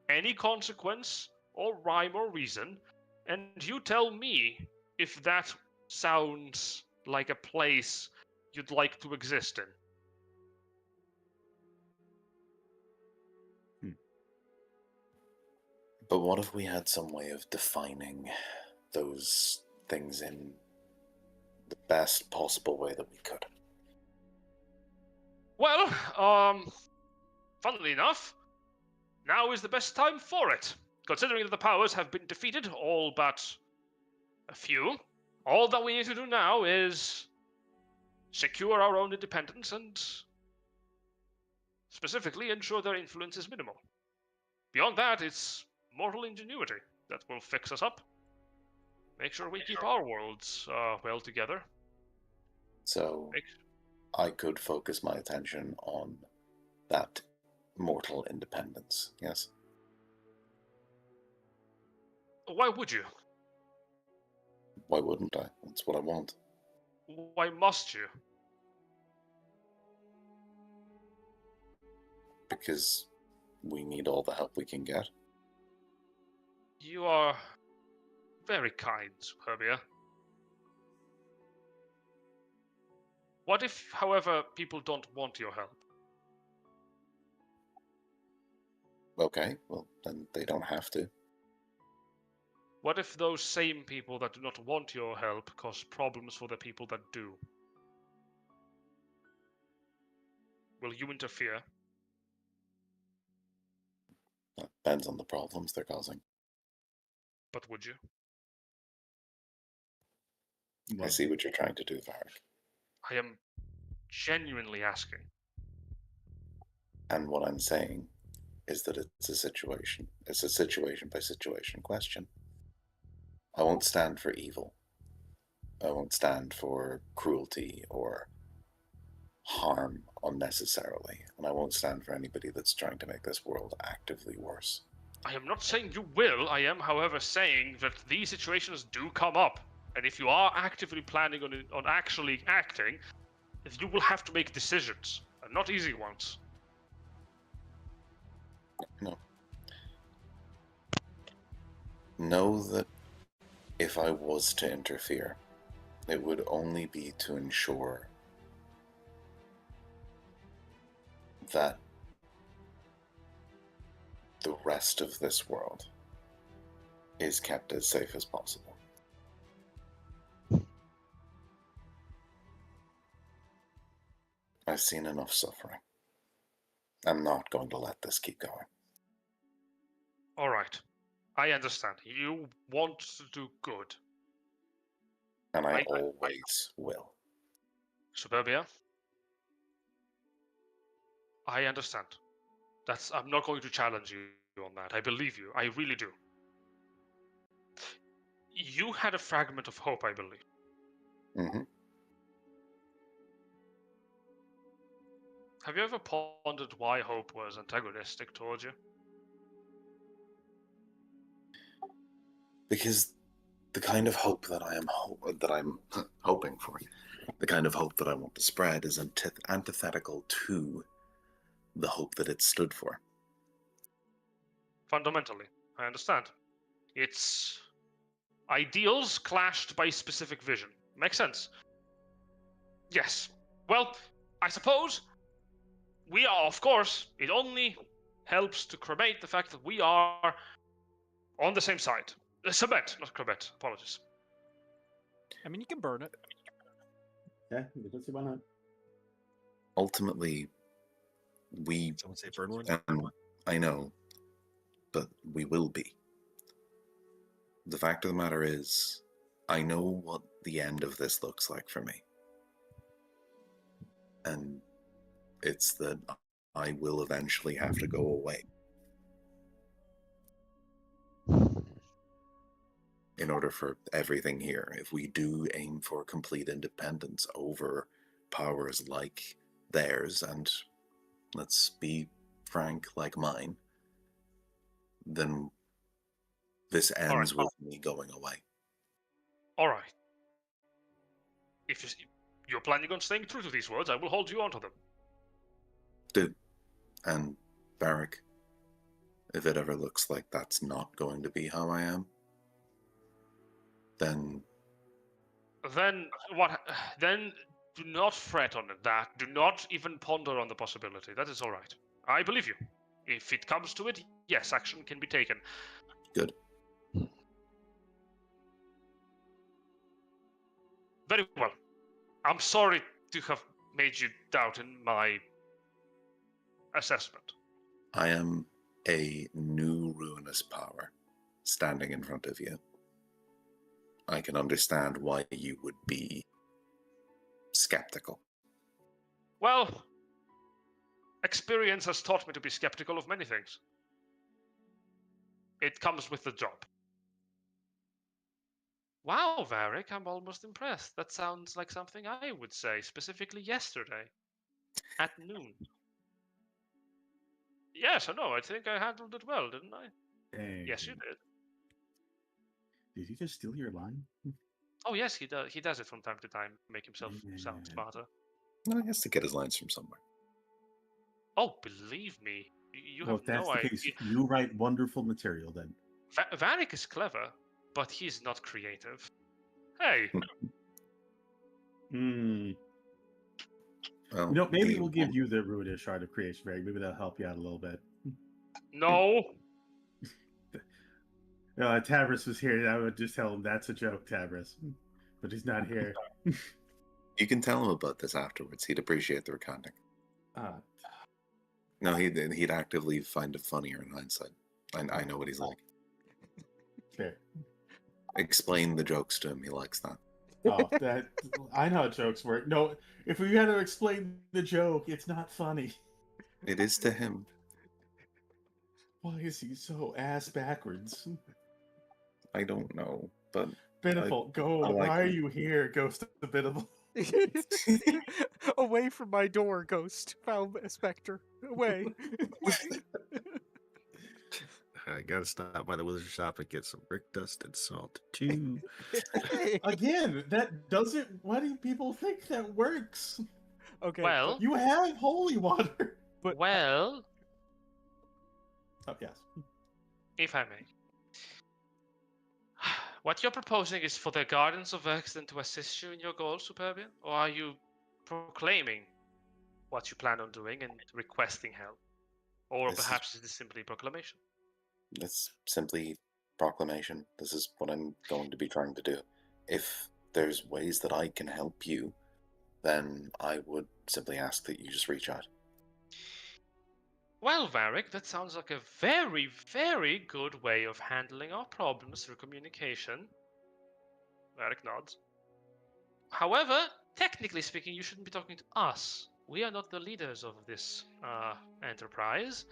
any consequence or rhyme or reason, and you tell me if that sounds like a place you'd like to exist in. But what if we had some way of defining those things in the best possible way that we could? Well, funnily enough, now is the best time for it. Considering that the powers have been defeated, all but a few, all that we need to do now is secure our own independence and specifically ensure their influence is minimal. Beyond that, it's mortal ingenuity that will fix us up. Make sure we keep our worlds well together. So I could focus my attention on that mortal independence, yes? Why would you? Why wouldn't I? That's what I want. Why must you? Because we need all the help we can get. You are very kind, Superbia. What if, however, people don't want your help? Okay, well, then they don't have to. What if those same people that do not want your help cause problems for the people that do? Will you interfere? That depends on the problems they're causing. But would you? I see what you're trying to do, Varric. I am genuinely asking. And what I'm saying is that it's a situation. It's a situation by situation question. I won't stand for evil. I won't stand for cruelty or harm unnecessarily. And I won't stand for anybody that's trying to make this world actively worse. I am not saying you will. I am, however, saying that these situations do come up. And if you are actively planning on actually acting, you will have to make decisions, and not easy ones. No. Know that if I was to interfere, it would only be to ensure that the rest of this world is kept as safe as possible. I've seen enough suffering. I'm not going to let this keep going. All right. I understand. You want to do good. And I always will. Superbia? I understand. I'm not going to challenge you on that. I believe you. I really do. You had a fragment of hope, I believe. Mm-hmm. Have you ever pondered why hope was antagonistic towards you? Because the kind of hope that I'm hoping for, the kind of hope that I want to spread, is antithetical to the hope that it stood for. Fundamentally, I understand. It's ideals clashed by specific vision. Makes sense. Yes. Well, I suppose we are, of course, it only helps to cremate the fact that we are on the same side. Cement, not cremate, apologies. I mean, you can burn it. Yeah, let's see why not. Ultimately, we, Someone say burn one? I know, but we will be. The fact of the matter is, I know what the end of this looks like for me. And it's that I will eventually have to go away. In order for everything here, if we do aim for complete independence over powers like theirs, and let's be frank, like mine, then this ends with me going away. All right. If you're planning on staying true to these words, I will hold you onto them. Do. And Varric, if it ever looks like that's not going to be how I am, then what? Then do not fret on that. Do not even ponder on the possibility. That is all right. I believe you. If it comes to it, yes, action can be taken. good. Very well. I'm sorry to have made you doubt in my assessment. I am a new ruinous power standing in front of you. I can understand why you would be skeptical. Well, experience has taught me to be skeptical of many things. It comes with the job. Wow, Varric, I'm almost impressed. That sounds like something I would say, specifically yesterday, at noon. Yes, I know. I think I handled it well, didn't I? Dang. Yes, you did. Did he just steal your line? Oh, yes, he does. He does it from time to time, make himself sound smarter. No, he has to get his lines from somewhere. Oh, believe me, you Well, have if that's no the idea. case, you write wonderful material then. Varric is clever, but he's not creative. Hey, Hmm. Well, You know, maybe we'll give you the Ruinous Shard of Creation, Greg. Maybe that'll help you out a little bit. no. Tabris was here, and I would just tell him that's a joke, Tabris. But he's not here. You can tell him about this afterwards. He'd appreciate the recounting. No, he'd actively find it funnier in hindsight. I know what he's like. Fair. Explain the jokes to him. He likes that. Oh, I know how jokes work. No, if we got to explain the joke, it's not funny. It is to him. Why is he so ass backwards? I don't know, but Benevolt, go. I like Why are him. you here, Ghost of the Benevolt? Away from my door, ghost. Foul specter. Away. I gotta stop by the wizard shop and get some brick dust and salt too. Again, that doesn't. Why do people think that works? Okay. Well, You have holy water. But well, Oh, yes. if I may. What you're proposing is for the Guardians of Verx then to assist you in your goals, Superbia? Or are you proclaiming what you plan on doing and requesting help? Or This is- perhaps it is simply proclamation? It's simply proclamation. This is what I'm going to be trying to do. If there's ways that I can help you, then I would simply ask that you just reach out. Well, Varric, that sounds like a very, very good way of handling our problems through communication. Varric nods. However, technically speaking, you shouldn't be talking to us. We are not the leaders of this enterprise.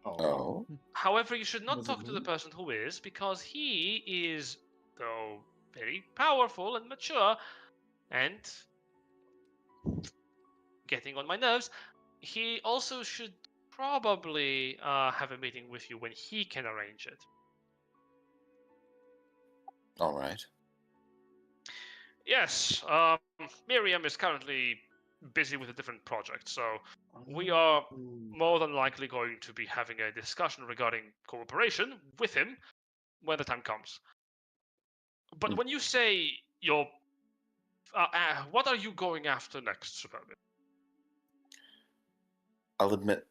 Oh, However, you should not Was it talk to the me? person who is, because he is, though very powerful and mature, and getting on my nerves, he also should probably have a meeting with you when he can arrange it. all right. Yes, Miriam is currently busy with a different project, so we are more than likely going to be having a discussion regarding cooperation with him when the time comes. But Hmm. when you say you're... what are you going after next, Superbia? I'll admit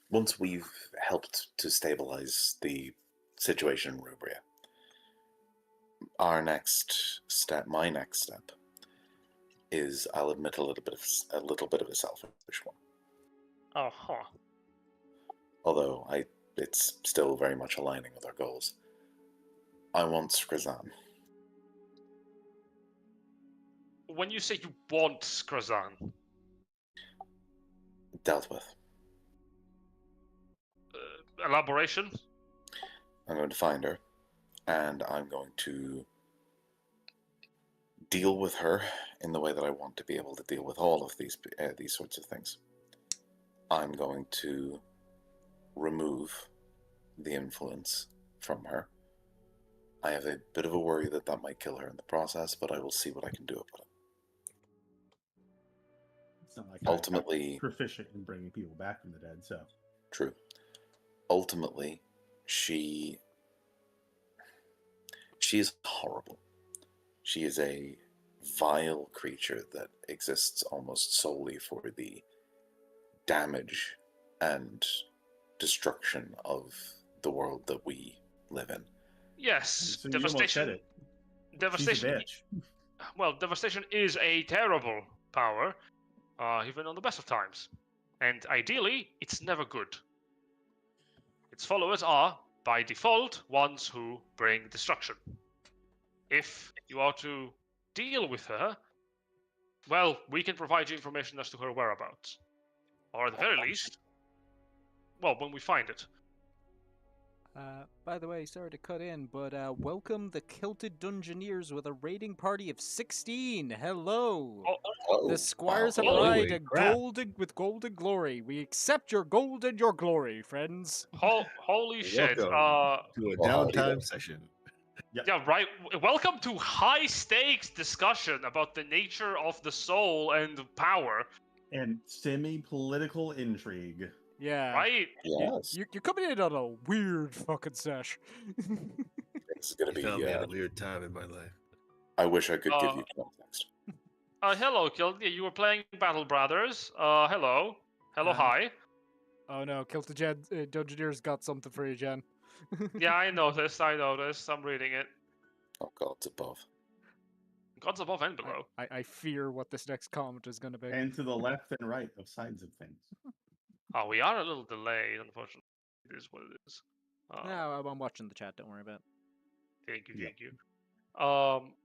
once we've helped to stabilize the situation in Rubria. My next step, is, I'll admit, a little bit of a selfish one. Uh-huh. Although it's still very much aligning with our goals. I want Skrazan. When you say you want Skrazan, Dealt with. elaboration? I'm going to find her, and I'm going to deal with her in the way that I want to be able to deal with all of these sorts of things. I'm going to remove the influence from her. I have a bit of a worry that might kill her in the process, but I will see what I can do about it. It's not like Ultimately, I'm proficient in bringing people back from the dead, so. True. Ultimately, she is horrible. She is a vile creature that exists almost solely for the damage and destruction of the world that we live in. Yes, So you almost said devastation. it. Devastation. She's a bitch. Well, devastation is a terrible power, even on the best of times. And ideally, it's never good. Its followers are, by default, ones who bring destruction. If you are to deal with her, well, we can provide you information as to her whereabouts. Or at the very least, well, when we find it. By the way, sorry to cut in, but welcome the Kilted Dungeoneers with a raiding party of 16. Hello. Oh, The squires have Holy arrived at crap. golden glory. We accept your gold and your glory, friends. Holy shit. Welcome to a Well, downtime session. Yeah, right. Welcome to high stakes discussion about the nature of the soul and the And semi-political intrigue. Yeah. right? yes. You're coming in on a weird fucking sesh. This is going to You found be... me at a weird time in my life. I wish I could give you context. Hello, Kill. Yeah, you were playing Battle Brothers. Hello. Hello, hi. Oh no, Kilted Dungeoneers got something for you, Jen. Yeah, I noticed. I'm reading it. Oh, God's above. Gods above and below. I fear what this next comment is going to be. And to the left and right of sides of things. Oh, we are a little delayed, unfortunately. It is what it is. No, I'm watching the chat. Don't worry about it. Thank you, Yeah. thank you.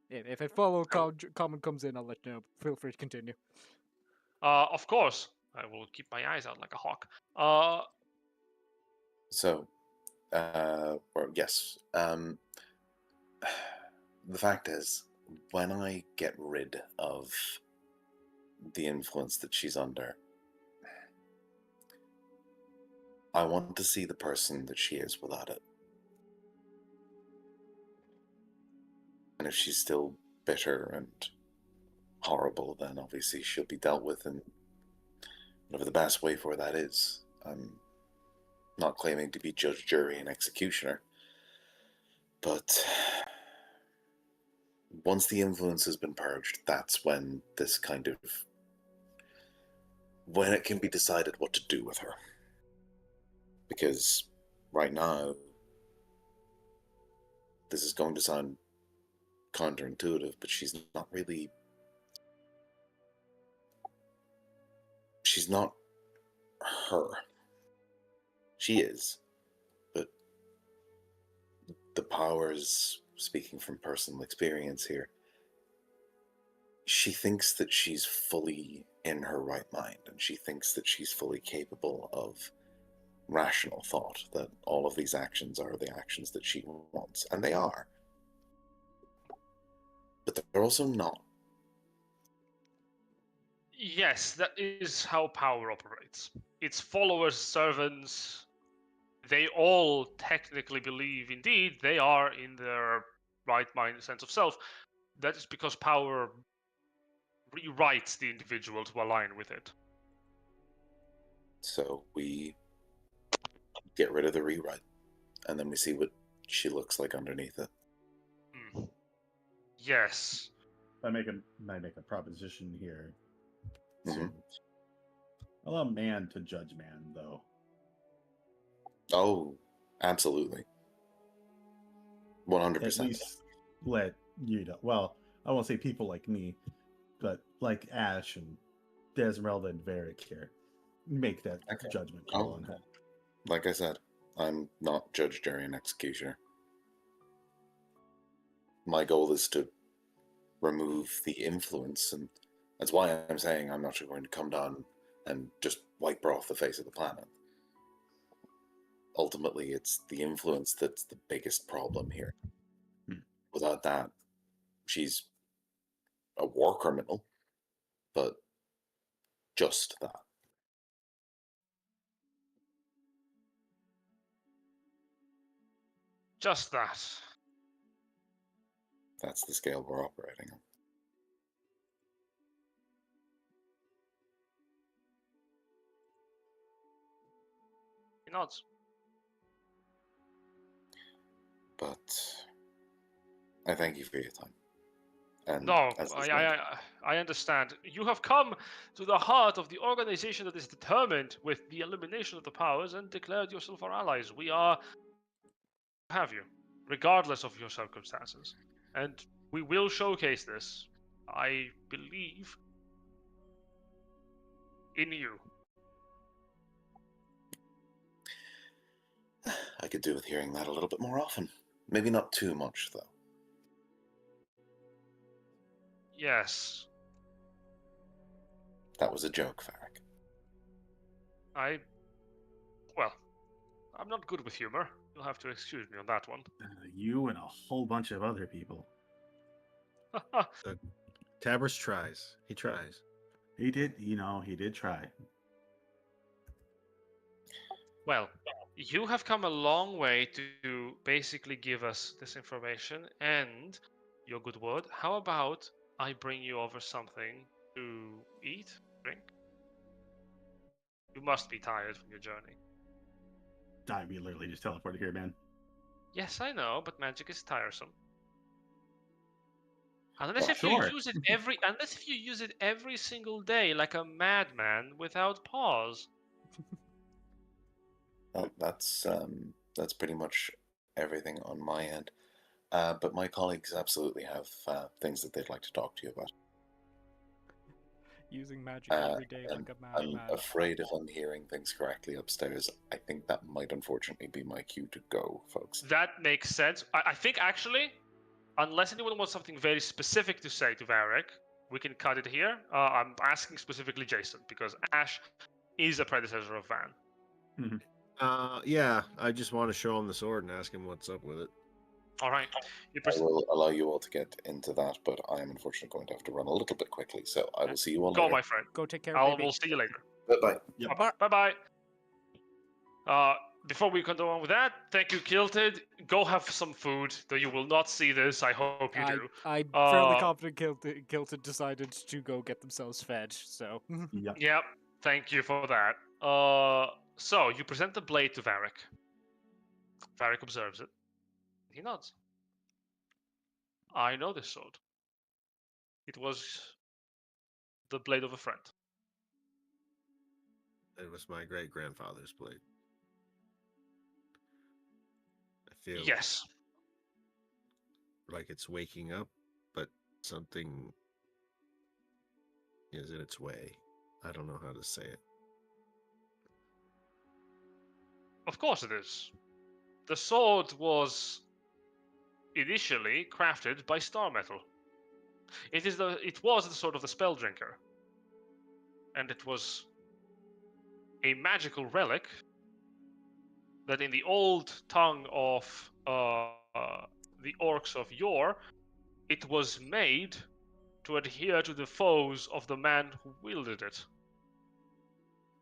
If a follow comment comes in, I'll let you know. Feel free to continue. Of course, I will keep my eyes out like a hawk. So, yes. The fact is, when I get rid of the influence that she's under, I want to see the person that she is without it. And if she's still bitter and horrible, then obviously she'll be dealt with in whatever the best way for that is. I'm not claiming to be judge, jury, and executioner, but once the influence has been purged, that's when when it can be decided what to do with her. Because right now, this is going to sound counterintuitive, but she's not her. She is, but the powers, speaking from personal experience here, she thinks that she's fully in her right mind, and she thinks that she's fully capable of rational thought, that all of these actions are the actions that she wants, and they are. But they're also not. Yes, that is how power operates. Its followers, servants, they all technically believe, indeed, they are in their right mind sense of self. That is because power rewrites the individual to align with it. So we get rid of the rewrite, and then we see what she looks like underneath it. Yes. I make a proposition here. Mhm. Allow man to judge man, though. Oh, absolutely. 100%. At least let you know. Well, I won't say people like me, but like Ash and Desmeralda and Verx here make that Okay. judgment call Oh. on her. Like I said, I'm not judge, jury, and executioner. My goal is to remove the influence, and that's why I'm saying I'm not just going to come down and just wipe her off the face of the planet. Ultimately, it's the influence that's the biggest problem here. Without that, she's a war criminal, but just that. Just that. That's the scale we're operating on. He nods. But I thank you for your time. And No, as I said, I understand. You have come to the heart of the organization that is determined with the elimination of the powers and declared yourself our allies. We are have you, regardless of your circumstances. And we will showcase this. I believe in you. I could do with hearing that a little bit more often. Maybe not too much, though. Yes. That was a joke, Varric. Well, I'm not good with humor. You'll have to excuse me on that one. You and a whole bunch of other people. Tabris tries. He tries. He did, he did try. Well, you have come a long way to basically give us this information and your good word. How about I bring you over something to eat, drink? You must be tired from your journey. We literally just teleported here, man. Yes, I know, but magic is tiresome. Unless Well, if sure. you use it every single day like a madman without pause. Well, that's pretty much everything on my end. But my colleagues absolutely have things that they'd like to talk to you about. Using magic every day like a I'm madman. afraid if I'm hearing things correctly upstairs, I think that might unfortunately be my cue to go, folks. That makes sense. I think actually, unless anyone wants something very specific to say to Varric, we can cut it here. I'm asking specifically Jason because Ash is a predecessor of Van. Yeah, I just want to show him the sword and ask him what's up with it. All right. I will allow you all to get into that, but I am unfortunately going to have to run a little bit quickly, so I will see you all Go, later. my friend. Go take care, I baby. will see you later. Bye-bye. Bye-bye. Before we continue on with that, thank you, Kilted. Go have some food, though you will not see this. I hope you do. I'm fairly confident Kilted decided to go get themselves fed, so... Yep, thank you for that. So, you present the blade to Varric. Varric observes it. He nods. I know this sword. It was the blade of a friend. It was my great-grandfather's blade. I feel Yes. like it's waking up, but something is in its way. I don't know how to say it. Of course it is. The sword was initially crafted by Star Metal. It was the sword of the Spelldrinker. And it was a magical relic that in the old tongue of the orcs of yore, it was made to adhere to the foes of the man who wielded it.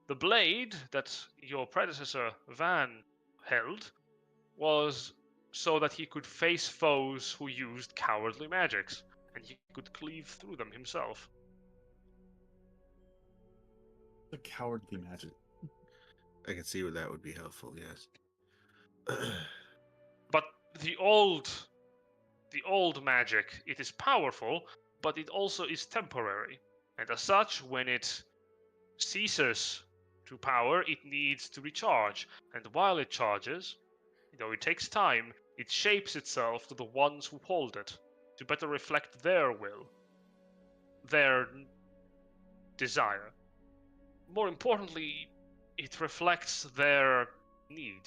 The blade that your predecessor Van held was so that he could face foes who used cowardly magics, and he could cleave through them himself. The cowardly magic. I can see where that would be helpful, yes. But the old magic, it is powerful, but it also is temporary. And as such, when it ceases to power, it needs to recharge. And while it charges, though it takes time, It shapes itself to the ones who hold it, to better reflect their will, their desire. More importantly, it reflects their need.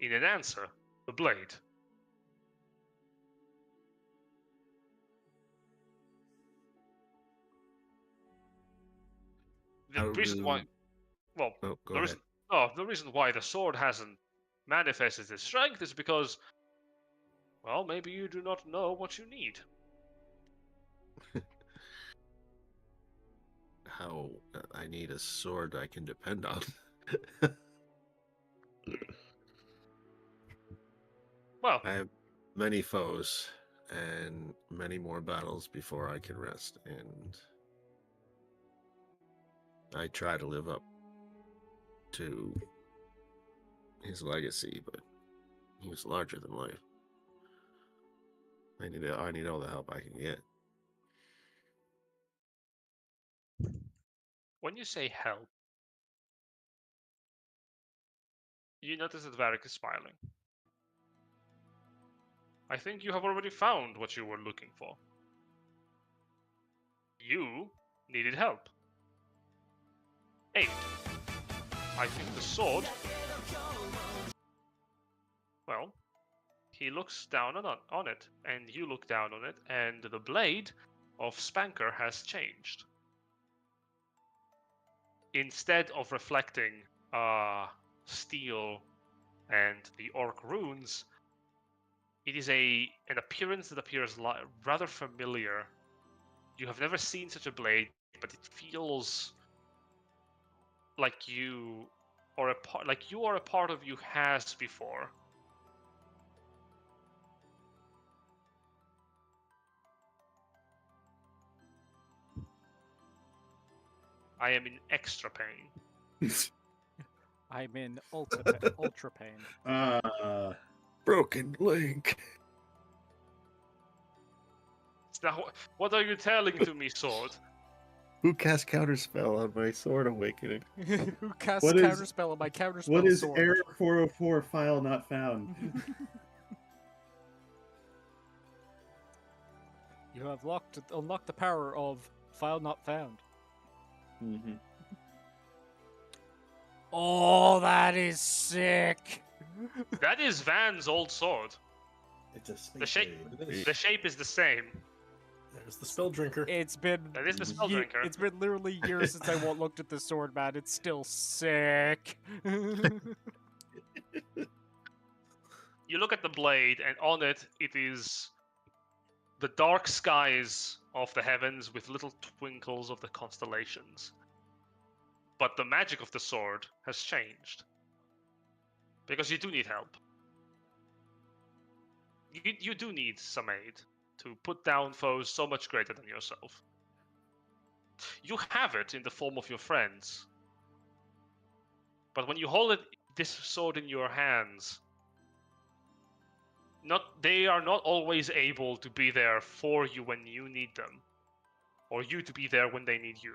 In an answer, the blade. The reason why, well, Oh, go the ahead. reason, the reason why the sword hasn't manifested its strength is because, well, maybe you do not know what you need. How I need a sword I can depend on. Well, I have many foes and many more battles before I can rest, and I try to live up to his legacy, but he was larger than life. I need all the help I can get. when you say help, you notice that Varric is smiling. I think you have already found what you were looking for. You needed help. Aid. I think the sword... Well, he looks down on it, and you look down on it, and the blade of Spanker has changed. Instead of reflecting steel and the orc runes, it is an appearance that appears rather familiar. You have never seen such a blade, but it feels like you are a part of you has before. I am in extra pain. I'm in ultra pain. Broken link. Now, what are you telling to me, sword? Who cast counterspell on my sword awakening? Who casts What is- counterspell on my counterspell What is sword? error 404 file not found? You have unlocked the power of file not found. Mm-hmm. Oh, that is sick. That is Van's old sword. It's a space The shape- blade. The shape is the same. There's the spell drinker. It's been That is the spell drinker. It's been literally years since I looked at the sword, man. It's still sick. You look at the blade, and on it, it is the dark skies of the heavens with little twinkles of the constellations. But the magic of the sword has changed. Because you do need help. You do need some aid to put down foes so much greater than yourself. You have it in the form of your friends. But when you hold this sword in your hands, they are not always able to be there for you when you need them, or you to be there when they need you.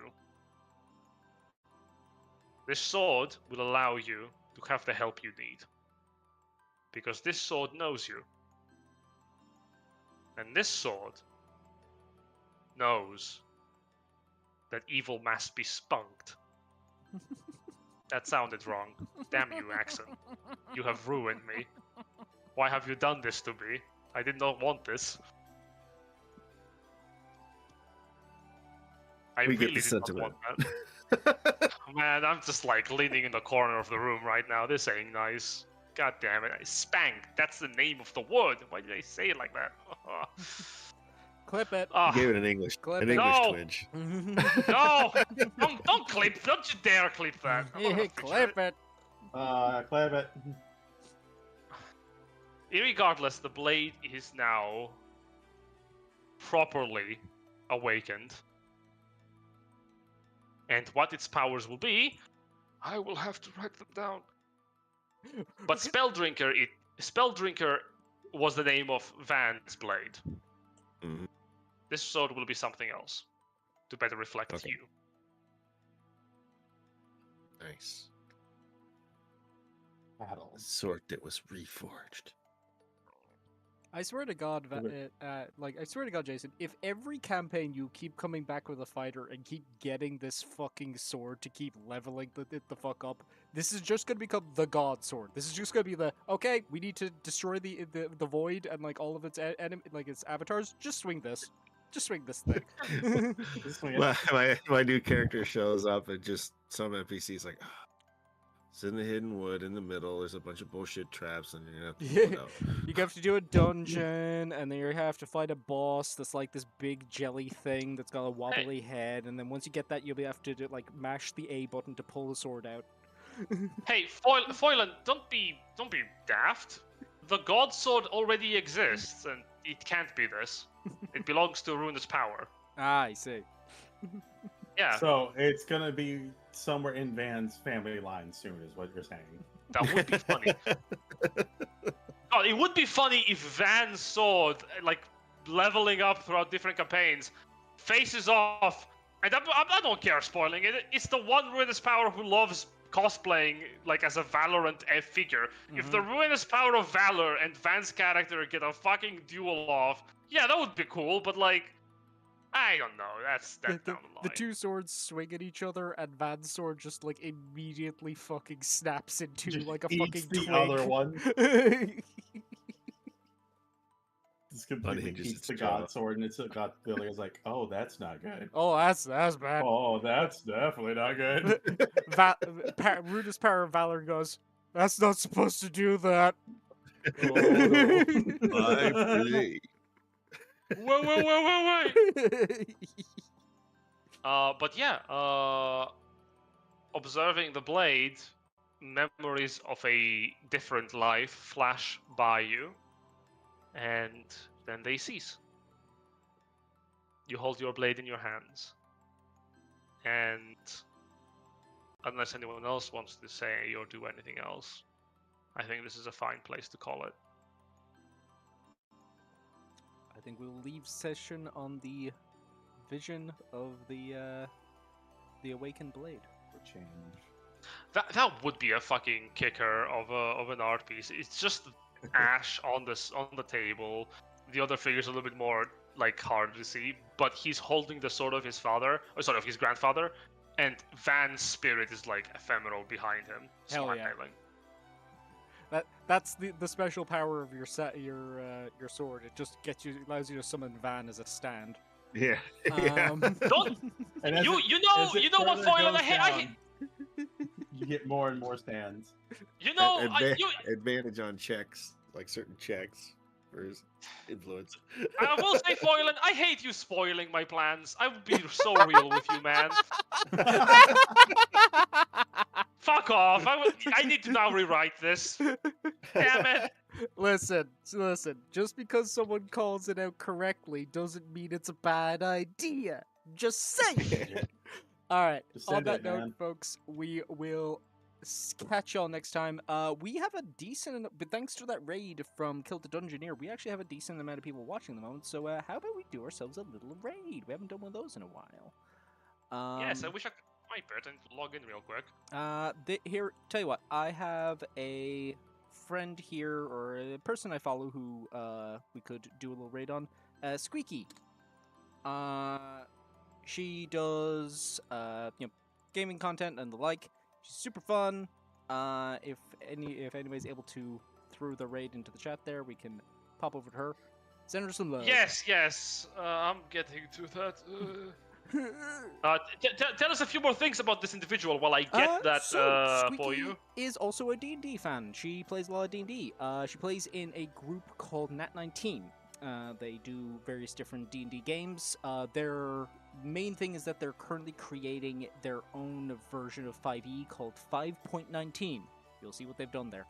This sword will allow you to have the help you need, because this sword knows you, and this sword knows that evil must be spunked. That sounded wrong. Damn you, accent. You have ruined me. Why have you done this to me? I did not want this. I We get really the did not sentiment. want that. Man, I'm just like leaning in the corner of the room right now. This ain't nice. God damn it. Spank. That's the name of the word. Why did I say it like that? Clip it. You gave it an English Clip an it. English No! twinge. No! Don't clip. Don't you dare clip that. I'm not gonna feature Clip it. Clap it. Irregardless, the blade is now properly awakened. And what its powers will be, I will have to write them down. But Spelldrinker was the name of Van's blade. Mhm. This sword will be something else to better reflect Okay. you. Battle. A sword that was reforged. I swear to God, I swear to God, Jason, if every campaign you keep coming back with a fighter and keep getting this fucking sword to keep leveling the fuck up, this is just gonna become the God sword. This is just gonna be okay, we need to destroy the void and like all of its its avatars. Just swing this. Just swing this thing. my new character shows up and just some NPC's like, it's in the hidden wood in the middle. There's a bunch of bullshit traps, and you have to pull it out. You have to do a dungeon, and then you have to fight a boss that's like this big jelly thing that's got a wobbly head, and then once you get that, you'll have to mash the A button to pull the sword out. Hey, Foylan, don't be daft. The God Sword already exists, and it can't be this. It belongs to Ruinous Power. Ah, I see. Yeah. So it's gonna be somewhere in Van's family line soon, is what you're saying. That would be funny. God, it would be funny if Van's sword, like leveling up throughout different campaigns, faces off, and I don't care spoiling it. It's the one Ruinous Power who loves cosplaying like as a Valorant figure. Mm-hmm. If the Ruinous Power of Valor and Van's character get a fucking duel off, yeah, that would be cool. But like, I don't know. That's down the line. The two swords swing at each other, and Van's sword just like immediately fucking snaps into just like a eats fucking the twig. other one. It's completely eats the God sword, and it's got Billy is like, oh, that's not good. Oh, that's bad. Oh, that's definitely not good. Ruinous Power of Valor goes, that's not supposed to do that. Oh, no. Wait. Wait. But yeah, observing the blade, memories of a different life flash by you, and then they cease. You hold your blade in your hands, and unless anyone else wants to say or do anything else, I think this is a fine place to call it. I think we'll leave session on the vision of the awakened blade. For change. That would be a fucking kicker of an art piece. It's just Ash on the table. The other figure's a little bit more like hard to see, but he's holding the sword of his father, or sort of his grandfather, and Van's spirit is like ephemeral behind him. Hell yeah. That's the special power of your sword. It just allows you to summon Van as a stand. Yeah. Don't you know what, Foylan? I hate. You get more and more stands. You know, advantage on checks, like certain checks for his influence. I will say, Foylan, I hate you spoiling my plans. I would be so real with you, man. Fuck off. I need to now rewrite this. Damn it. Listen. Just because someone calls it out correctly doesn't mean it's a bad idea. Just saying. All right. On that note, folks, we will catch y'all next time. We have a decent, but thanks to that raid from Kill the Dungeoneer, we actually have a decent amount of people watching at the moment. So how about we do ourselves a little raid? We haven't done one of those in a while. Yes, I wish I could type it and log in real quick. Here, tell you what, I have a friend here, or a person I follow who we could do a little raid on. Squeaky. She does gaming content and the like. She's super fun. If anybody's able to throw the raid into the chat there, we can pop over to her. Send her some love. Yes. I'm getting to that. Tell us a few more things about this individual while I get that for you. Is also a D&D fan. She plays a lot of D&D. She plays in a group called Nat19. They do various different D&D games. Their main thing is that they're currently creating their own version of 5e called 5.19. You'll see what they've done there.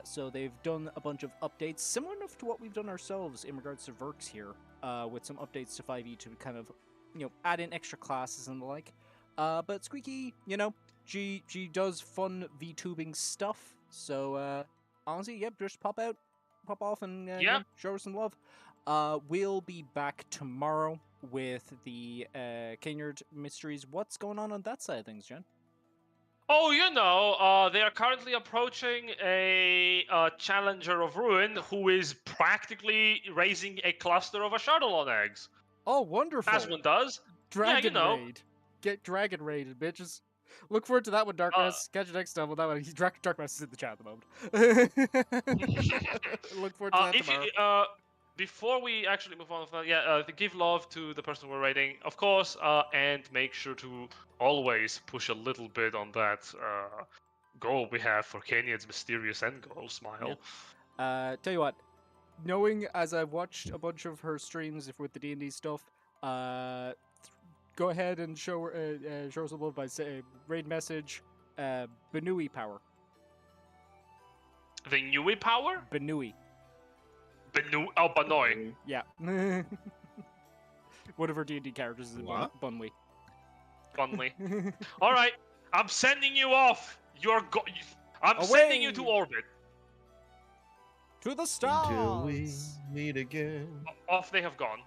So they've done a bunch of updates, similar enough to what we've done ourselves in regards to Verx here, with some updates to 5e to kind of, add in extra classes and the like. But Squeaky, she does fun VTubing stuff. So honestly, yep, just pop off and show her some love. We'll be back tomorrow with the Kingard Mysteries. What's going on that side of things, Jen? Oh, they are currently approaching a challenger of ruin who is practically raising a cluster of a shuttle on eggs. Oh, wonderful! As one does. Dragon raid. Get dragon raided, bitches. Look forward to that one, Darkness. Catch you next time on that one. Darkness is in the chat at the moment. Look forward to that tomorrow. Before we actually move on, give love to the person we're raiding, of course, and make sure to always push a little bit on that goal we have for Kenyon's mysterious end goal, Smile. Yeah. Tell you what, knowing as I've watched a bunch of her streams with the D&D stuff, go ahead and show us a love by raid message Benui power. The Nui power? Benui. Banoi. Yeah. One of her D&D characters is Bunui. Bunui. All right, I'm sending you off. I'm Away! Sending you to orbit. To the stars. Until we meet again. Off they have gone.